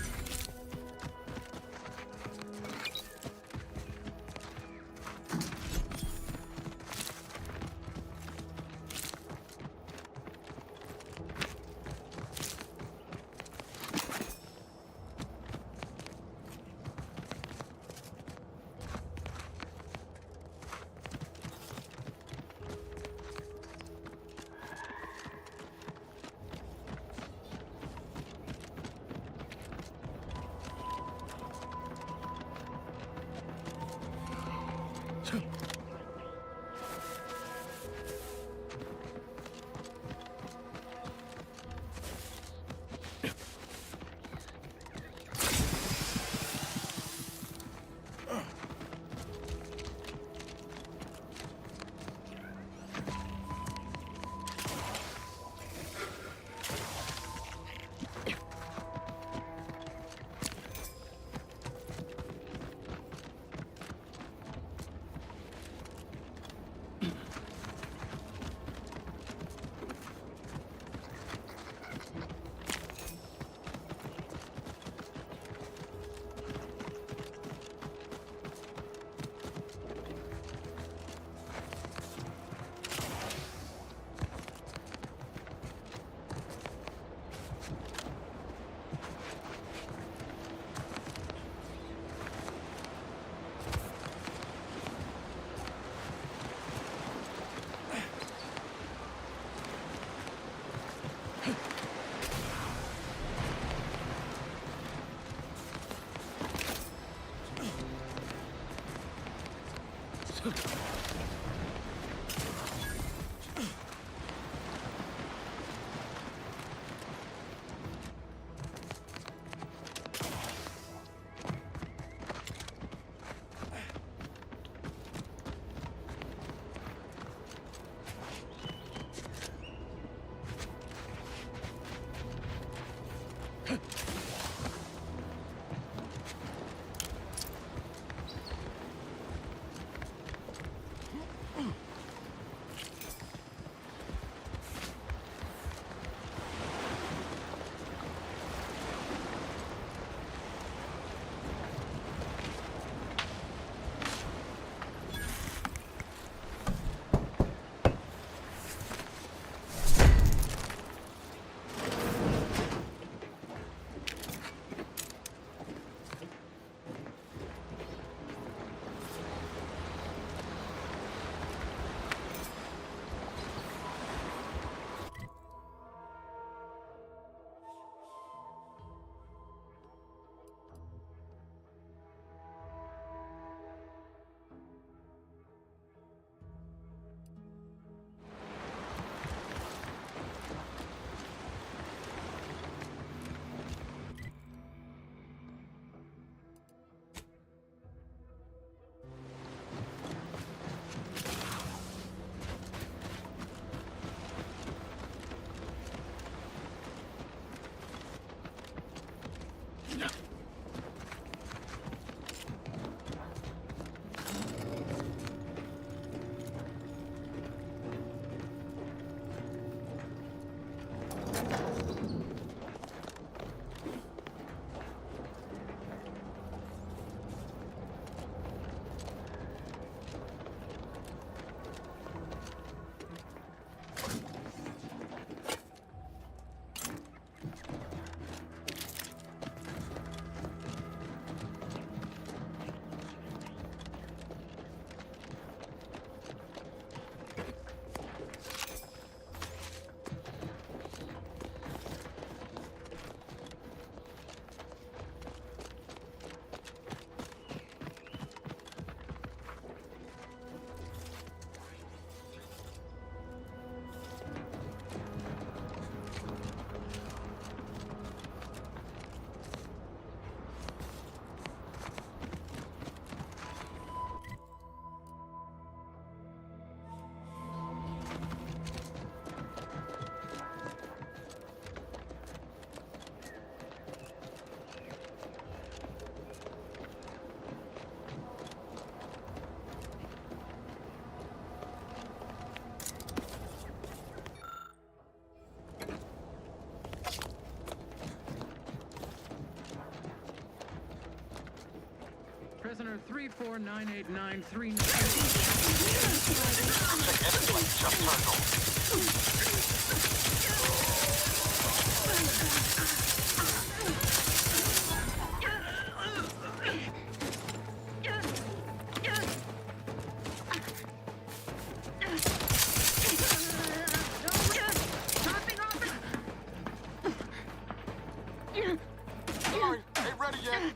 Speaker 23: Sorry, ain't ready yet.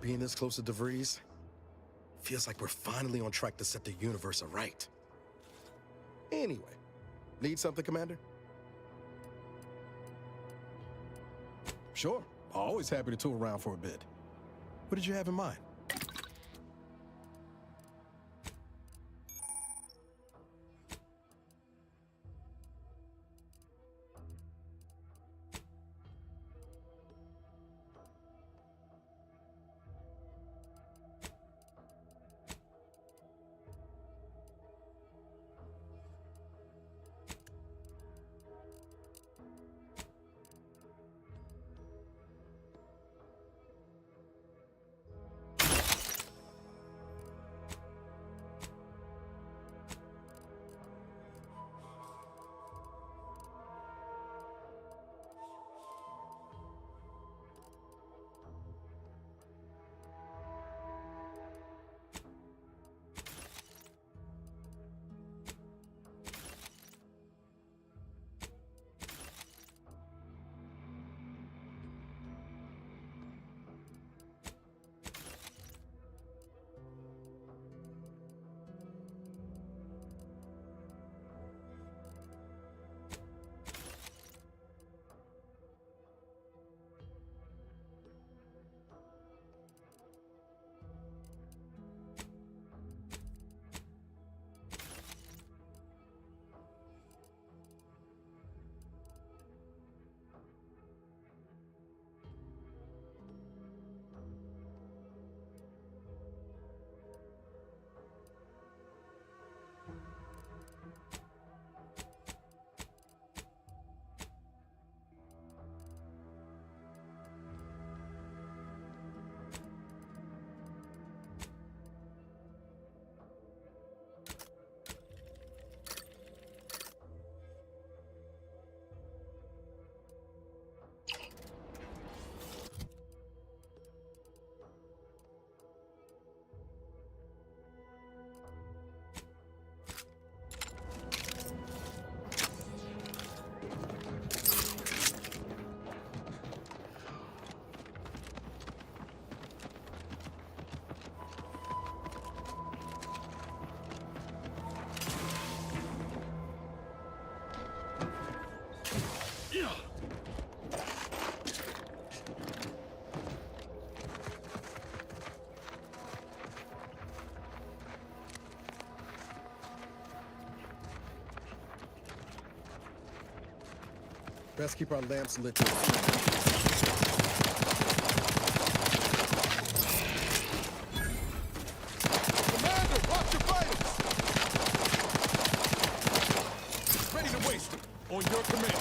Speaker 6: being this close to DeVries, feels like we're finally on track to set the universe aright. Anyway, need something, Commander? Sure. Always happy to tool around for a bit. What did you have in mind? Best keep our lamps lit.
Speaker 23: Commander, watch your vitals! Ready to waste them. On your command.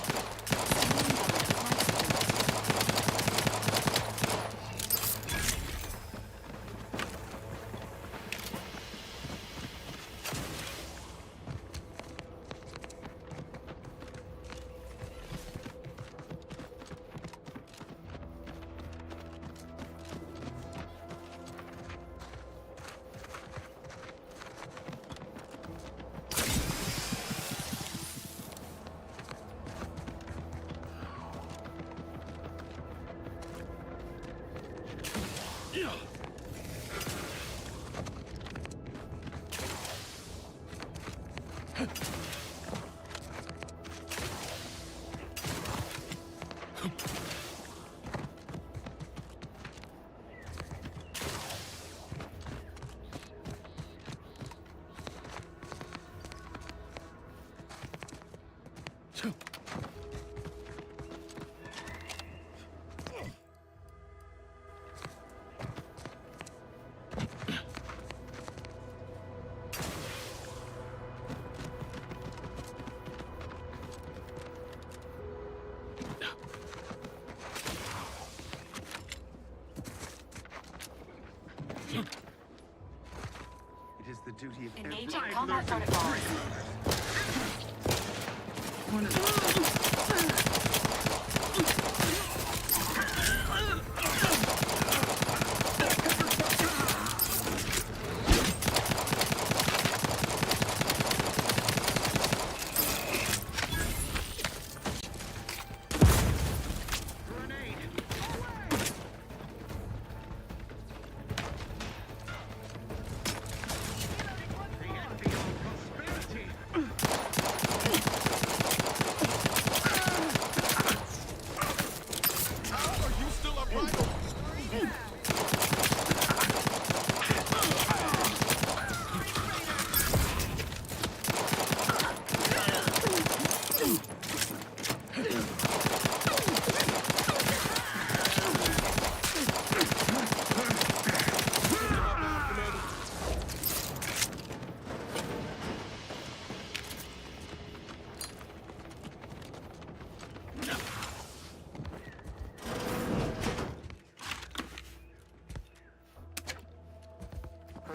Speaker 9: It is the duty of
Speaker 10: Engaging combat protocols.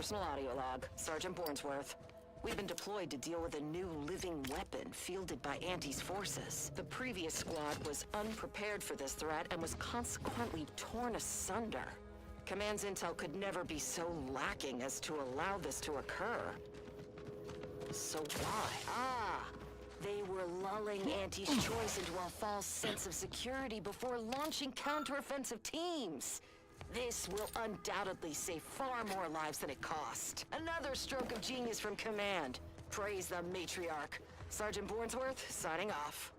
Speaker 9: Personal audio log, Sergeant Bornsworth. We've been deployed to deal with a new living weapon fielded by Auntie's forces. The previous squad was unprepared for this threat and was consequently torn asunder. Command's intel could never be so lacking as to allow this to occur. So why? They were lulling Auntie's choice into a false sense of security before launching counteroffensive teams. This will undoubtedly save far more lives than it cost. Another stroke of genius from Command. Praise the matriarch. Sergeant Bornsworth, signing off.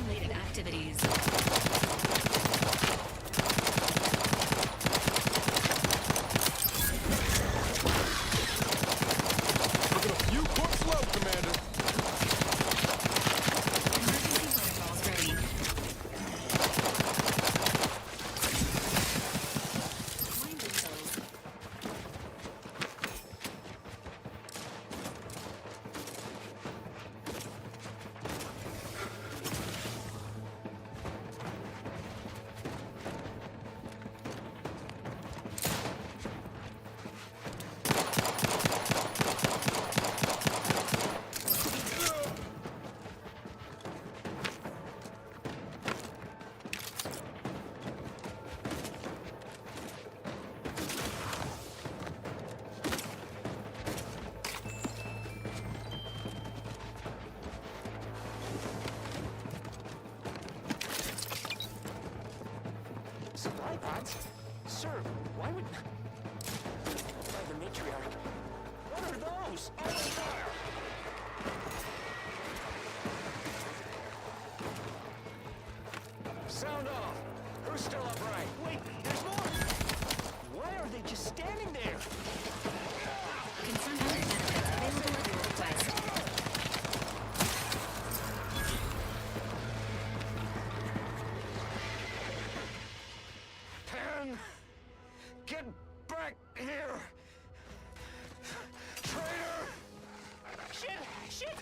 Speaker 22: Related activities.
Speaker 20: Look at a few corpse low, Commander.
Speaker 22: Emergency protocols ready. Finding those.
Speaker 7: Supply pods? Sir, why would... By the matriarch. What are those? Sound off. Who's still upright? Wait, there's more! Why are they just standing there?
Speaker 22: Confirm other benefits available at your request.
Speaker 7: Pan! Get back here! Traitor! Shit! Shit!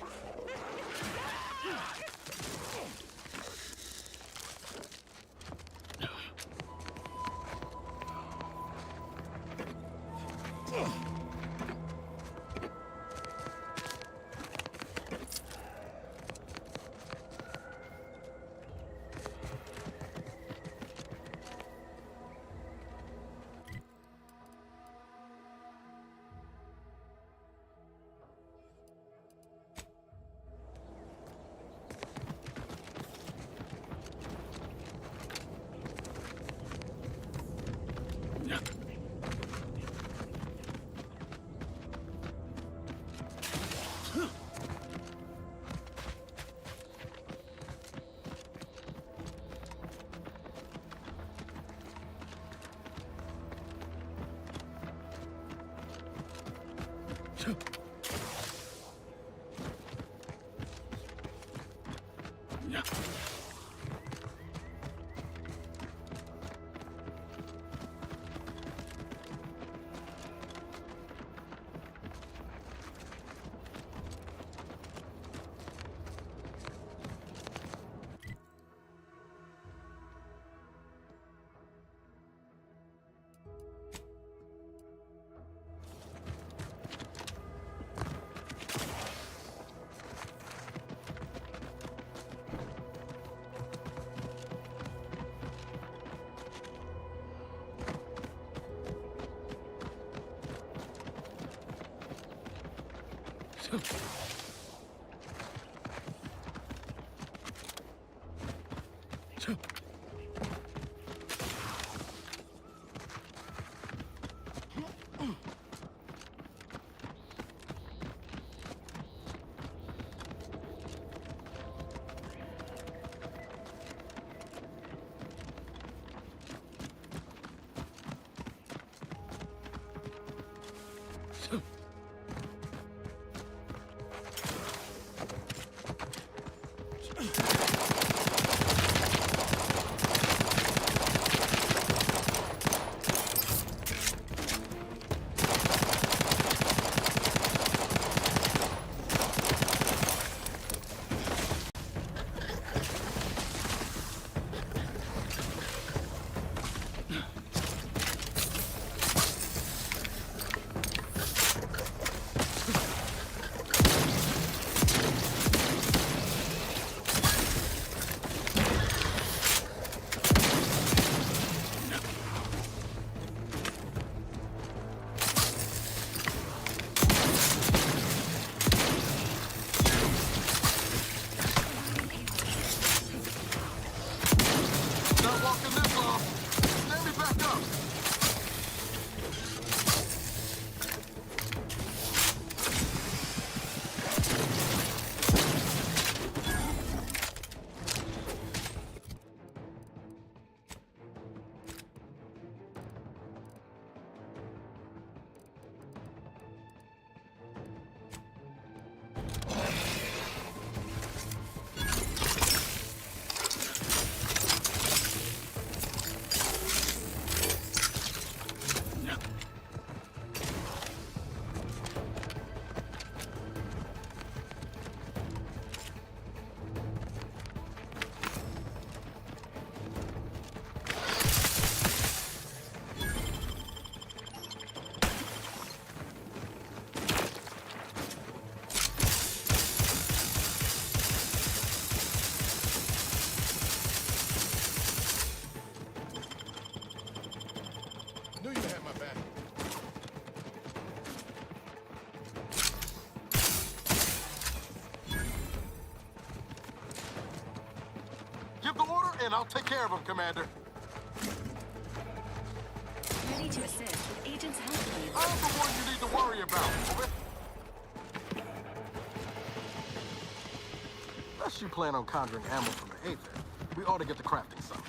Speaker 14: my bad.
Speaker 23: Give the order, and I'll take care of him, Commander.
Speaker 22: Ready to assist with Agent's health needs.
Speaker 23: I'm the one you need to worry about. Unless you plan on conjuring ammo from the Aether, we ought to get to crafting some.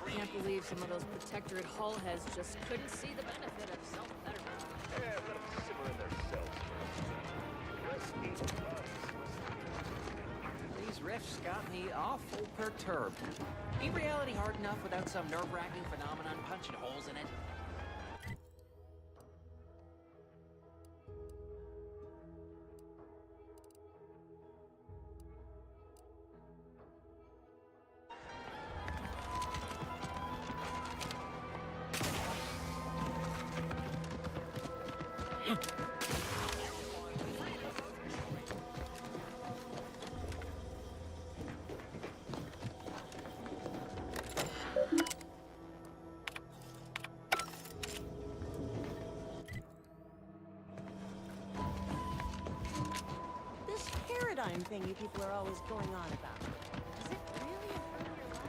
Speaker 19: Can't believe some of those Protectorate hull heads just couldn't see the benefit of self-betterment.
Speaker 12: Yeah, let them simmer in their cells.
Speaker 13: These riffs got me awful perturbed. Ain't reality hard enough without some nerve-wracking phenomenon punching holes in it?
Speaker 21: This paradigm thing you people are always going on about. Is it really a part of your life?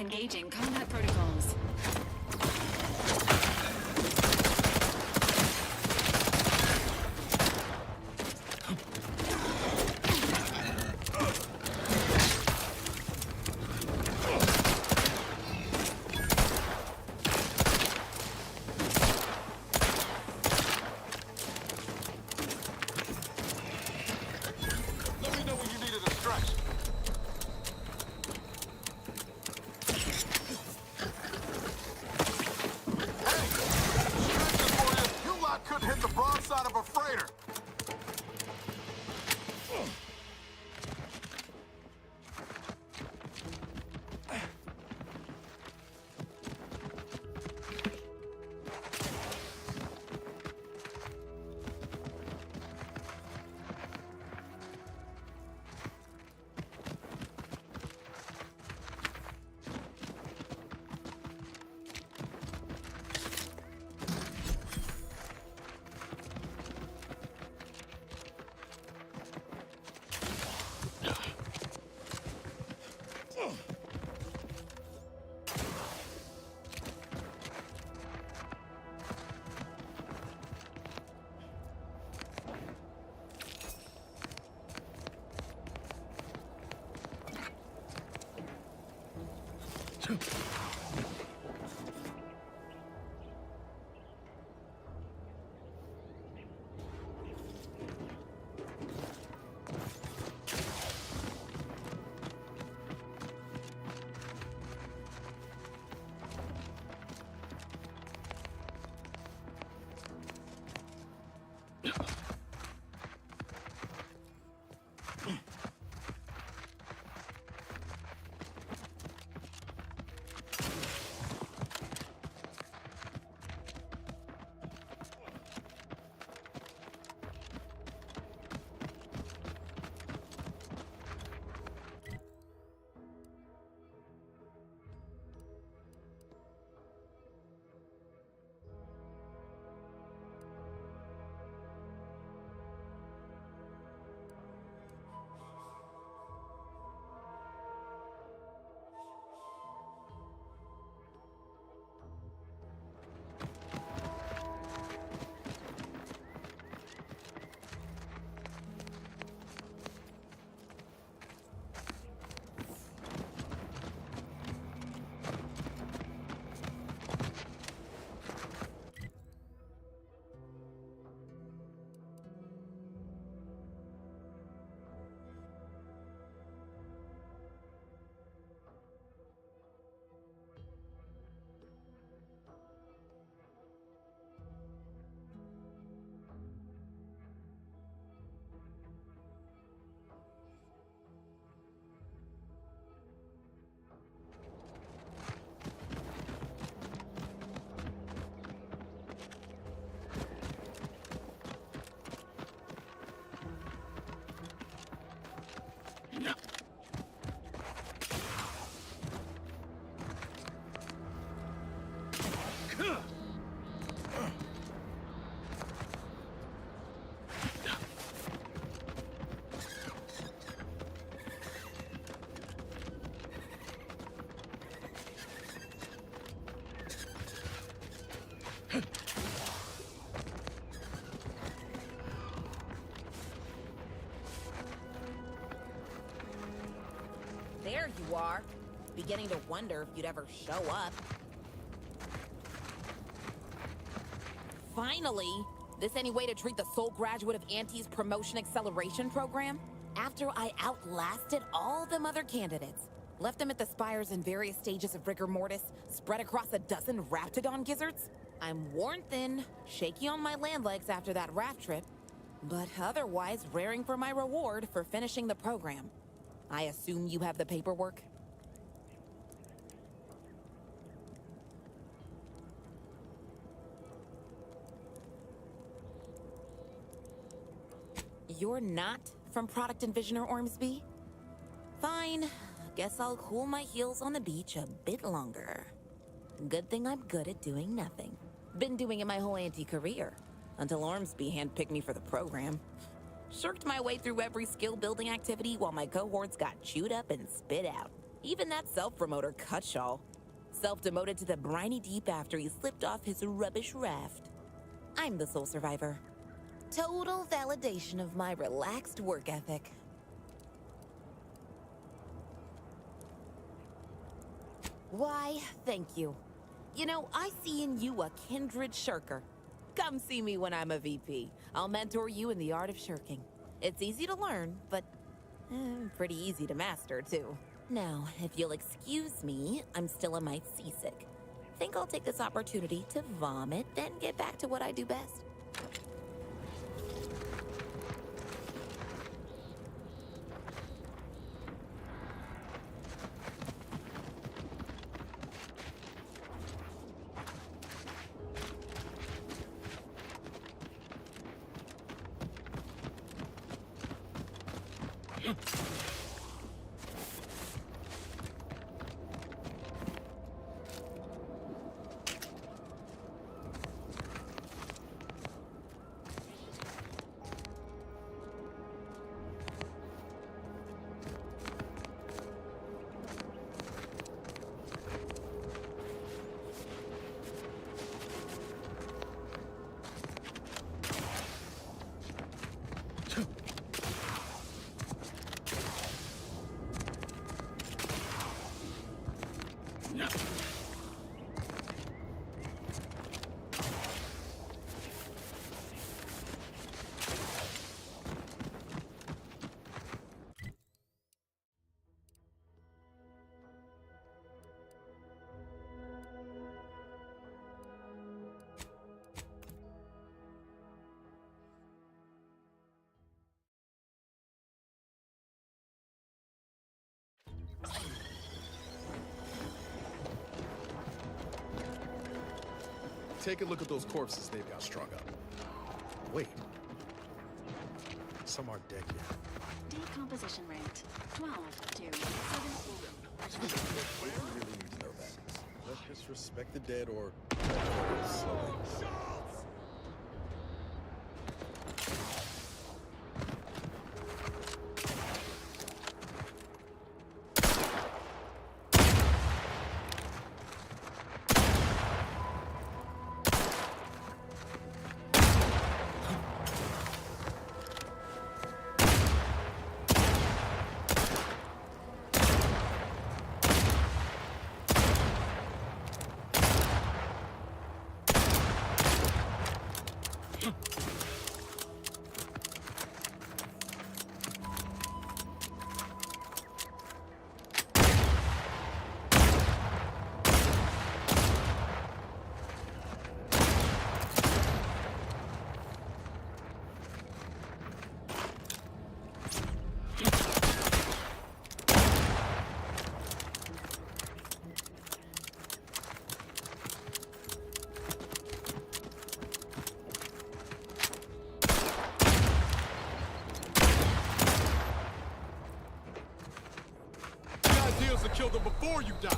Speaker 22: Engaging combat protocols.
Speaker 23: Let me know when you need a distraction. You lot couldn't hit the broadside of a freighter.
Speaker 8: There you are. Beginning to wonder if you'd ever show up. Finally! This any way to treat the sole graduate of Auntie's promotion acceleration program? After I outlasted all them other candidates, left them at the spires in various stages of rigor mortis, spread across a dozen raptidon gizzards, I'm worn thin, shaky on my land legs after that raft trip, but otherwise raring for my reward for finishing the program. I assume you have the paperwork? You're not from Product Envisioner Ormsby? Fine. Guess I'll cool my heels on the beach a bit longer. Good thing I'm good at doing nothing. Been doing it my whole career until Ormsby handpicked me for the program. Shirked my way through every skill-building activity while my cohorts got chewed up and spit out. Even that self-promoter Cutshall self-demoted to the briny deep after he slipped off his rubbish raft. I'm the sole survivor. Total validation of my relaxed work ethic. Why, thank you. You know, I see in you a kindred shirker. Come see me when I'm a VP. I'll mentor you in the art of shirking. It's easy to learn, but pretty easy to master, too. Now, if you'll excuse me, I'm still a mite seasick. Think I'll take this opportunity to vomit, then get back to what I do best.
Speaker 20: Take a look at those corpses they've got strung up. Wait. Some aren't dead yet.
Speaker 10: Decomposition rate 12 to 7.
Speaker 20: We don't really need to know that. Let's just respect the dead or... slowly.
Speaker 23: To kill them before you die.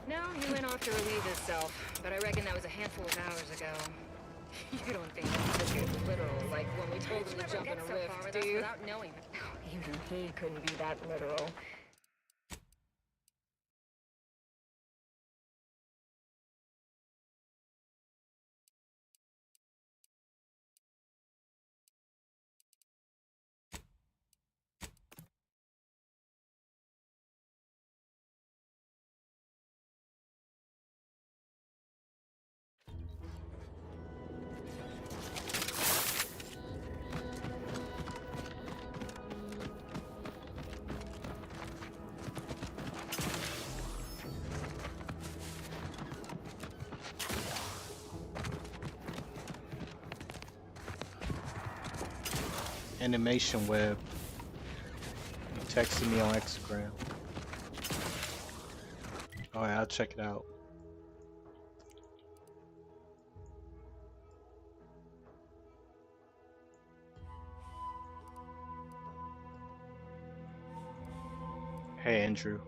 Speaker 15: No, he went off to relieve himself, but I reckon that was a handful of hours ago. You don't think this shit was literal, like when we told him to jump in a rift, do you? Without knowing. Even he couldn't be that literal.
Speaker 17: Animation web. You texted me on Instagram. Alright, I'll check it out. Hey, Andrew.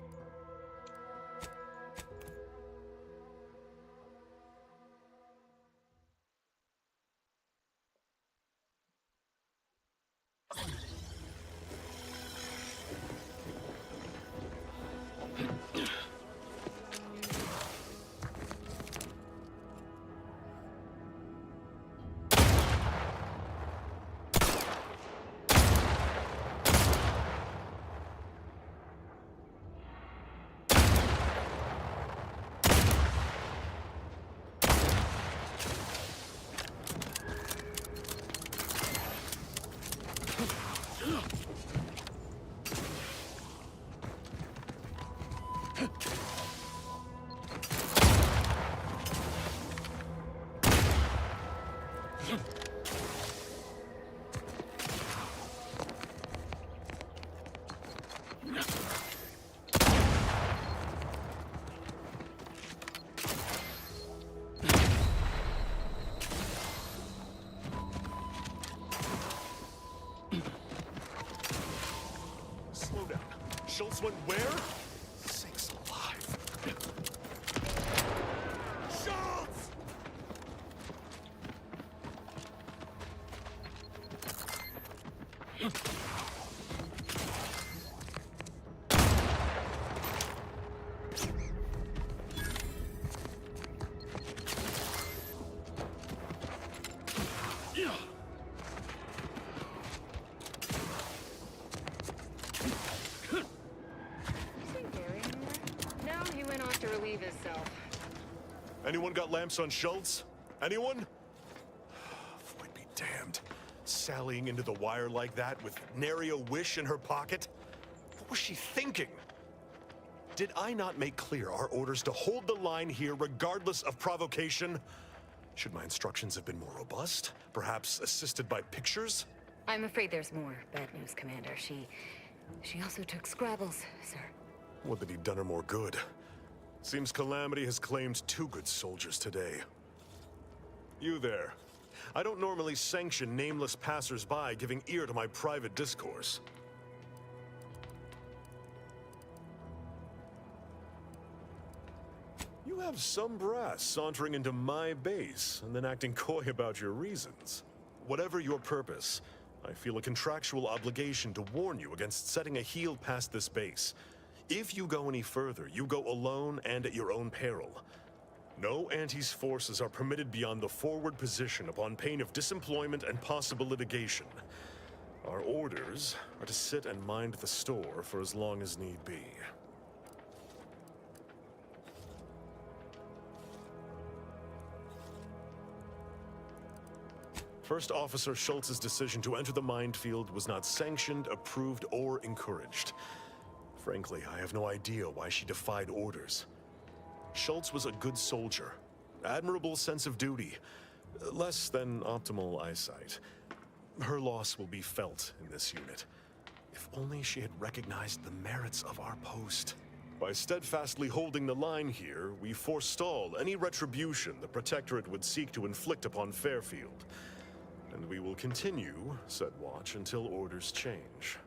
Speaker 14: Slow down. Schultz went where? Sakes alive. Schultz!
Speaker 15: No, he went off to relieve himself.
Speaker 14: Anyone got lamps on Schultz? Anyone? Floyd be damned. Sallying into the wire like that with nary a wish in her pocket? What was she thinking? Did I not make clear our orders to hold the line here regardless of provocation? Should my instructions have been more robust? Perhaps assisted by pictures?
Speaker 15: I'm afraid there's more bad news, Commander. She also took Scrabbles, sir.
Speaker 14: Would that he'd done her more good. Seems Calamity has claimed 2 good soldiers today. You there. I don't normally sanction nameless passers-by giving ear to my private discourse. You have some brass sauntering into my base and then acting coy about your reasons. Whatever your purpose, I feel a contractual obligation to warn you against setting a heel past this base. If you go any further, you go alone and at your own peril. No Anti's forces are permitted beyond the forward position upon pain of disemployment and possible litigation. Our orders are to sit and mind the store for as long as need be. First Officer Schultz's decision to enter the minefield was not sanctioned, approved, or encouraged. Frankly, I have no idea why she defied orders. Schultz was a good soldier, admirable sense of duty, less than optimal eyesight. Her loss will be felt in this unit. If only she had recognized the merits of our post. By steadfastly holding the line here, we forestall any retribution the Protectorate would seek to inflict upon Fairfield. And we will continue said watch until orders change.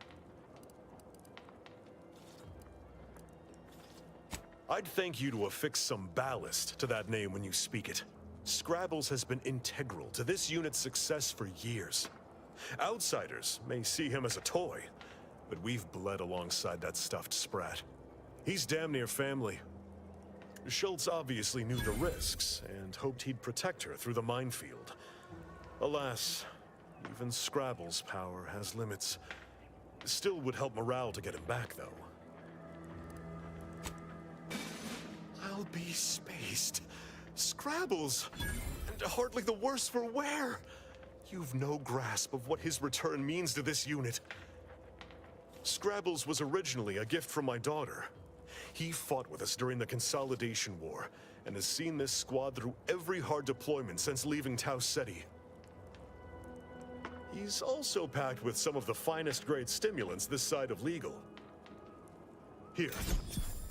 Speaker 14: I'd thank you to affix some ballast to that name when you speak it. Scrabbles has been integral to this unit's success for years. Outsiders may see him as a toy, but we've bled alongside that stuffed sprat. He's damn near family. Schultz obviously knew the risks and hoped he'd protect her through the minefield. Alas, even Scrabble's power has limits. Still would help morale to get him back, though. I'll be spaced. Scrabble's, and hardly the worse for wear. You've no grasp of what his return means to this unit. Scrabble's was originally a gift from my daughter. He fought with us during the Consolidation War, and has seen this squad through every hard deployment since leaving Tau Ceti. He's also packed with some of the finest grade stimulants this side of legal. Here,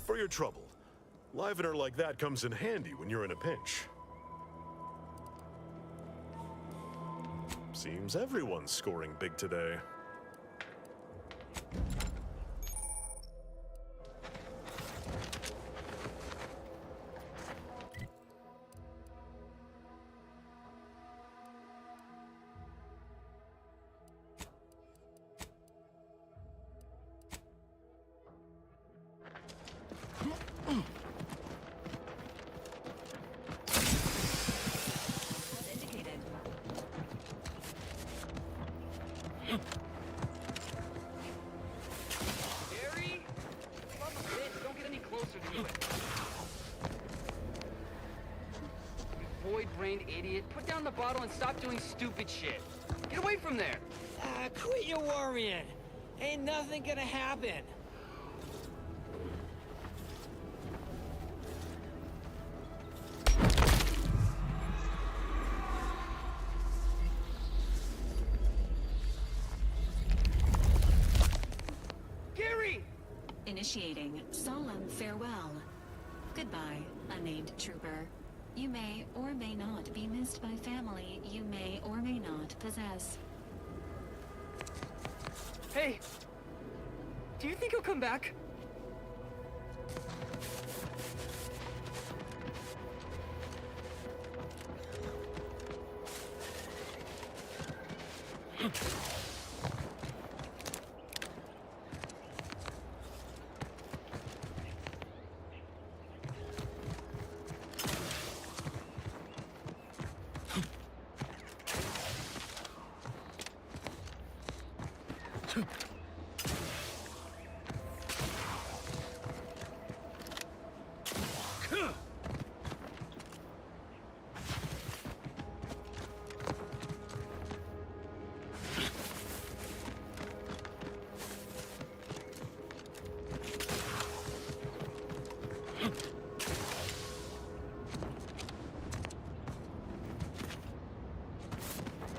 Speaker 14: for your trouble. Livener like that comes in handy when you're in a pinch. Seems everyone's scoring big today.
Speaker 2: brained idiot. Put down the bottle and stop doing stupid shit. Get away from there.
Speaker 13: Quit your worrying. Ain't nothing gonna happen.
Speaker 2: Gary!
Speaker 22: Initiating solemn farewell. Goodbye, unnamed trooper. You may or may not be missed by family you may or may not possess.
Speaker 2: Hey! Do you think he'll come back?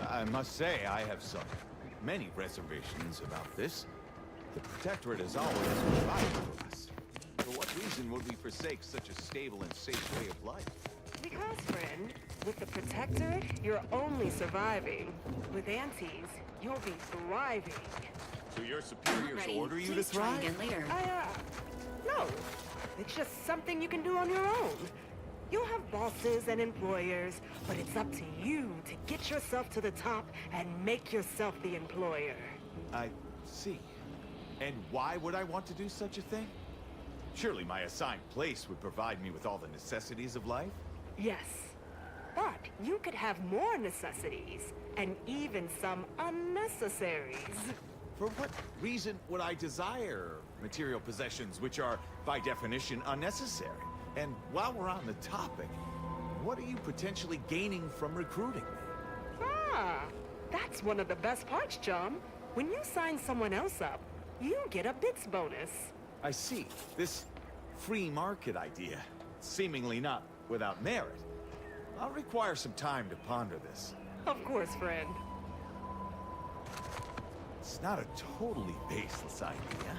Speaker 5: I must say, I have many reservations about this. The Protectorate has always provided for us. For what reason would we forsake such a stable and safe way of life?
Speaker 21: Because, friend, with the Protectorate, you're only surviving. With Antes, you'll be thriving.
Speaker 5: Do your superiors
Speaker 22: Ready.
Speaker 5: order you to
Speaker 22: Please try
Speaker 5: thrive?
Speaker 22: again later.
Speaker 21: No. It's just something you can do on your own. You'll have bosses and employers, but it's up to you to get yourself to the top and make yourself the employer.
Speaker 5: I see. And why would I want to do such a thing? Surely my assigned place would provide me with all the necessities of life?
Speaker 21: Yes. But you could have more necessities, and even some unnecessaries.
Speaker 5: For what reason would I desire material possessions which are, by definition, unnecessary? And while we're on the topic, what are you potentially gaining from recruiting me?
Speaker 21: Ah, that's one of the best parts, chum. When you sign someone else up, you get a bits bonus.
Speaker 5: I see. This free market idea, seemingly not without merit. I'll require some time to ponder this.
Speaker 21: Of course, friend.
Speaker 5: It's not a totally baseless idea.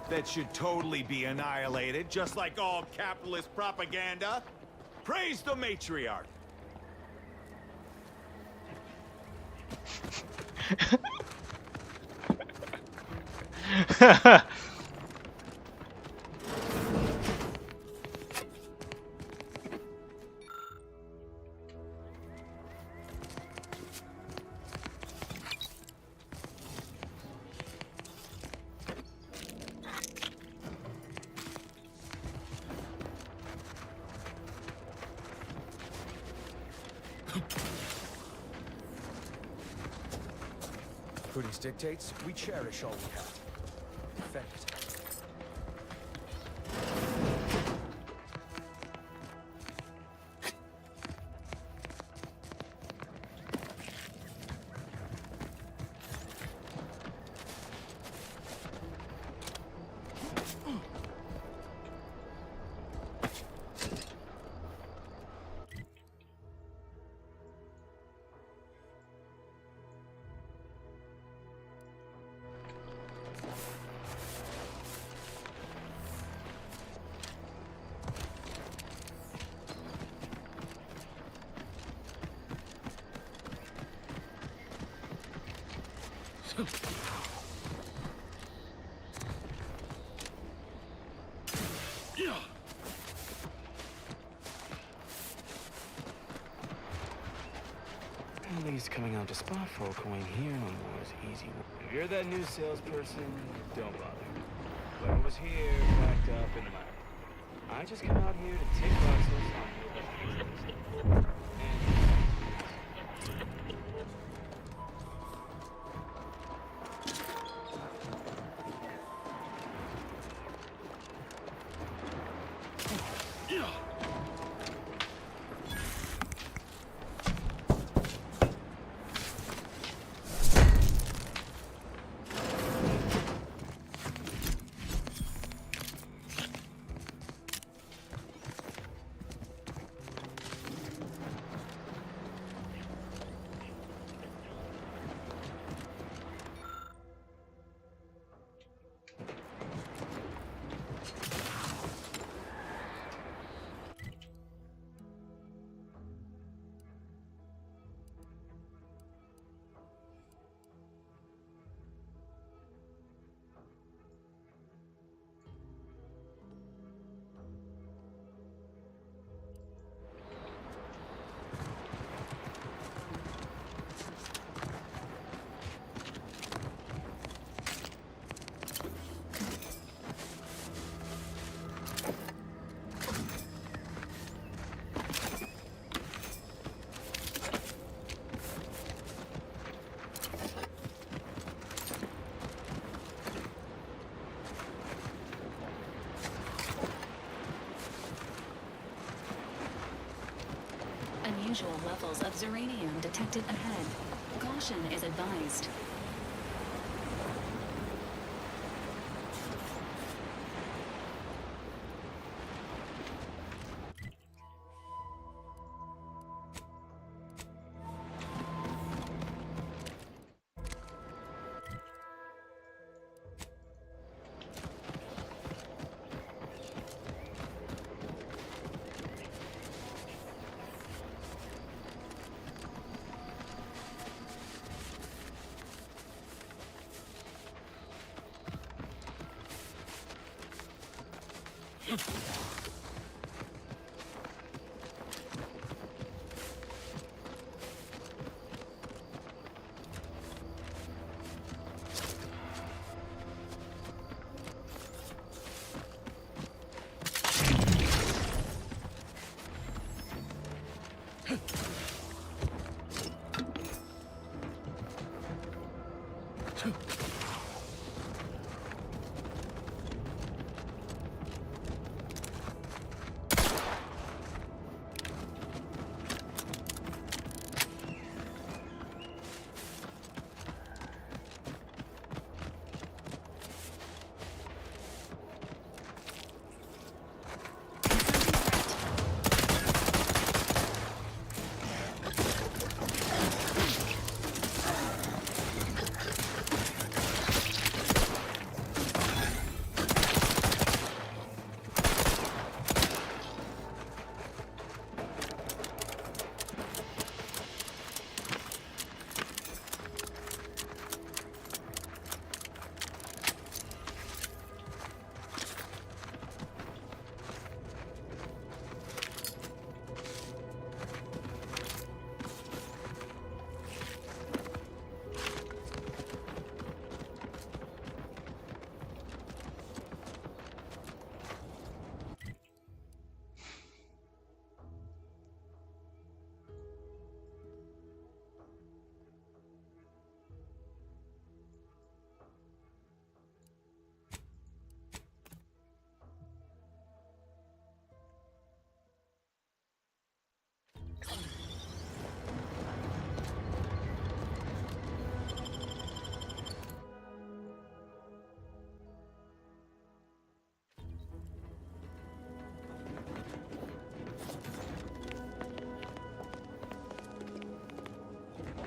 Speaker 5: That should totally be annihilated, just like all capitalist propaganda. Praise the matriarch!
Speaker 18: Prudence dictates we cherish all we have. Defend it.
Speaker 2: At least coming out to spot folk who ain't here no more is easy. If you're that new salesperson, don't bother. Whoever was here packed up and left. I just come out here to tick boxes on your business.
Speaker 22: unusual levels of uranium detected ahead. Caution is advised.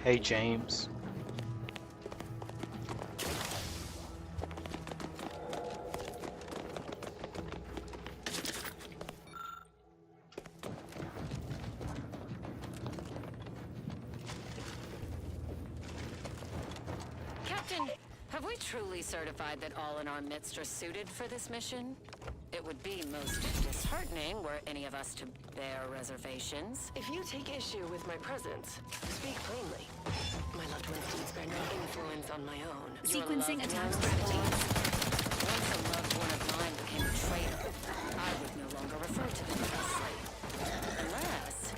Speaker 17: Hey, James.
Speaker 9: Captain, have we truly certified that all in our midst are suited for this mission? It would be most disheartening were any of us to bear reservations. If you take issue with my presence, speak plainly. My loved one's deeds bear no influence on my own.
Speaker 22: Sequencing attack
Speaker 9: strategy. Once a loved one of mine became a traitor, I would no longer refer to them thusly. Unless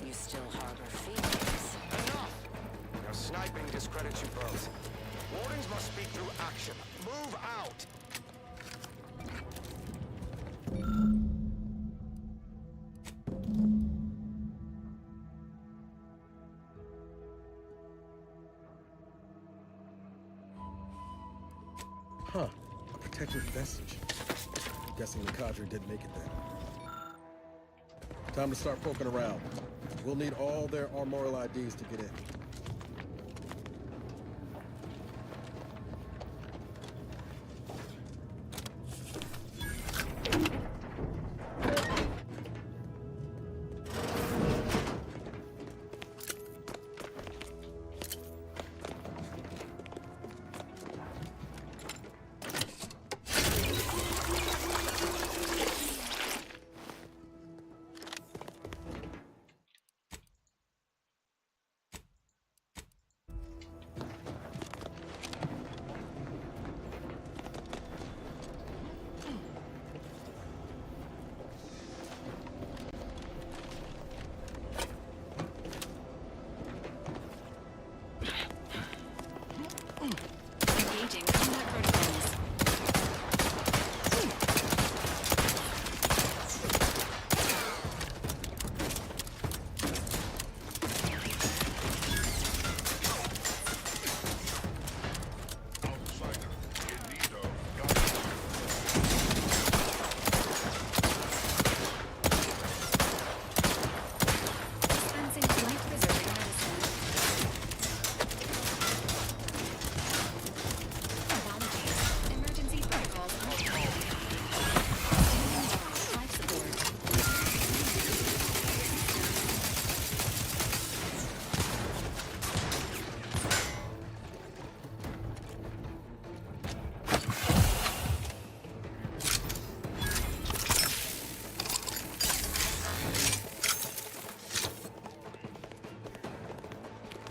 Speaker 9: you still harbor feelings.
Speaker 7: Enough! Your sniping discredits you both. Warnings must speak through action. Move out!
Speaker 6: Huh. A protective vestige. Guessing the cadre didn't make it then. Time to start poking around. We'll need all their armorial IDs to get in.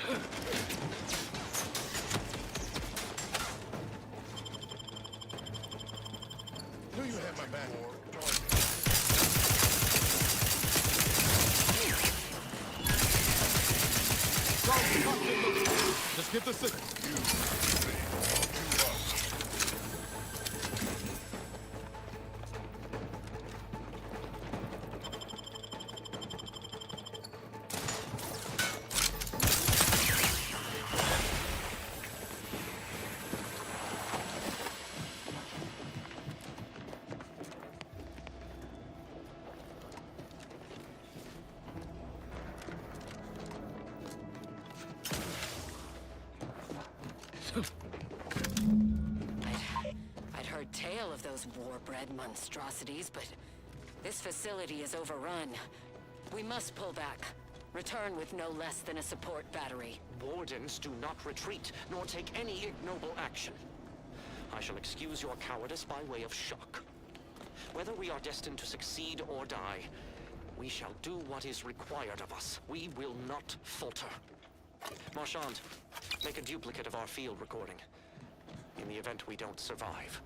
Speaker 23: Knew you had my back. Just get the signal.
Speaker 9: I'd heard tale of those war-bred monstrosities, but this facility is overrun. We must pull back. Return with no less than a support battery.
Speaker 1: Wardens do not retreat, nor take any ignoble action. I shall excuse your cowardice by way of shock. Whether we are destined to succeed or die, we shall do what is required of us. We will not falter. Marchand, make a duplicate of our field recording, in the event we don't survive.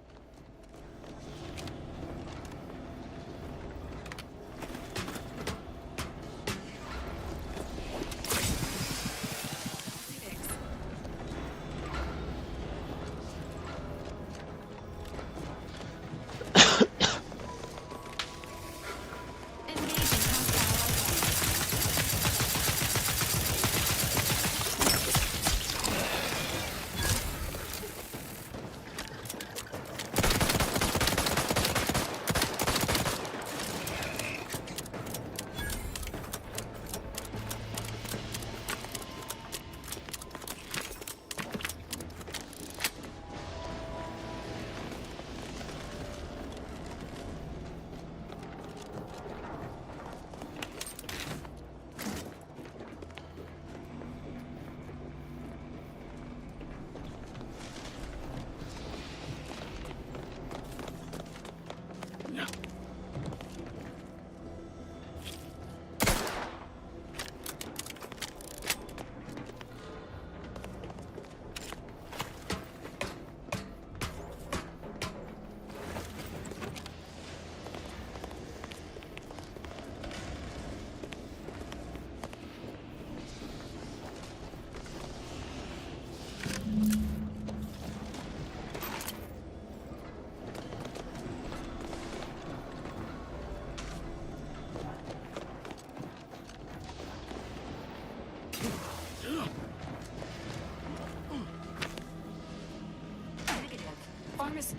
Speaker 9: Pharmacy.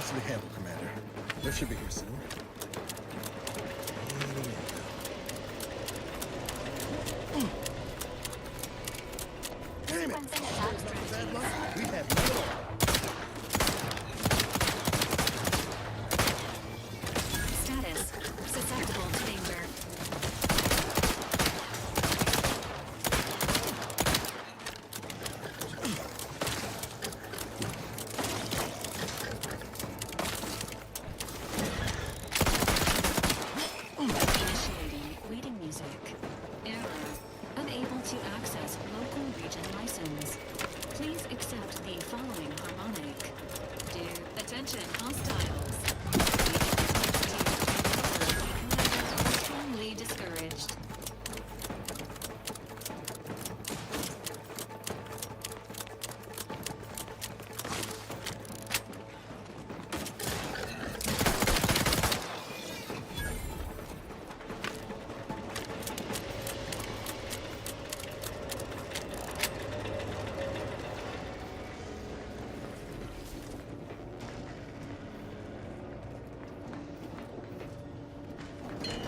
Speaker 6: Easily handled, Commander. They should be here soon. Damn it! We have no.
Speaker 22: Status. Susceptible to danger. Initiating waiting music. Error. Unable to access local region license. Please accept the following harmonic. Dear attention hostiles. Strongly discouraged.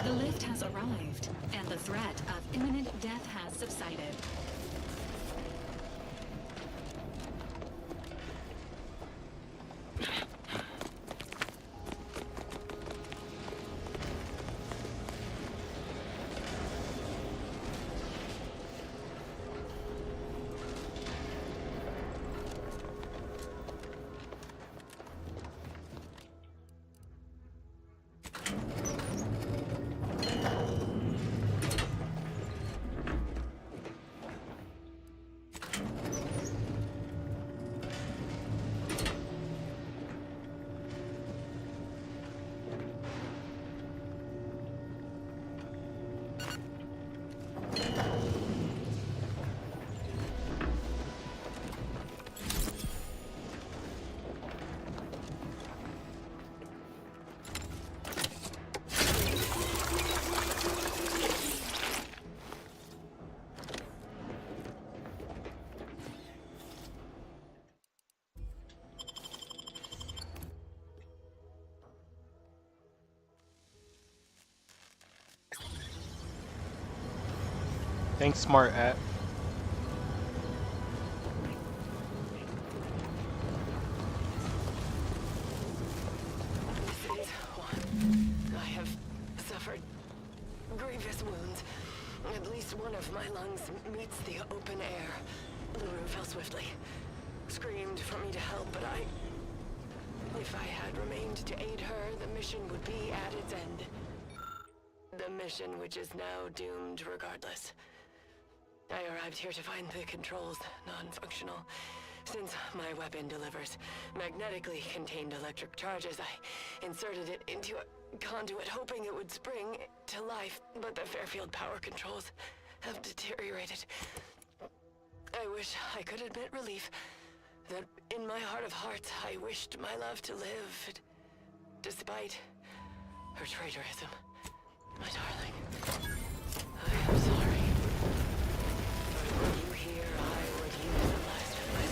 Speaker 22: The lift has arrived, and the threat of imminent death has subsided.
Speaker 17: Thanks, smart app.
Speaker 9: I have suffered grievous wounds. At least one of my lungs meets the open air. LaRue fell swiftly. Screamed for me to help, but if I had remained to aid her, the mission would be at its end. The mission which is now doomed regardless. I arrived here to find the controls non-functional. Since my weapon delivers magnetically contained electric charges, I inserted it into a conduit hoping it would spring to life, but the Fairfield power controls have deteriorated. I wish I could admit relief, that in my heart of hearts I wished my love to live, despite her traitorism. My darling, I am sorry. But were you here, I would use the last of my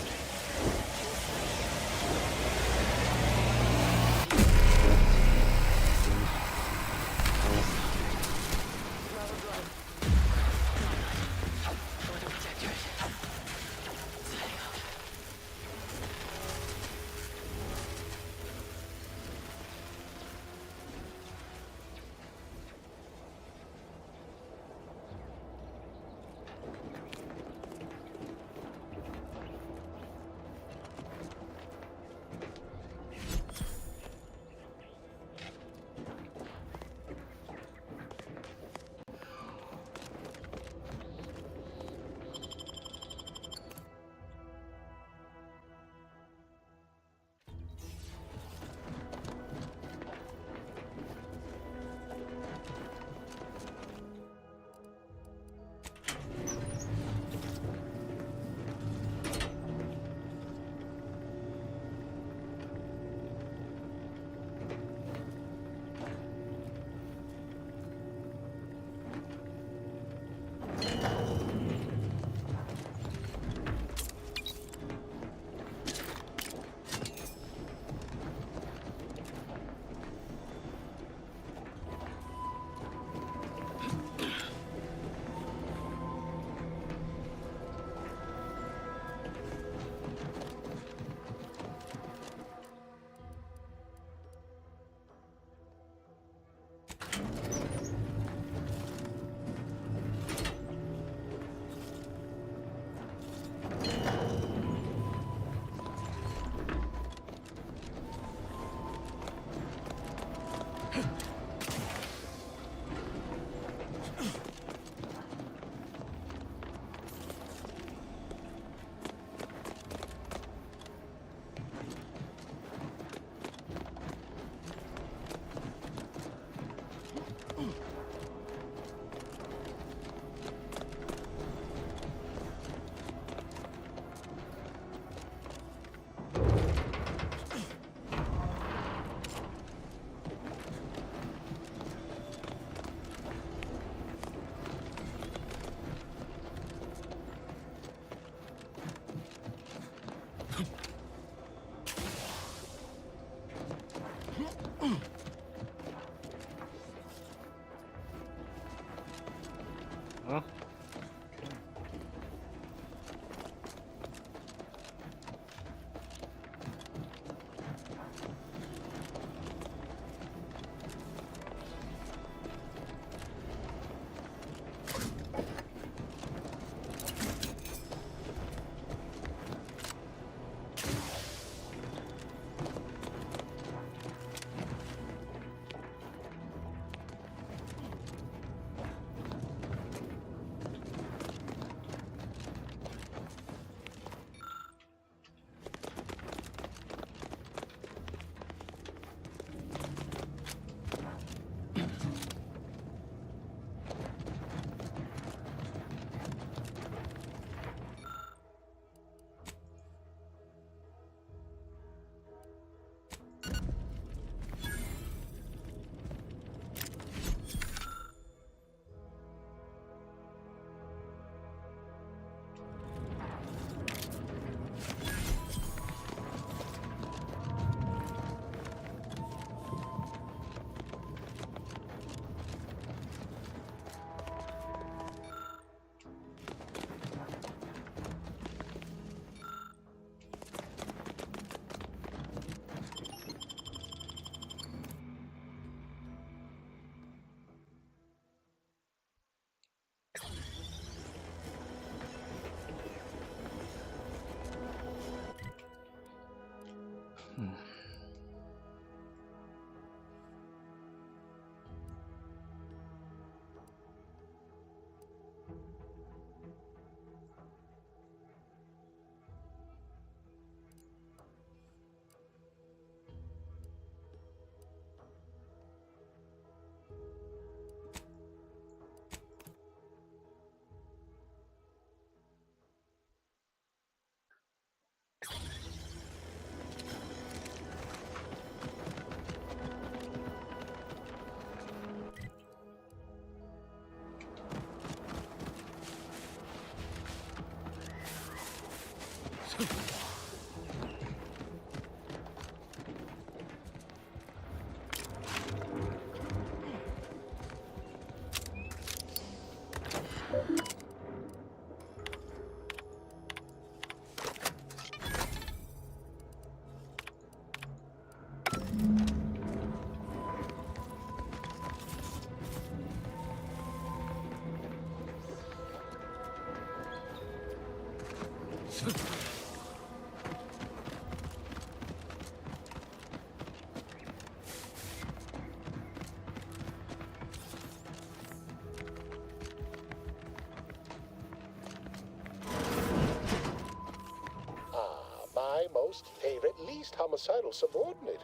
Speaker 4: My most favorite, least homicidal subordinate.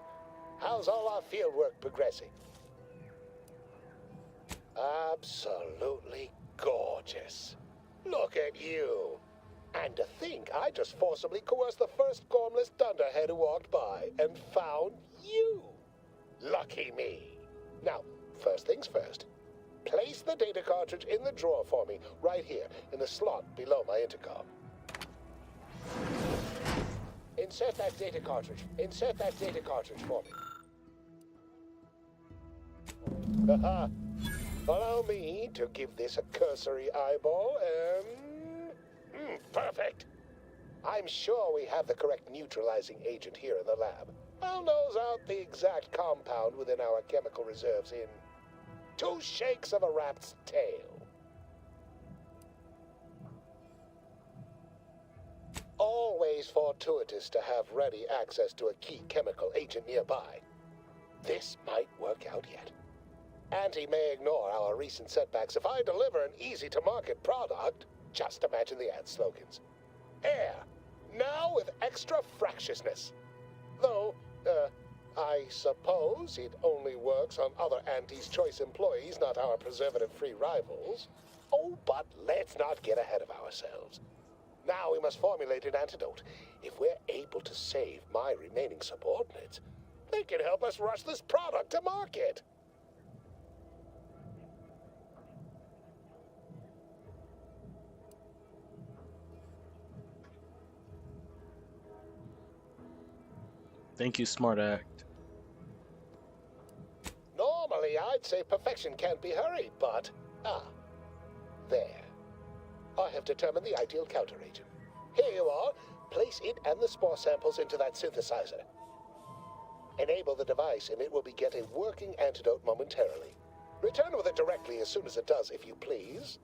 Speaker 4: How's all our field work progressing? Absolutely gorgeous. Look at you. And to think I just forcibly coerced the first gormless dunderhead who walked by and found you. Lucky me. Now, first things first. Place the data cartridge in the drawer for me, right here, in the slot below my intercom. Insert that data cartridge. Insert that data cartridge for me. Haha. Allow me to give this a cursory eyeball and... perfect. I'm sure we have the correct neutralizing agent here in the lab. I'll nose out the exact compound within our chemical reserves in 2 shakes of a rat's tail. Always fortuitous to have ready access to a key chemical agent nearby. This might work out yet. Auntie may ignore our recent setbacks if I deliver an easy-to-market product. Just imagine the ad slogans. Air, now with extra fractiousness. Though, I suppose it only works on other Auntie's Choice employees, not our preservative-free rivals. Oh, but let's not get ahead of ourselves. Now we must formulate an antidote. If we're able to save my remaining subordinates, they can help us rush this product to market.
Speaker 17: Thank you, Smart Act.
Speaker 4: Normally, I'd say perfection can't be hurried, but... there. I have determined the ideal counteragent. Here you are. Place it and the spore samples into that synthesizer. Enable the device and it will beget a working antidote momentarily. Return with it directly as soon as it does, if you please.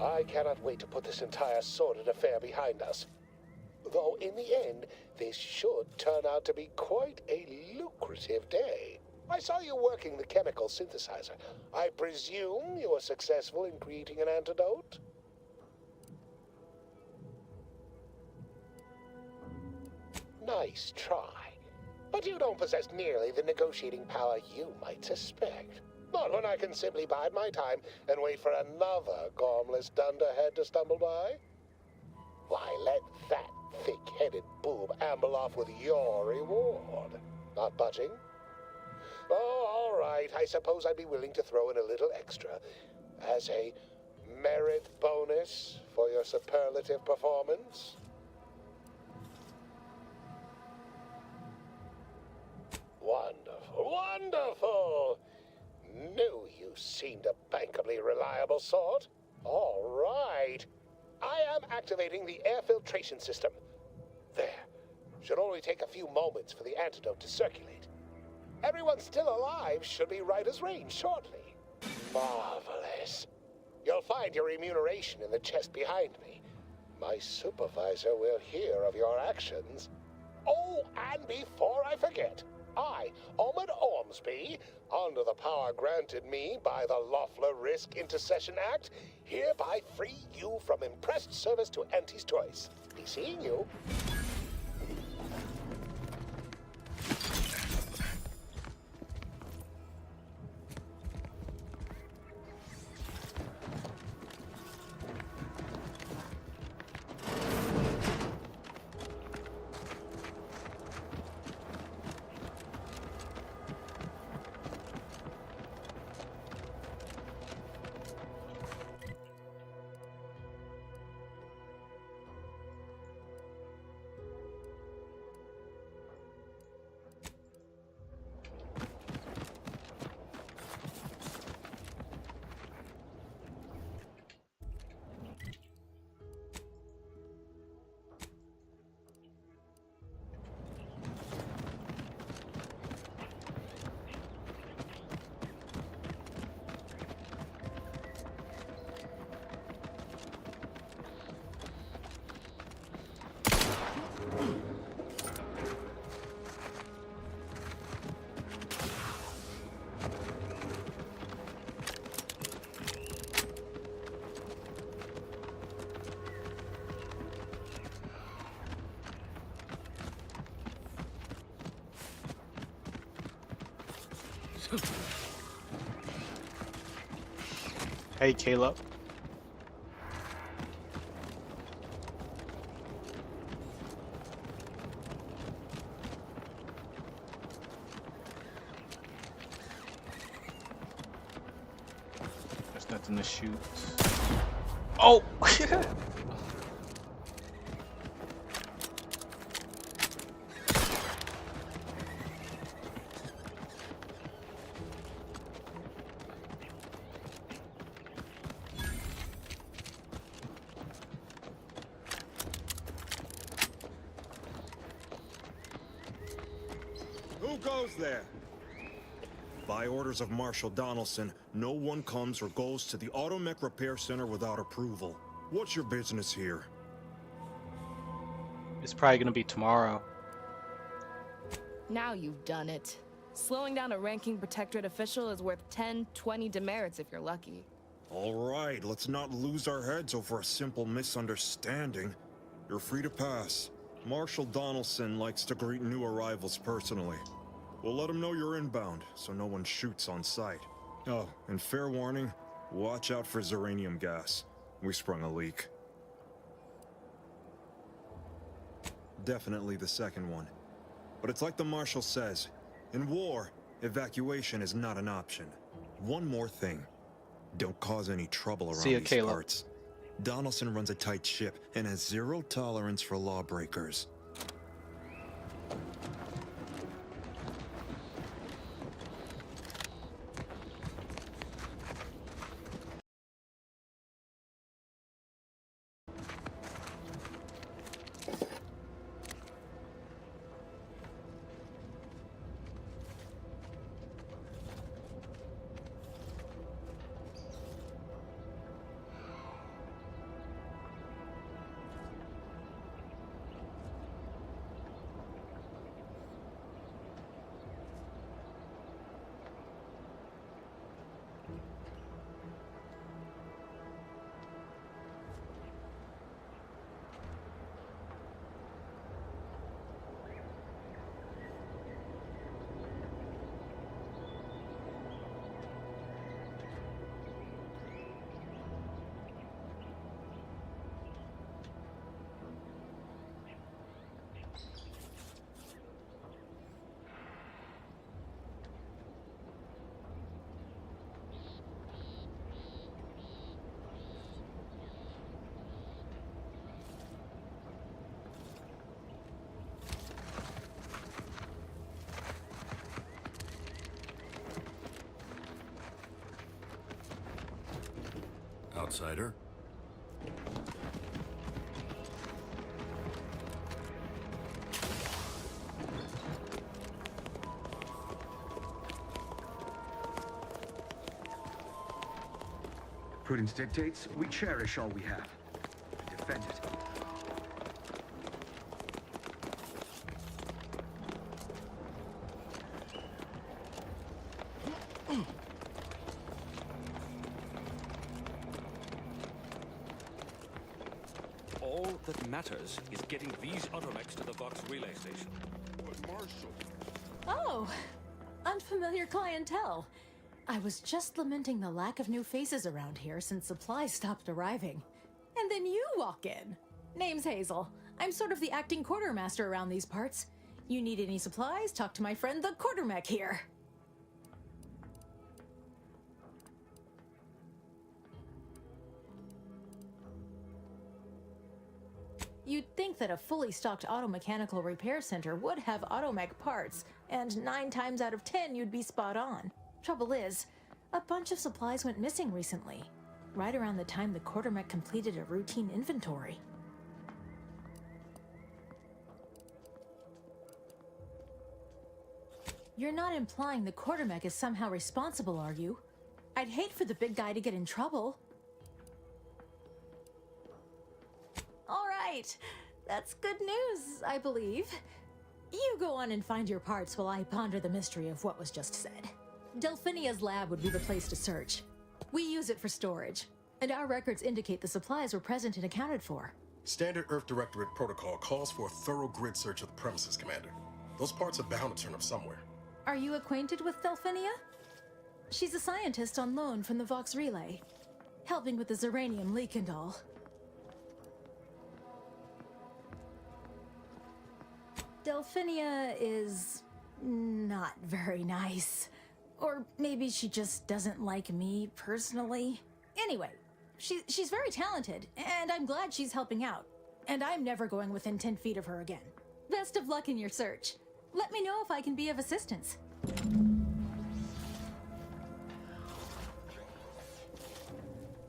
Speaker 4: I cannot wait to put this entire sordid affair behind us. Though in the end, this should turn out to be quite a lucrative day. I saw you working the chemical synthesizer. I presume you were successful in creating an antidote? Nice try. But you don't possess nearly the negotiating power you might suspect. Not when I can simply bide my time and wait for another gormless dunderhead to stumble by. Why, let that thick-headed boob amble off with your reward. Not budging? Oh, all right. I suppose I'd be willing to throw in a little extra as a merit bonus for your superlative performance. Wonderful, wonderful! Knew you seemed a bankably reliable sort. All right. I am activating the air filtration system. There. Should only take a few moments for the antidote to circulate. Everyone still alive should be right as rain shortly. Marvelous. You'll find your remuneration in the chest behind me. My supervisor will hear of your actions. Oh, and before I forget, I, Omid Ormsby, under the power granted me by the Loeffler Risk Intercession Act, hereby free you from impressed service to Auntie's choice. Be seeing you.
Speaker 17: Hey, Caleb. There's nothing to shoot. Oh!
Speaker 3: Who goes there? By orders of Marshal Donaldson, no one comes or goes to the Automech Repair Center without approval. What's your business here?
Speaker 17: It's probably gonna be tomorrow.
Speaker 19: Now you've done it. Slowing down a ranking protectorate official is worth 10, 20 demerits if you're lucky.
Speaker 3: All right, let's not lose our heads over a simple misunderstanding. You're free to pass. Marshal Donaldson likes to greet new arrivals personally. We'll let him know you're inbound, so no one shoots on sight. Oh, and fair warning, watch out for xeranium gas. We sprung a leak. Definitely the second one. But it's like the Marshal says, in war, evacuation is not an option. One more thing. Don't cause any trouble around
Speaker 17: See ya,
Speaker 3: these
Speaker 17: Caleb.
Speaker 3: parts. Donaldson runs a tight ship and has zero tolerance for lawbreakers.
Speaker 14: outsider.
Speaker 11: Prudence dictates we cherish all we have. And defend it.
Speaker 12: All that matters is getting these automechs to the Vox relay station.
Speaker 23: But Marshal...
Speaker 16: Oh, unfamiliar clientele. I was just lamenting the lack of new faces around here since supplies stopped arriving. And then you walk in. Name's Hazel. I'm sort of the acting quartermaster around these parts. You need any supplies, talk to my friend the quartermech here. You'd think that a fully stocked auto-mechanical repair center would have automech parts, and 9 times out of 10 you'd be spot on. Trouble is, a bunch of supplies went missing recently, right around the time the quartermech completed a routine inventory. You're not implying the quartermech is somehow responsible, are you? I'd hate for the big guy to get in trouble. All right, that's good news, I believe. You go on and find your parts while I ponder the mystery of what was just said. Delphinia's lab would be the place to search. We use it for storage, and our records indicate the supplies were present and accounted for.
Speaker 6: Standard Earth Directorate protocol calls for a thorough grid search of the premises, Commander. Those parts are bound to turn up somewhere.
Speaker 16: Are you acquainted with Delphinia? She's a scientist on loan from the Vox Relay, helping with the Zeranium leak and all. Delphinia is not very nice. Or maybe she just doesn't like me personally. Anyway, she's very talented, and I'm glad she's helping out. And I'm never going within 10 feet of her again. Best of luck in your search. Let me know if I can be of assistance.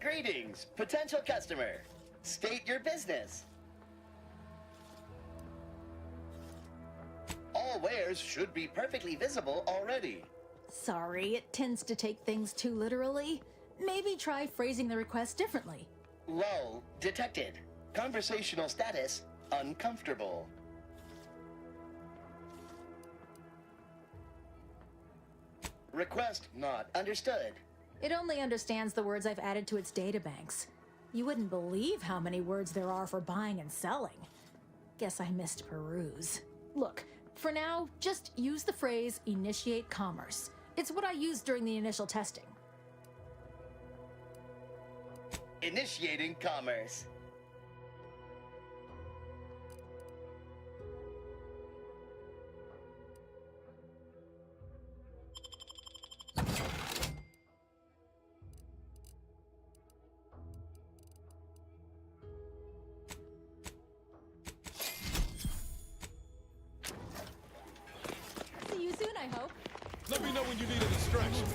Speaker 24: Greetings, potential customer. State your business. All wares should be perfectly visible already.
Speaker 16: Sorry, it tends to take things too literally. Maybe try phrasing the request differently.
Speaker 24: Lull detected. Conversational status uncomfortable. Request not understood.
Speaker 16: It only understands the words I've added to its databanks. You wouldn't believe how many words there are for buying and selling. Guess I missed peruse. Look, for now, just use the phrase initiate commerce. It's what I used during the initial testing.
Speaker 24: Initiating commerce.
Speaker 16: See you soon, I hope.
Speaker 23: Let me know when you need a distraction.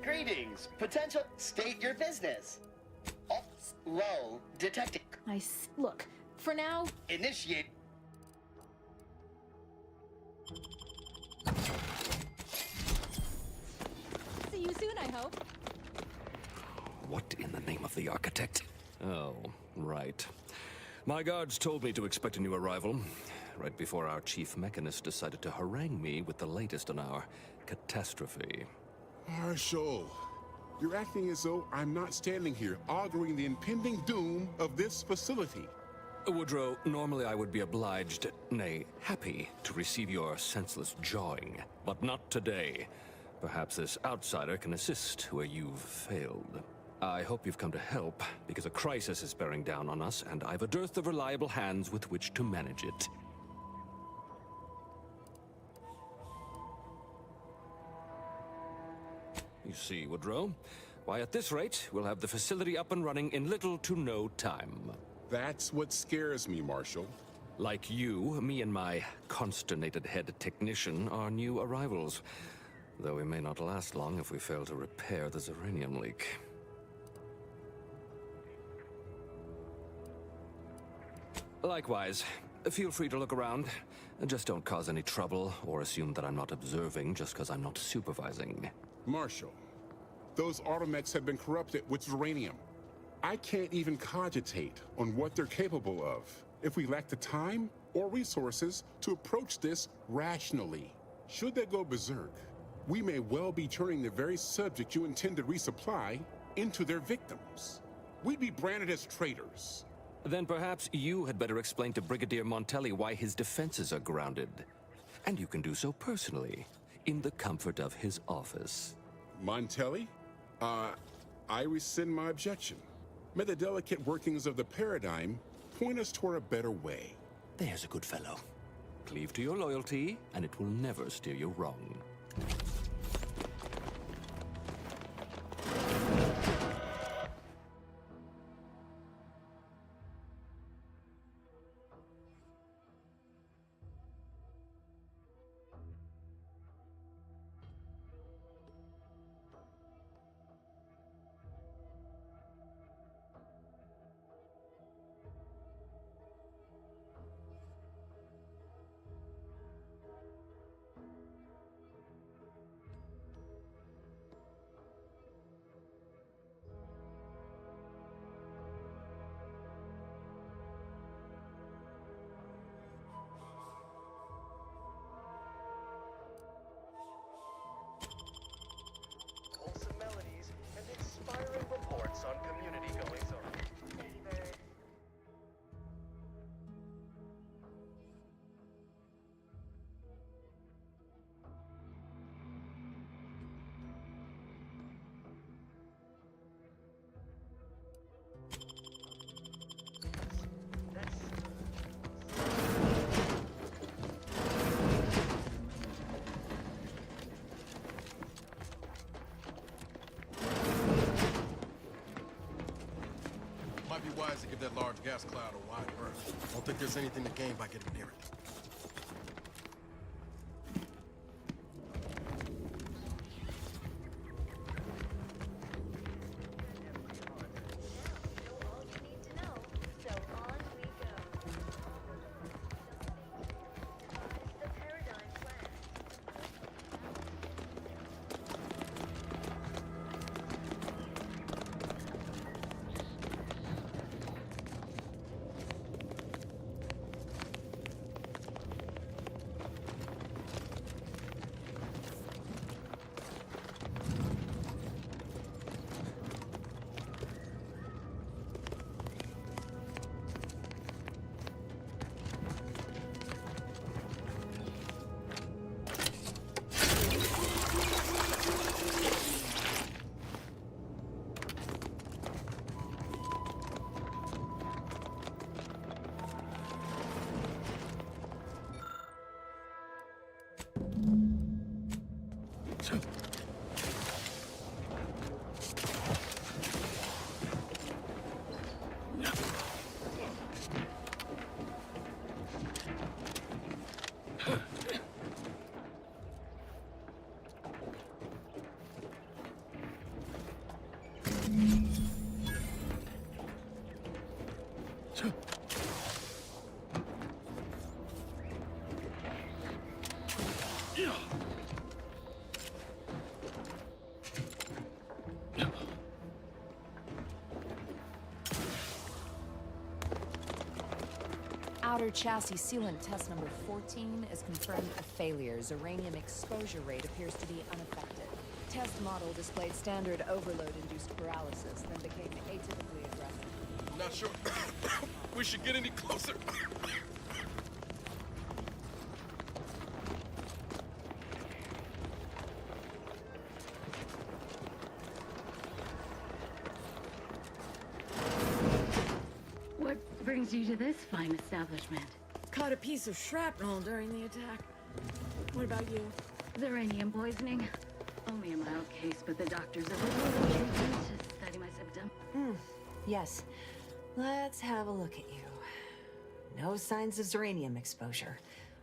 Speaker 24: Greetings, potential. State your business. Lull detected.
Speaker 16: Look, for now.
Speaker 24: Initiate.
Speaker 16: See you soon, I hope.
Speaker 12: What in the name of the architect? Oh, right. My guards told me to expect a new arrival, right before our chief mechanist decided to harangue me with the latest on our catastrophe.
Speaker 23: Marshal, you're acting as though I'm not standing here auguring the impending doom of this facility.
Speaker 12: Woodrow, normally I would be obliged, nay, happy, to receive your senseless jawing, but not today. Perhaps this outsider can assist where you've failed. I hope you've come to help, because a crisis is bearing down on us, and I've a dearth of reliable hands with which to manage it. You see, Woodrow? Why, at this rate, we'll have the facility up and running in little to no time.
Speaker 23: That's what scares me, Marshal.
Speaker 12: Like you, me and my consternated head technician are new arrivals. Though we may not last long if we fail to repair the uranium leak. Likewise, feel free to look around. Just don't cause any trouble or assume that I'm not observing just because I'm not supervising.
Speaker 23: Marshal, those automechs have been corrupted with uranium. I can't even cogitate on what they're capable of if we lack the time or resources to approach this rationally. Should they go berserk, we may well be turning the very subject you intend to resupply into their victims. We'd be branded as traitors.
Speaker 12: Then perhaps you had better explain to Brigadier Montelli why his defenses are grounded. And you can do so personally, in the comfort of his office.
Speaker 23: Montelli? I rescind my objection. May the delicate workings of the paradigm point us toward a better way.
Speaker 12: There's a good fellow. Cleave to your loyalty, and it will never steer you wrong.
Speaker 8: Wholesome melodies and inspiring reports on community goings-on.
Speaker 6: Might be wise to give that large gas cloud a wide berth. Don't think there's anything to gain by getting near it.
Speaker 10: Outer chassis sealant test number 14 is confirmed a failure. Uranium exposure rate appears to be unaffected. Test model displayed standard overload-induced paralysis, then became atypically aggressive.
Speaker 6: I'm not sure we should get any closer.
Speaker 15: What brings you to this fine establishment?
Speaker 19: Caught a piece of shrapnel during the attack. What about you?
Speaker 15: Uranium poisoning. Only a mild case, but the doctors are really treatment to study my symptom.
Speaker 10: Yes. Let's have a look at you. No signs of Zeranium exposure,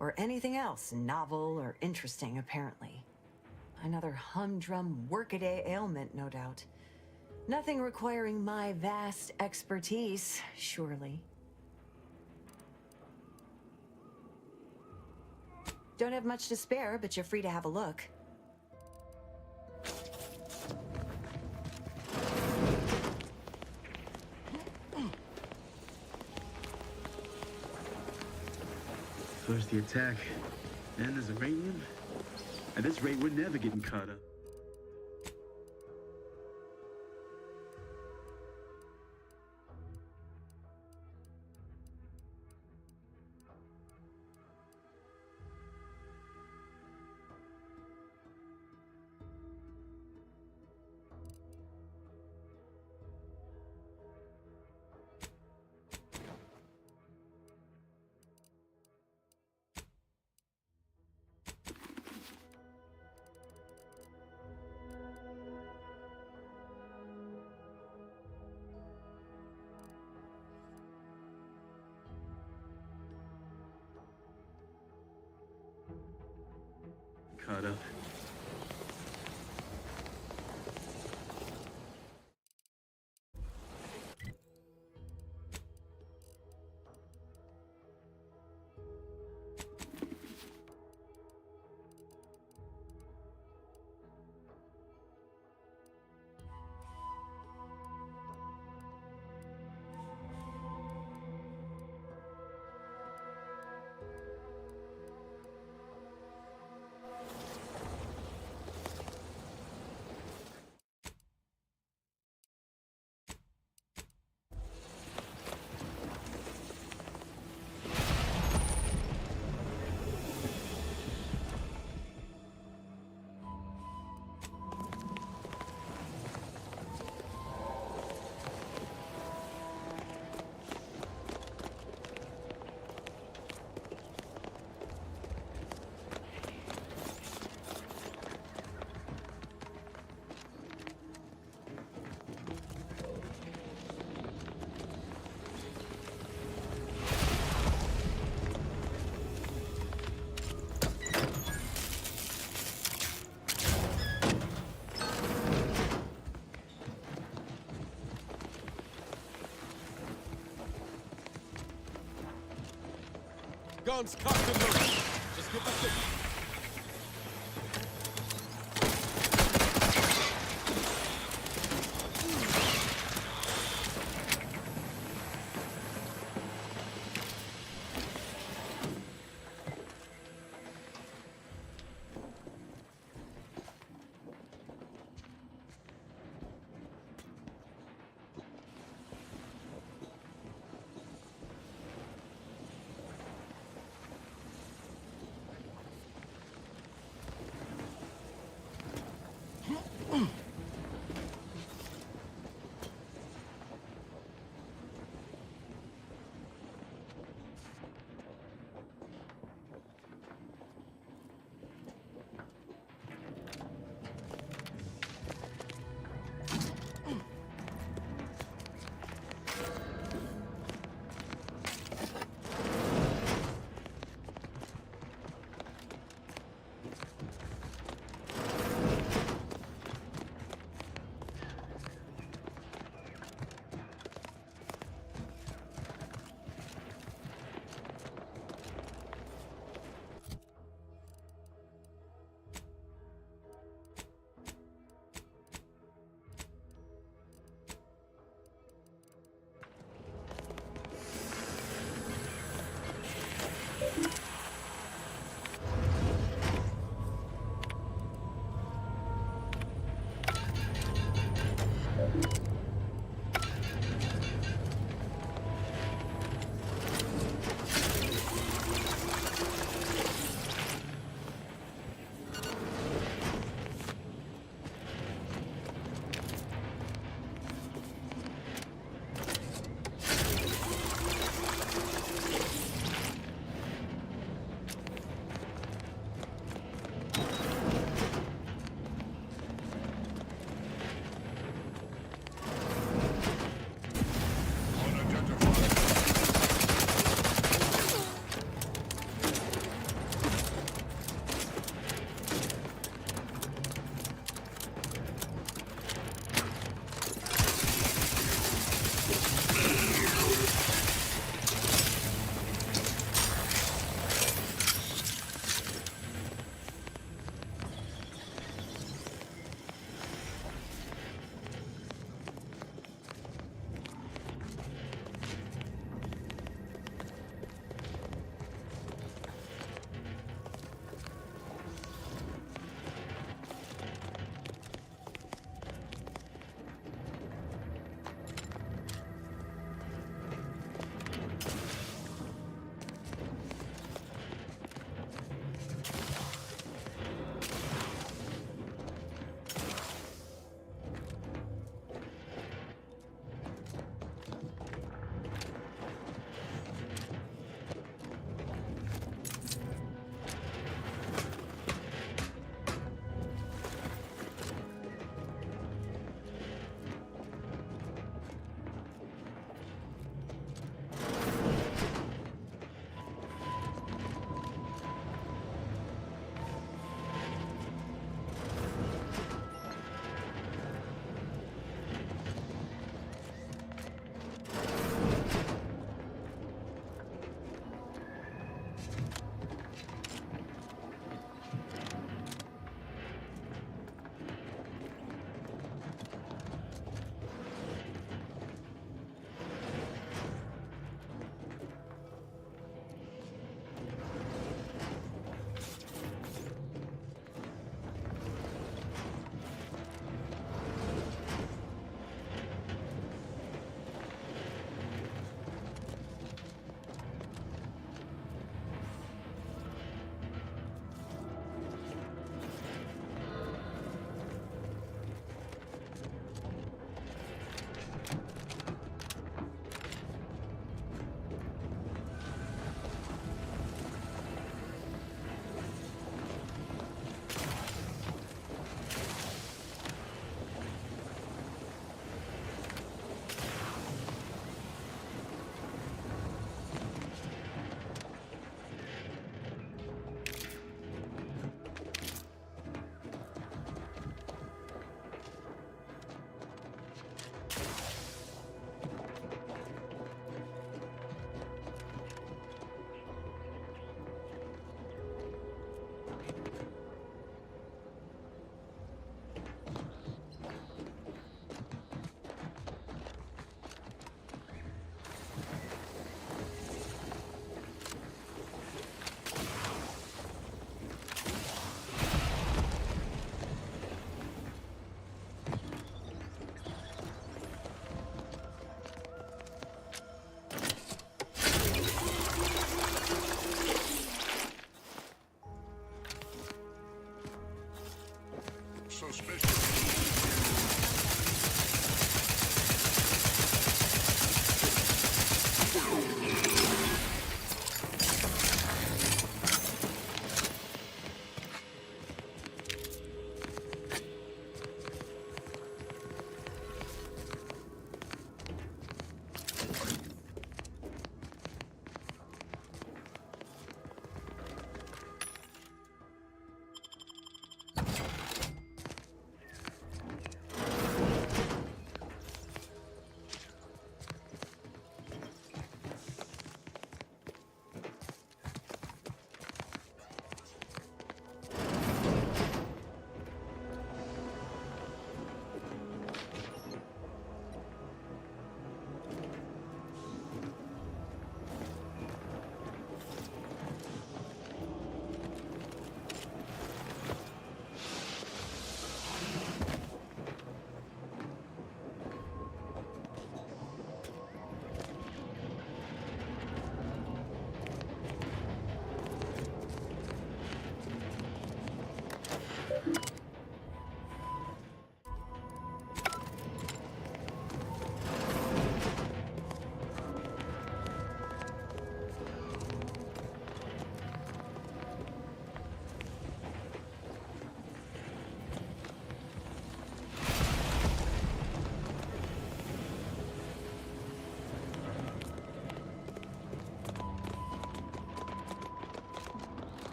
Speaker 10: or anything else novel or interesting, apparently. Another humdrum workaday ailment, no doubt. Nothing requiring my vast expertise, surely. Don't have much to spare, but you're free to have a look.
Speaker 11: First the attack, then there's uranium. At this rate, we're never getting caught up. Caught up.
Speaker 5: Guns cocked and loaded. Just get the stick.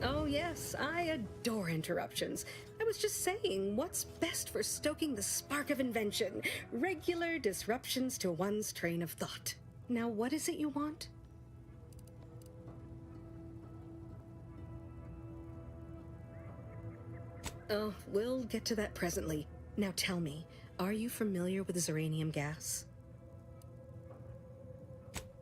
Speaker 13: Oh yes, I adore interruptions. I was just saying, what's best for stoking the spark of invention? Regular disruptions to one's train of thought. Now, what is it you want? Oh, we'll get to that presently. Now tell me, are you familiar with Zeranium gas?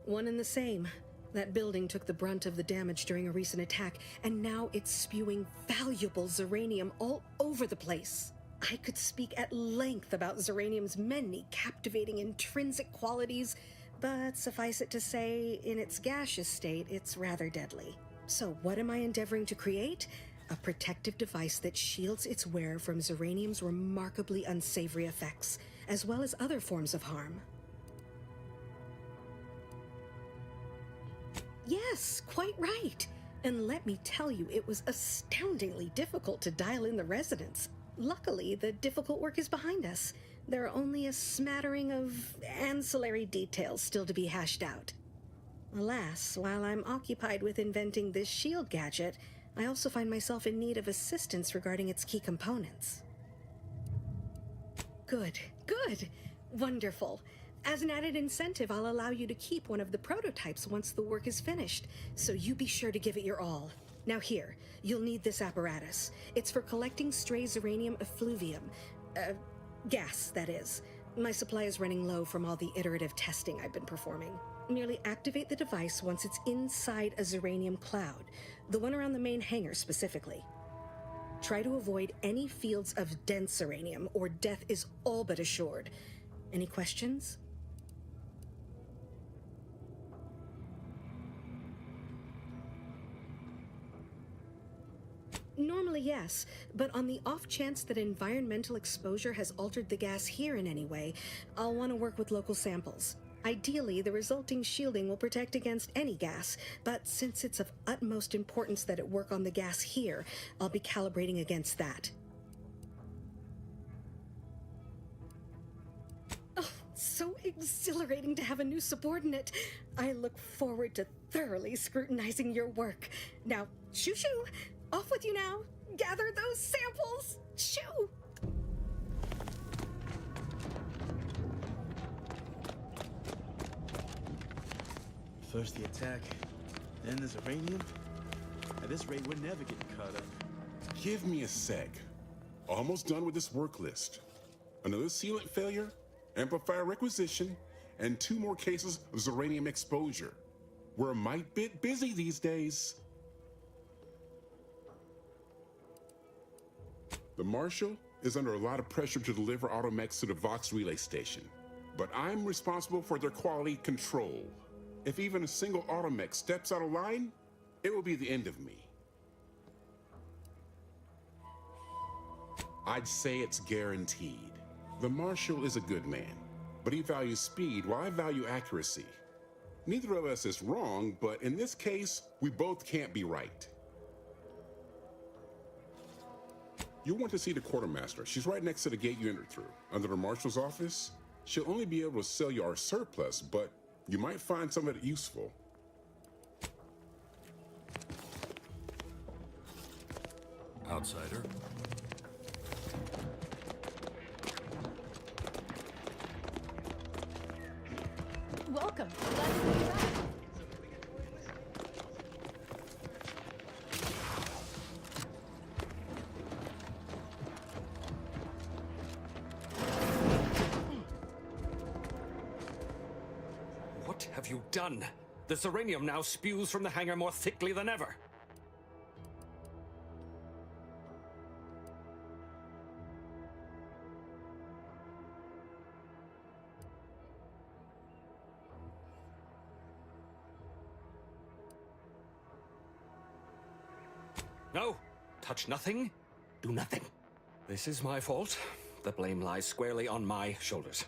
Speaker 13: One and the same. That building took the brunt of the damage during a recent attack, and now it's spewing valuable Zeranium all over the place. I could speak at length about Zeranium's many captivating intrinsic qualities, but suffice it to say, in its gaseous state, it's rather deadly. So what am I endeavoring to create? A protective device that shields its wearer from Zeranium's remarkably unsavory effects, as well as other forms of harm. Yes, quite right. And let me tell you, it was astoundingly difficult to dial in the resonance. Luckily, the difficult work is behind us. There are only a smattering of ancillary details still to be hashed out. Alas, while I'm occupied with inventing this shield gadget, I also find myself in need of assistance regarding its key components. Good, good, wonderful. As an added incentive, I'll allow you to keep one of the prototypes once the work is finished, so you be sure to give it your all. Now here, you'll need this apparatus. It's for collecting stray Zeranium effluvium. Gas, that is. My supply is running low from all the iterative testing I've been performing. Merely activate the device once it's inside a Zeranium cloud, the one around the main hangar specifically. Try to avoid any fields of dense Zeranium, or death is all but assured. Any questions? Normally, yes, but on the off chance that environmental exposure has altered the gas here in any way, I'll want to work with local samples. Ideally, the resulting shielding will protect against any gas, but since it's of utmost importance that it work on the gas here, I'll be calibrating against that. Oh, so exhilarating to have a new subordinate. I look forward to thoroughly scrutinizing your work. Now, shoo-shoo! Off with you now! Gather those samples! Shoo!
Speaker 11: First the attack, then there's uranium. At this rate, we're never getting caught up.
Speaker 23: Give me a sec. Almost done with this work list. Another sealant failure, amplifier requisition, and 2 more cases of Zeranium exposure. We're a mite bit busy these days. The Marshal is under a lot of pressure to deliver automechs to the Vox relay station, but I'm responsible for their quality control. If even a single automech steps out of line, it will be the end of me. I'd say it's guaranteed. The Marshal is a good man, but he values speed while I value accuracy. Neither of us is wrong, but in this case, we both can't be right. You'll want to see the quartermaster. She's right next to the gate you entered through. Under the Marshal's office, she'll only be able to sell you our surplus, but you might find some of it useful.
Speaker 12: Outsider.
Speaker 16: Welcome. Glad to be back.
Speaker 12: What have you done? The Zeranium now spews from the hangar more thickly than ever. No! Touch nothing, do nothing. This is my fault. The blame lies squarely on my shoulders.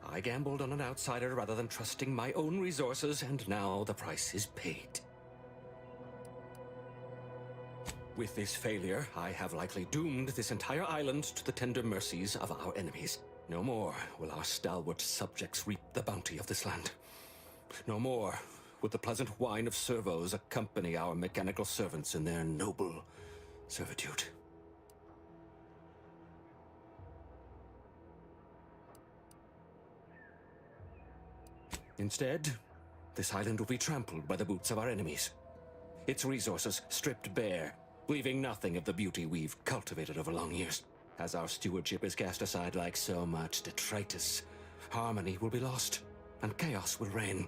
Speaker 12: I gambled on an outsider rather than trusting my own resources, and now the price is paid. With this failure, I have likely doomed this entire island to the tender mercies of our enemies. No more will our stalwart subjects reap the bounty of this land. No more would the pleasant whine of servos accompany our mechanical servants in their noble servitude. Instead, this island will be trampled by the boots of our enemies. Its resources stripped bare, leaving nothing of the beauty we've cultivated over long years. As our stewardship is cast aside like so much detritus, harmony will be lost, and chaos will reign.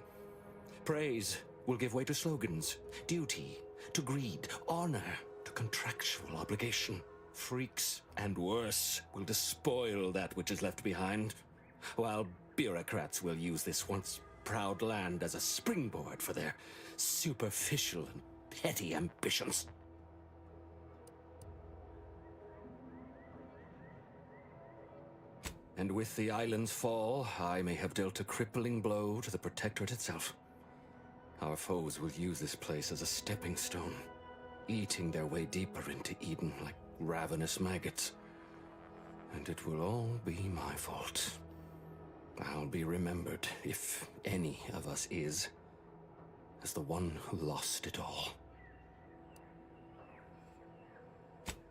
Speaker 12: Praise will give way to slogans, duty to greed, honor to contractual obligation. Freaks, and worse, will despoil that which is left behind, while bureaucrats will use this once proud land as a springboard for their superficial and petty ambitions. And with the island's fall, I may have dealt a crippling blow to the Protectorate itself. Our foes will use this place as a stepping stone, eating their way deeper into Eden like ravenous maggots. And it will all be my fault. I'll be remembered, if any of us is, as the one who lost it all.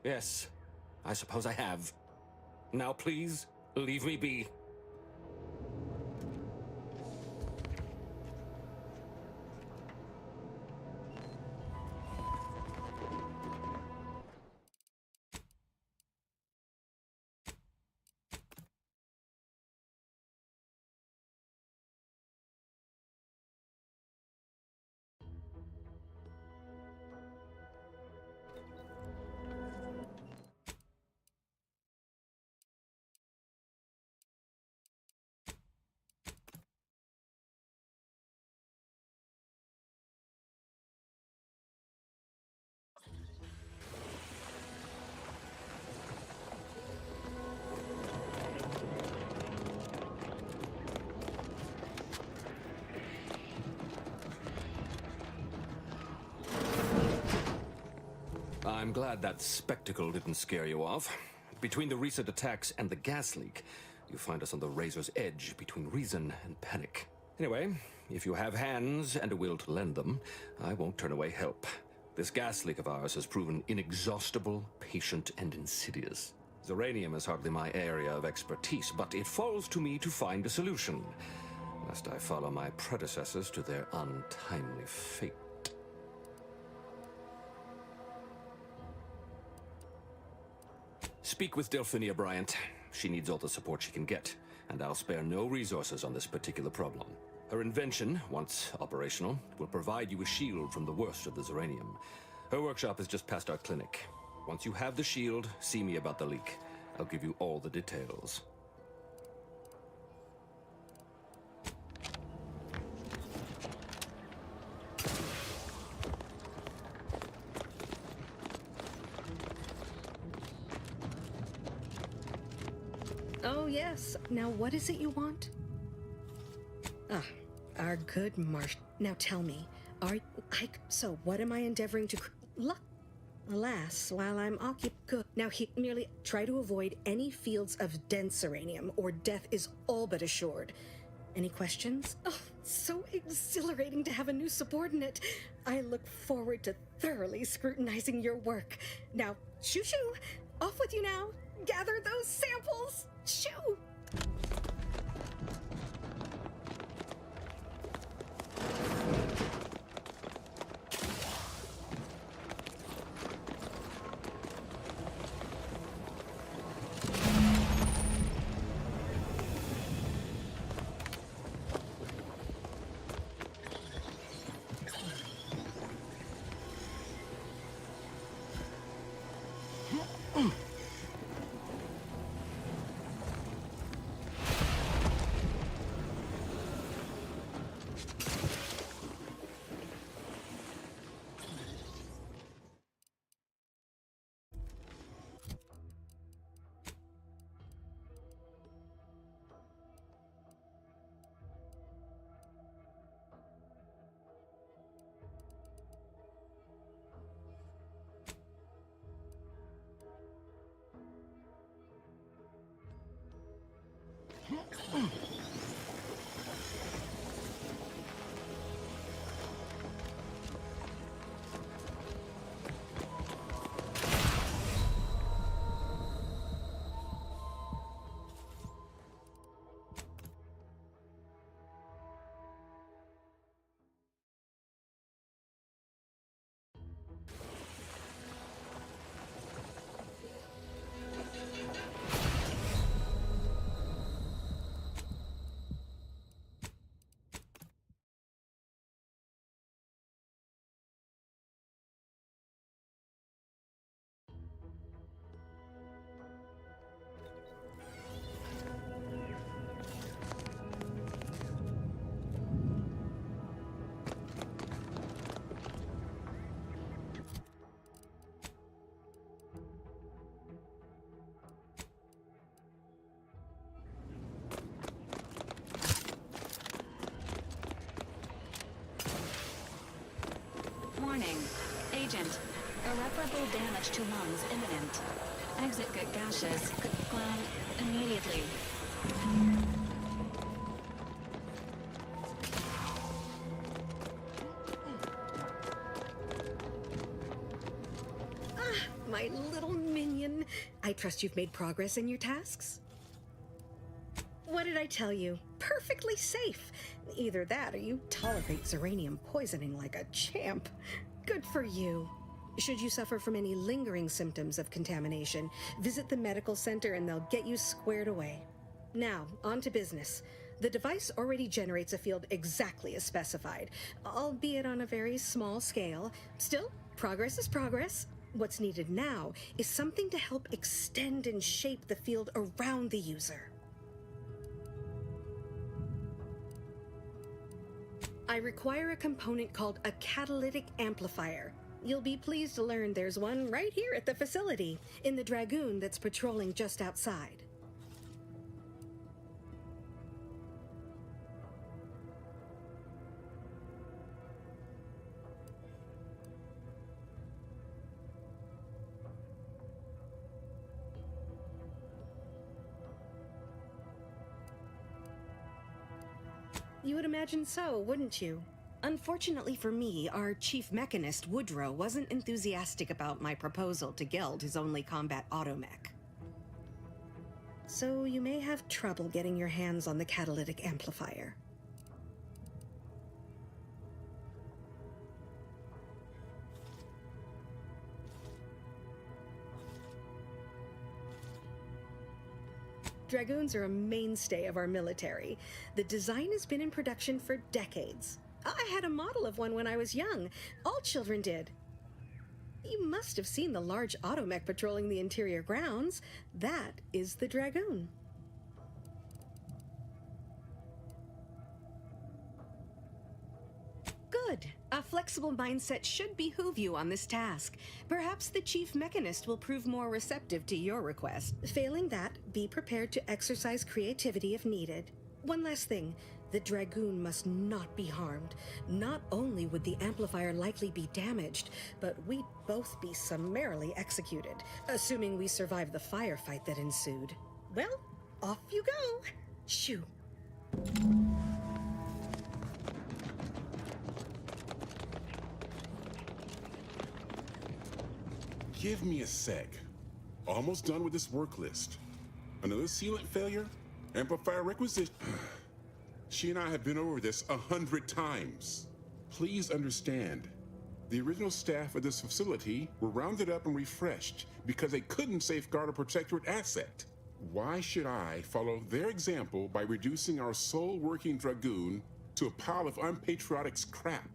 Speaker 12: Yes, I suppose I have. Now please, leave me be. I'm glad that spectacle didn't scare you off. Between the recent attacks and the gas leak, you find us on the razor's edge between reason and panic. Anyway, if you have hands and a will to lend them, I won't turn away help. This gas leak of ours has proven inexhaustible, patient, and insidious. Zeranium is hardly my area of expertise, but it falls to me to find a solution, lest I follow my predecessors to their untimely fate. Speak with Delphinia Bryant. She needs all the support she can get, and I'll spare no resources on this particular problem. Her invention, once operational, will provide you a shield from the worst of the Zeranium. Her workshop is just past our clinic. Once you have the shield, see me about the leak. I'll give you all the details.
Speaker 13: Oh, yes. Now, what is it you want? Ah, our good Marsh. Now tell me, so what am I endeavoring to Alas, while I'm occupied. Now, merely try to avoid any fields of dense uranium, or death is all but assured. Any questions? Oh, so exhilarating to have a new subordinate. I look forward to thoroughly scrutinizing your work. Now, shoo-shoo! Off with you now! Gather those samples! Shoo!
Speaker 22: Warning. Agent. Irreparable damage to lungs imminent. Exit good gaseous. Ground immediately.
Speaker 13: Ah, my little minion. I trust you've made progress in your tasks? What did I tell you? Perfectly safe. Either that or you tolerate Zeranium poisoning like a champ. Good for you. Should you suffer from any lingering symptoms of contamination, visit the medical center and they'll get you squared away. Now, on to business. The device already generates a field exactly as specified, albeit on a very small scale. Still, progress is progress. What's needed now is something to help extend and shape the field around the user. I require a component called a catalytic amplifier. You'll be pleased to learn there's one right here at the facility, in the Dragoon that's patrolling just outside. You would imagine so, wouldn't you? Unfortunately for me, our chief mechanist, Woodrow, wasn't enthusiastic about my proposal to Geld his only combat automech. So you may have trouble getting your hands on the catalytic amplifier. Dragoons are a mainstay of our military. The design has been in production for decades. I had a model of one when I was young. All children did. You must have seen the large automech patrolling the interior grounds. That is the Dragoon. Good. A flexible mindset should behoove you on this task. Perhaps the chief mechanist will prove more receptive to your request. Failing that, be prepared to exercise creativity if needed. One last thing. The Dragoon must not be harmed. Not only would the amplifier likely be damaged, but we'd both be summarily executed, assuming we survive the firefight that ensued. Well, off you go. Shoo.
Speaker 23: Give me a sec. Almost done with this work list. Another sealant failure? Amplifier requisition. She and I have been over this 100 times. Please understand, the original staff of this facility were rounded up and refreshed because they couldn't safeguard a protectorate asset. Why should I follow their example by reducing our sole working Dragoon to a pile of unpatriotic scrap?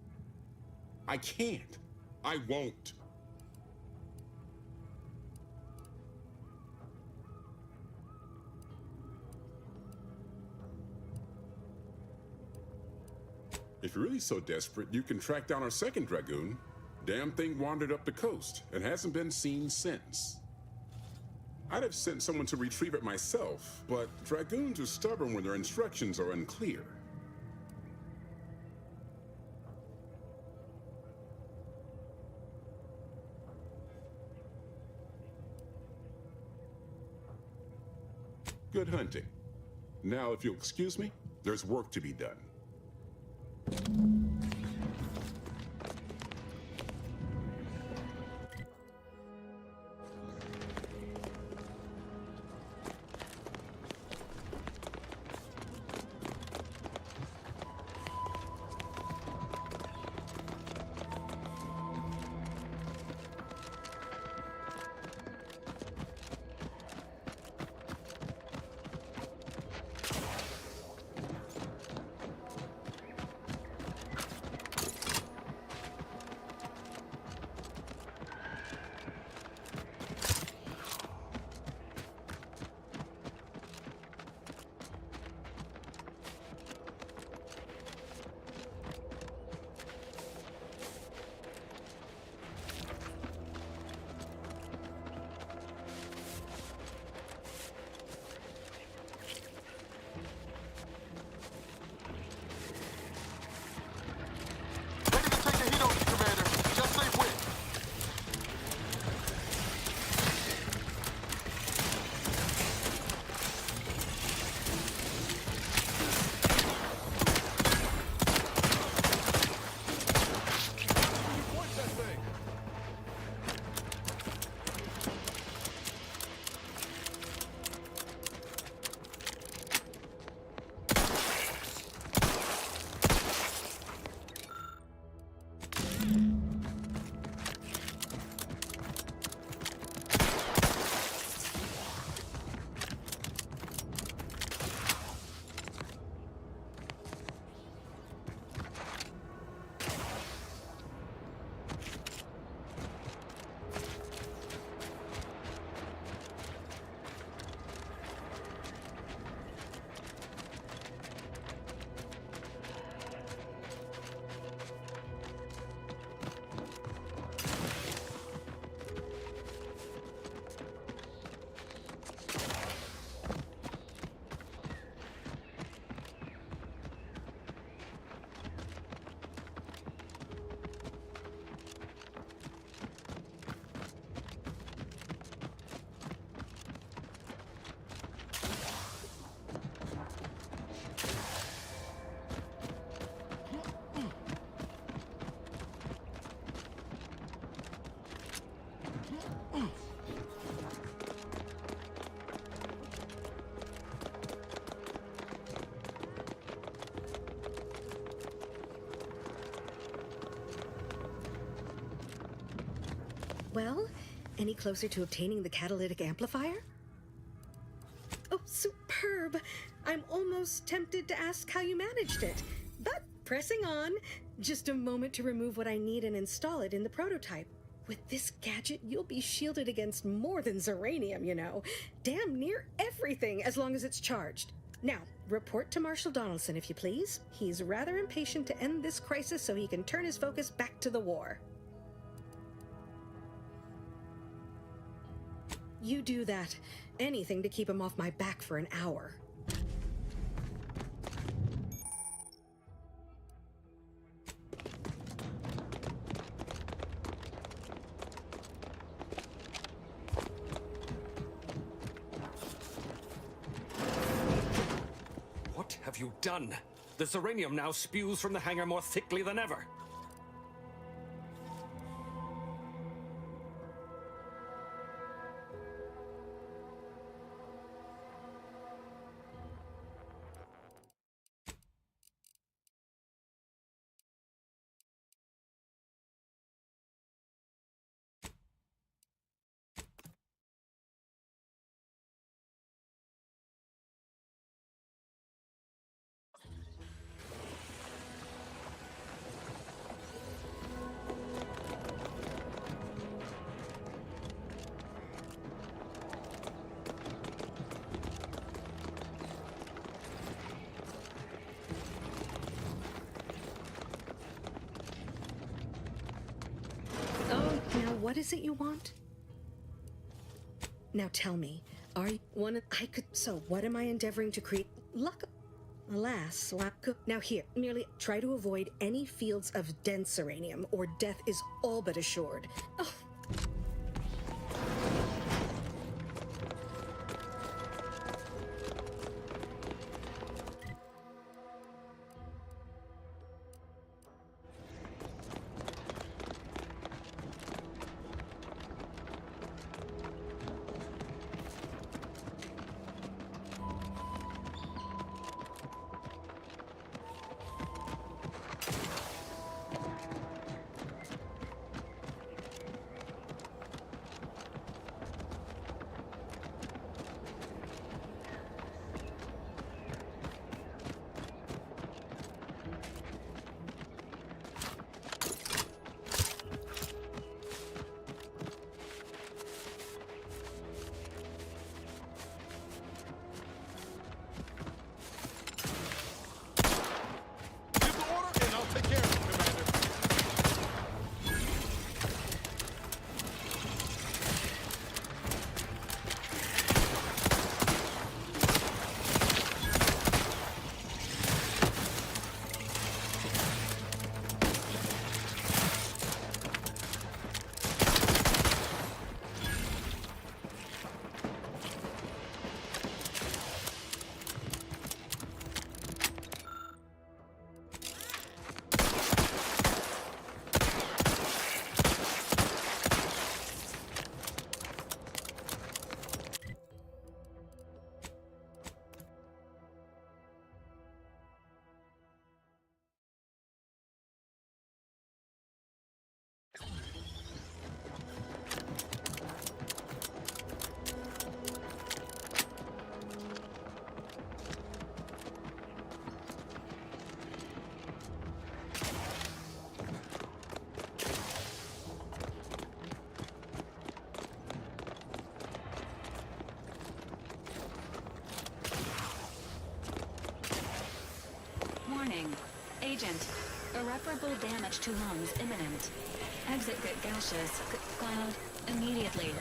Speaker 23: I can't. I won't. If you're really so desperate, you can track down our second Dragoon. Damn thing wandered up the coast and hasn't been seen since. I'd have sent someone to retrieve it myself, but Dragoons are stubborn when their instructions are unclear. Good hunting. Now, if you'll excuse me, there's work to be done.
Speaker 13: Well, any closer to obtaining the catalytic amplifier? Oh, superb! I'm almost tempted to ask how you managed it. But pressing on, just a moment to remove what I need and install it in the prototype. With this gadget, you'll be shielded against more than Zeranium, you know. Damn near everything, as long as it's charged. Now, report to Marshal Donaldson, if you please. He's rather impatient to end this crisis so he can turn his focus back to the war. You do that. Anything to keep him off my back for an hour.
Speaker 12: What have you done? The Zeranium now spews from the hangar more thickly than ever.
Speaker 13: What is it you want? Now tell me, are you one I could so what am I endeavoring to create? Luck alas, now here, merely try to avoid any fields of dense uranium, or death is all but assured. Oh.
Speaker 22: Warning. Agent. Irreparable damage to lungs imminent. Exit get gaseous. Cloud. Immediately.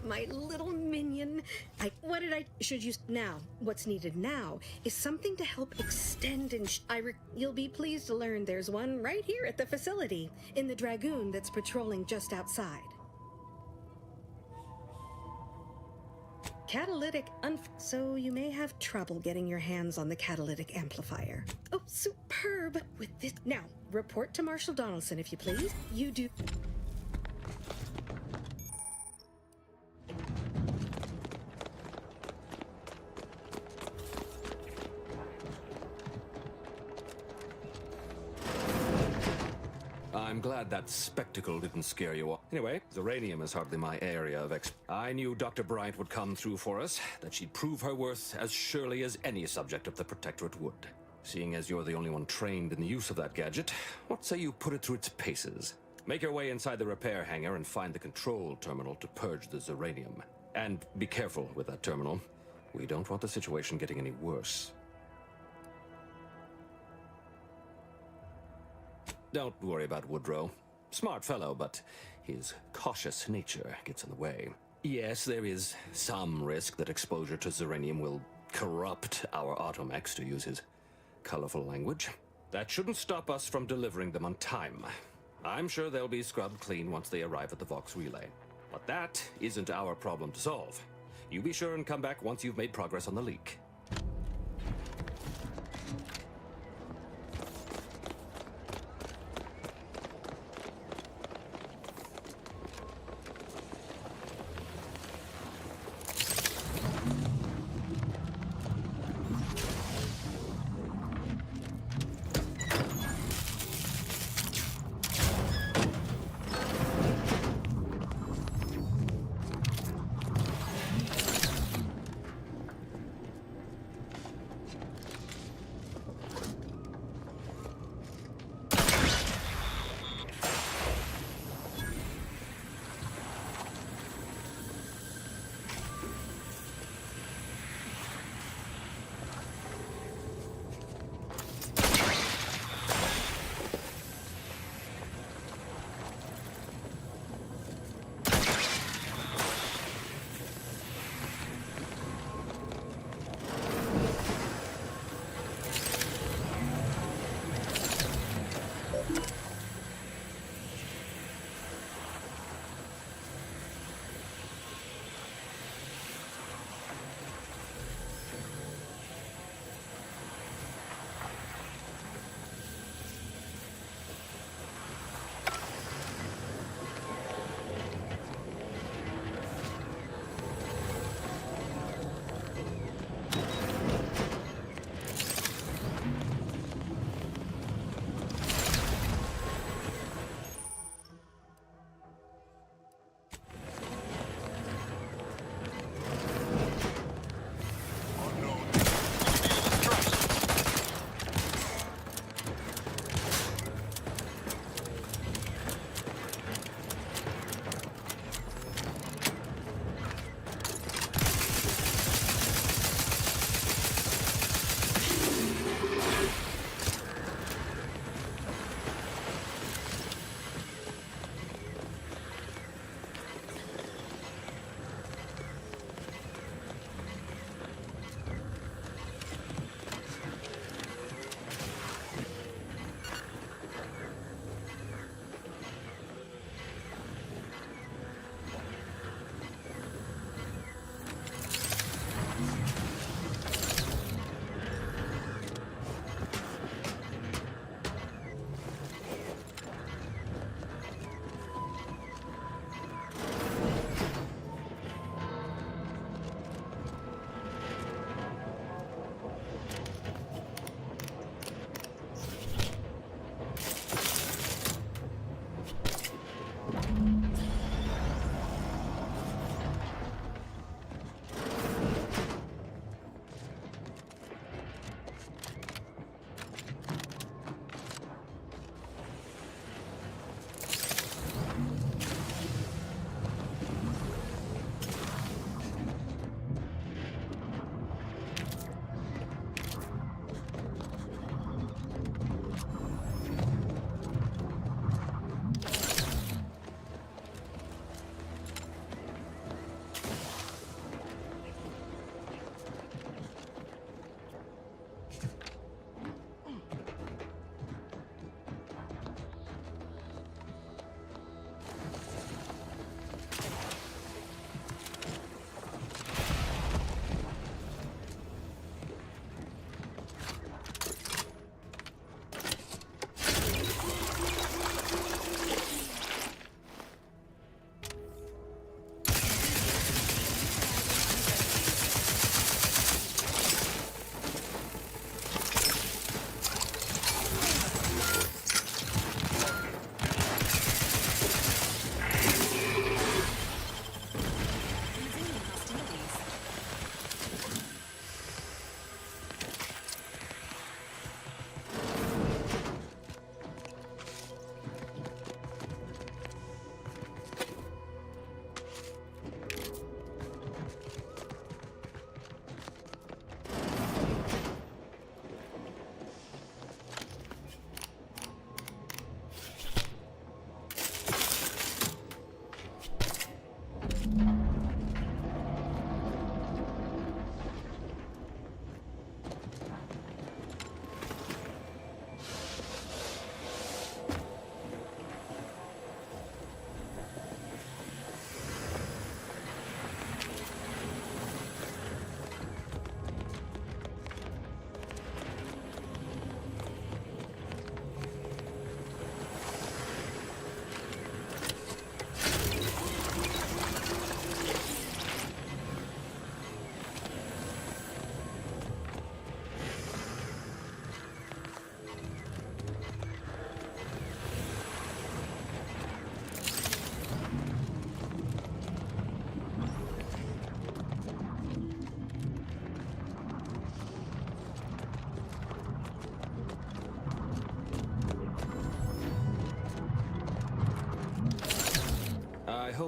Speaker 13: My little minion. Now, what's needed now is something to help extend and you'll be pleased to learn there's one right here at the facility, in the Dragoon that's patrolling just outside. Catalytic so you may have trouble getting your hands on the catalytic amplifier. Oh, superb! With this now, report to Marshal Donaldson, if you please. You do.
Speaker 12: I'm glad that spectacle didn't scare you off. Anyway, Zeranium is hardly my area of I knew Dr. Bryant would come through for us, that she'd prove her worth as surely as any subject of the Protectorate would. Seeing as you're the only one trained in the use of that gadget, what say you put it through its paces? Make your way inside the repair hangar and find the control terminal to purge the Zeranium. And be careful with that terminal. We don't want the situation getting any worse. Don't worry about Woodrow. Smart fellow, but his cautious nature gets in the way. Yes, there is some risk that exposure to Zeranium will corrupt our automechs, to use his colorful language. That shouldn't stop us from delivering them on time. I'm sure they'll be scrubbed clean once they arrive at the Vox Relay. But that isn't our problem to solve. You be sure and come back once you've made progress on the leak.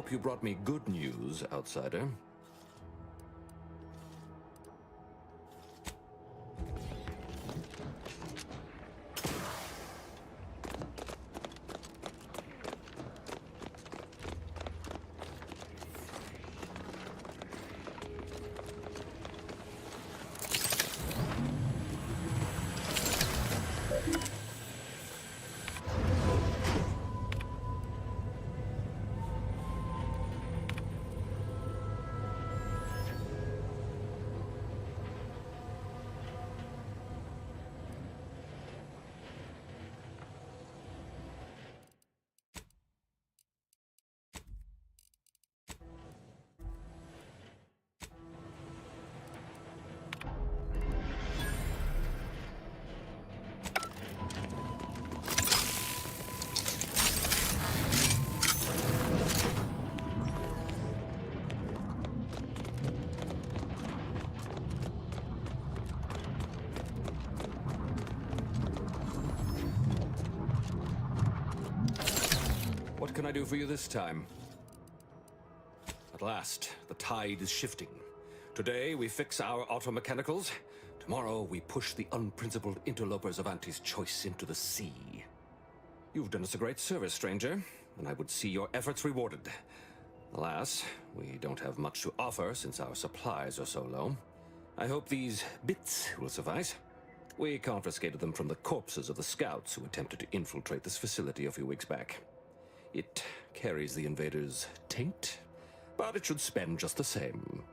Speaker 12: hope you brought me good news, outsider. What can I do for you this time? At last, the tide is shifting. Today, we fix our automechanicals. Tomorrow, we push the unprincipled interlopers of Auntie's choice into the sea. You've done us a great service, stranger, and I would see your efforts rewarded. Alas, we don't have much to offer since our supplies are so low. I hope these bits will suffice. We confiscated them from the corpses of the scouts who attempted to infiltrate this facility a few weeks back. It carries the invaders' taint, but it should spend just the same.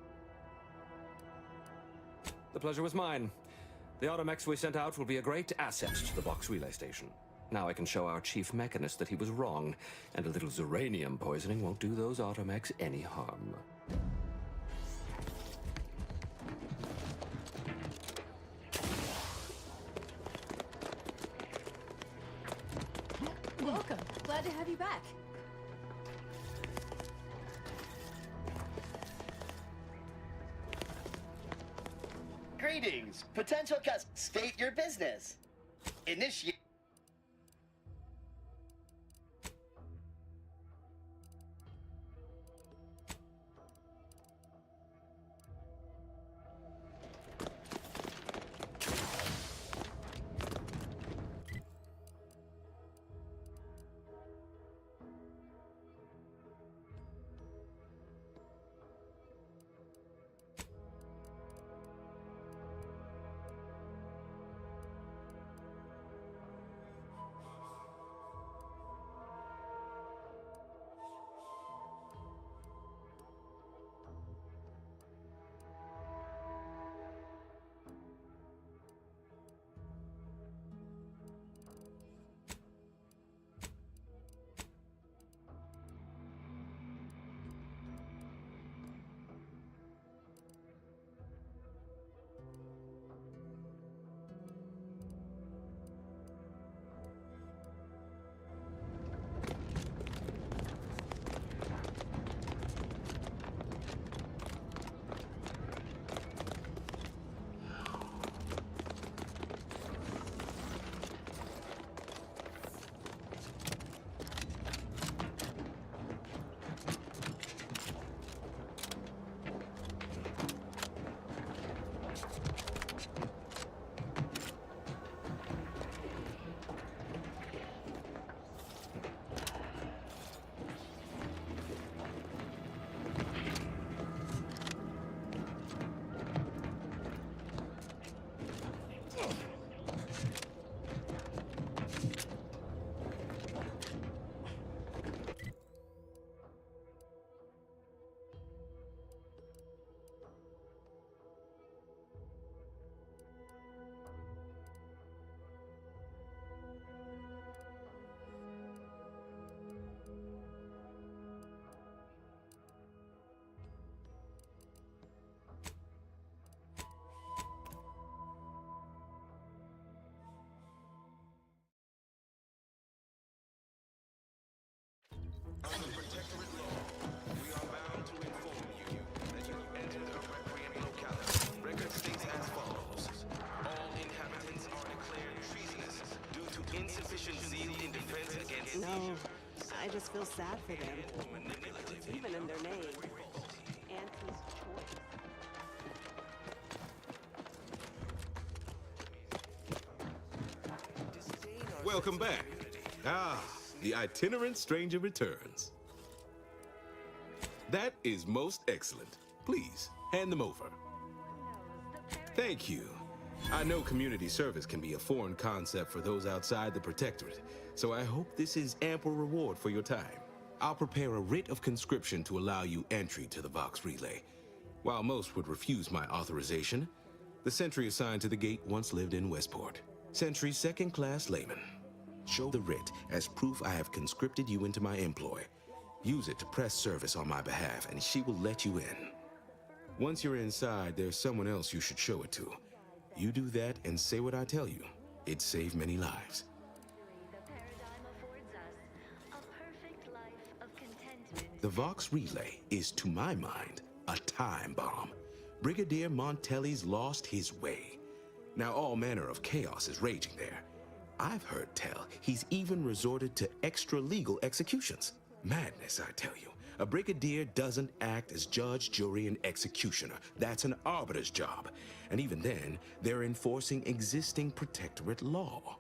Speaker 12: The pleasure was mine. The automechs we sent out will be a great asset to the box relay station. Now I can show our chief mechanist that he was wrong, and a little zuranium poisoning won't do those automechs any harm.
Speaker 16: Welcome. Glad to have you back.
Speaker 24: Greetings, potential customers. State your business. Initiate.
Speaker 2: just feel sad for them. It's even in their name. Auntie's choice.
Speaker 18: Welcome back. Ah, the itinerant stranger returns. That is most excellent. Please, hand them over. Thank you. I know community service can be a foreign concept for those outside the Protectorate, so I hope this is ample reward for your time. I'll prepare a writ of conscription to allow you entry to the Vox Relay. While most would refuse my authorization, the sentry assigned to the gate once lived in Westport. Sentry second-class layman. Show the writ as proof I have conscripted you into my employ. Use it to press service on my behalf, and she will let you in. Once you're inside, there's someone else you should show it to. You do that and say what I tell you. It'd save many lives. The Vox Relay is, to my mind, a time bomb. Brigadier Montelli's lost his way. Now all manner of chaos is raging there. I've heard tell he's even resorted to extra-legal executions. Madness, I tell you. A brigadier doesn't act as judge, jury, and executioner. That's an arbiter's job. And even then, they're enforcing existing Protectorate law.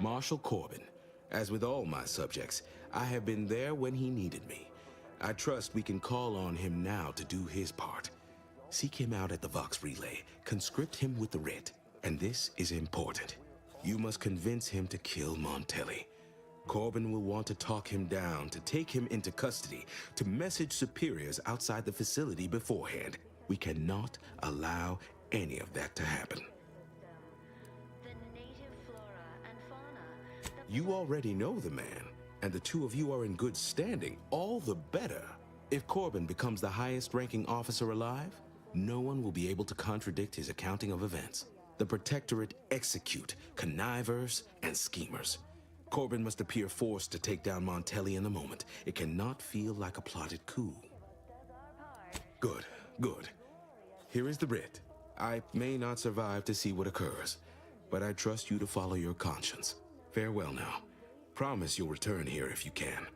Speaker 18: Marshal Corbin. As with all my subjects, I have been there when he needed me. I trust we can call on him now to do his part. Seek him out at the Vox Relay, conscript him with the writ, and this is important. You must convince him to kill Montelli. Corbin will want to talk him down, to take him into custody, to message superiors outside the facility beforehand. We cannot allow any of that to happen. You already know the man, and the two of you are in good standing, all the better. If Corbin becomes the highest-ranking officer alive, no one will be able to contradict his accounting of events. The Protectorate execute connivers and schemers. Corbin must appear forced to take down Montelli in the moment. It cannot feel like a plotted coup. Good, good. Here is the writ. I may not survive to see what occurs, but I trust you to follow your conscience. Farewell now. Promise you'll return here if you can,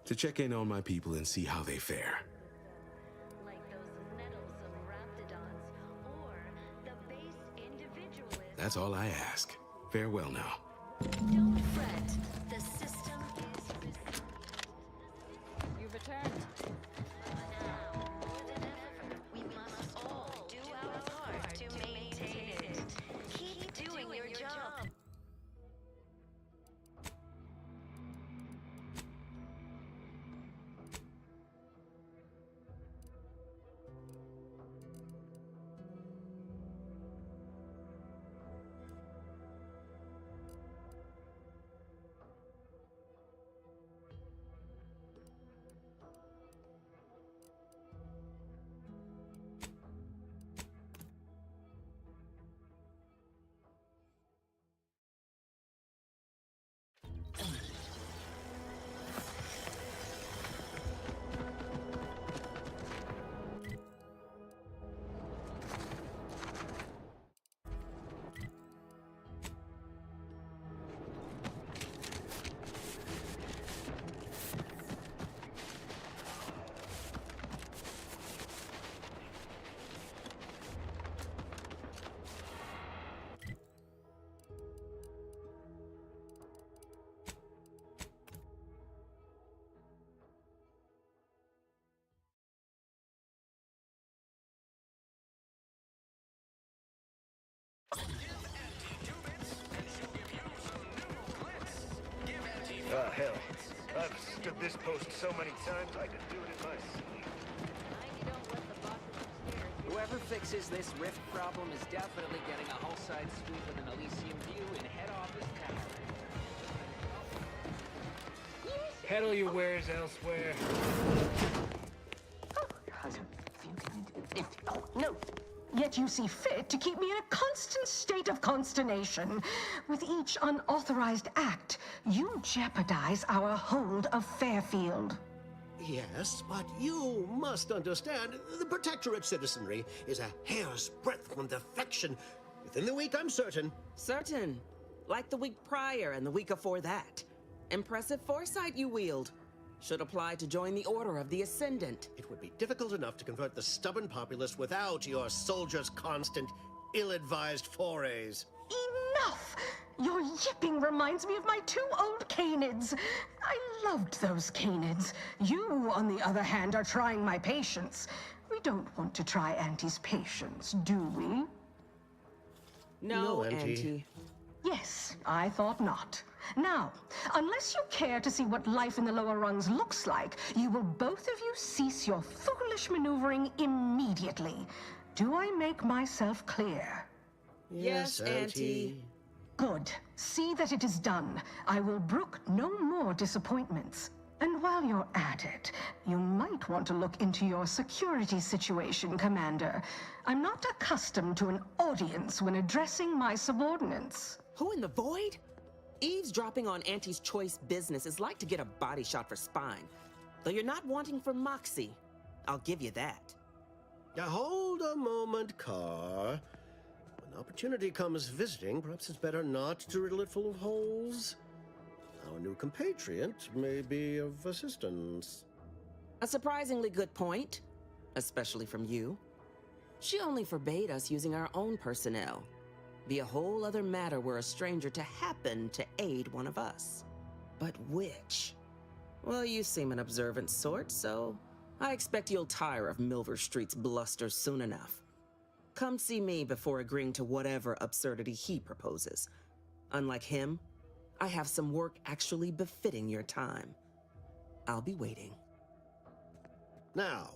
Speaker 18: to check in on my people and see how they fare. That's all I ask. Farewell now.
Speaker 22: Don't fret. The system is...
Speaker 19: You've returned.
Speaker 22: Now, more than ever, we must all do our part to maintain it. Keep doing your job.
Speaker 8: Ah, hell. I've stood this post so many times, I could do it in my sleep.
Speaker 20: Whoever fixes this rift problem is definitely getting a hull-side suite with an Elysium view in head office tower.
Speaker 5: Peddle your wares elsewhere.
Speaker 21: Oh, no. Yet you see fit to keep me in a constant state of consternation. With each unauthorized act, you jeopardize our hold of Fairfield.
Speaker 25: Yes, but you must understand, the Protectorate citizenry is a hair's breadth from defection. Within the week, I'm certain.
Speaker 2: Certain?
Speaker 1: like the week prior and the week before that. Impressive foresight you wield. Should apply to join the Order of the Ascendant.
Speaker 25: It would be difficult enough to convert the stubborn populace without your soldiers' constant, ill-advised forays.
Speaker 21: Enough! Your yipping reminds me of my 2 old canids. I loved those canids. You, on the other hand, are trying my patience. We don't want to try Auntie's patience, do we?
Speaker 1: No, Auntie.
Speaker 21: Yes, I thought not. Now, unless you care to see what life in the lower rungs looks like, you will both of you cease your foolish maneuvering immediately. Do I make myself clear?
Speaker 1: Yes, Auntie.
Speaker 21: Good. See that it is done. I will brook no more disappointments. And while you're at it, you might want to look into your security situation, Commander. I'm not accustomed to an audience when addressing my subordinates.
Speaker 1: Who in the void? Eavesdropping on Auntie's choice business is like to get a body shot for spine. Though you're not wanting for moxie. I'll give you that.
Speaker 25: Now hold a moment, Carr. When opportunity comes visiting, perhaps it's better not to riddle it full of holes. Our new compatriot may be of assistance.
Speaker 1: A surprisingly good point, especially from you. She only forbade us using our own personnel. Be a whole other matter were a stranger to happen to aid one of us. But which? Well, you seem an observant sort, so I expect you'll tire of Milver Street's bluster soon enough. Come see me before agreeing to whatever absurdity he proposes. Unlike him, I have some work actually befitting your time. I'll be waiting.
Speaker 25: Now,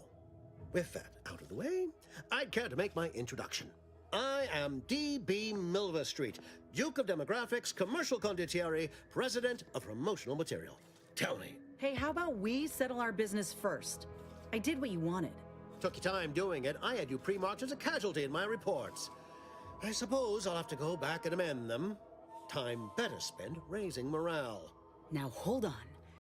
Speaker 25: with that out of the way, I'd care to make my introduction. I am D.B. Milver Street, Duke of Demographics, Commercial Condottieri, President of Promotional Material. Tell me.
Speaker 4: Hey, how about we settle our business first? I did what you wanted.
Speaker 25: Took you time doing it. I had you pre-marked as a casualty in my reports. I suppose I'll have to go back and amend them. Time better spent raising morale.
Speaker 4: Now hold on.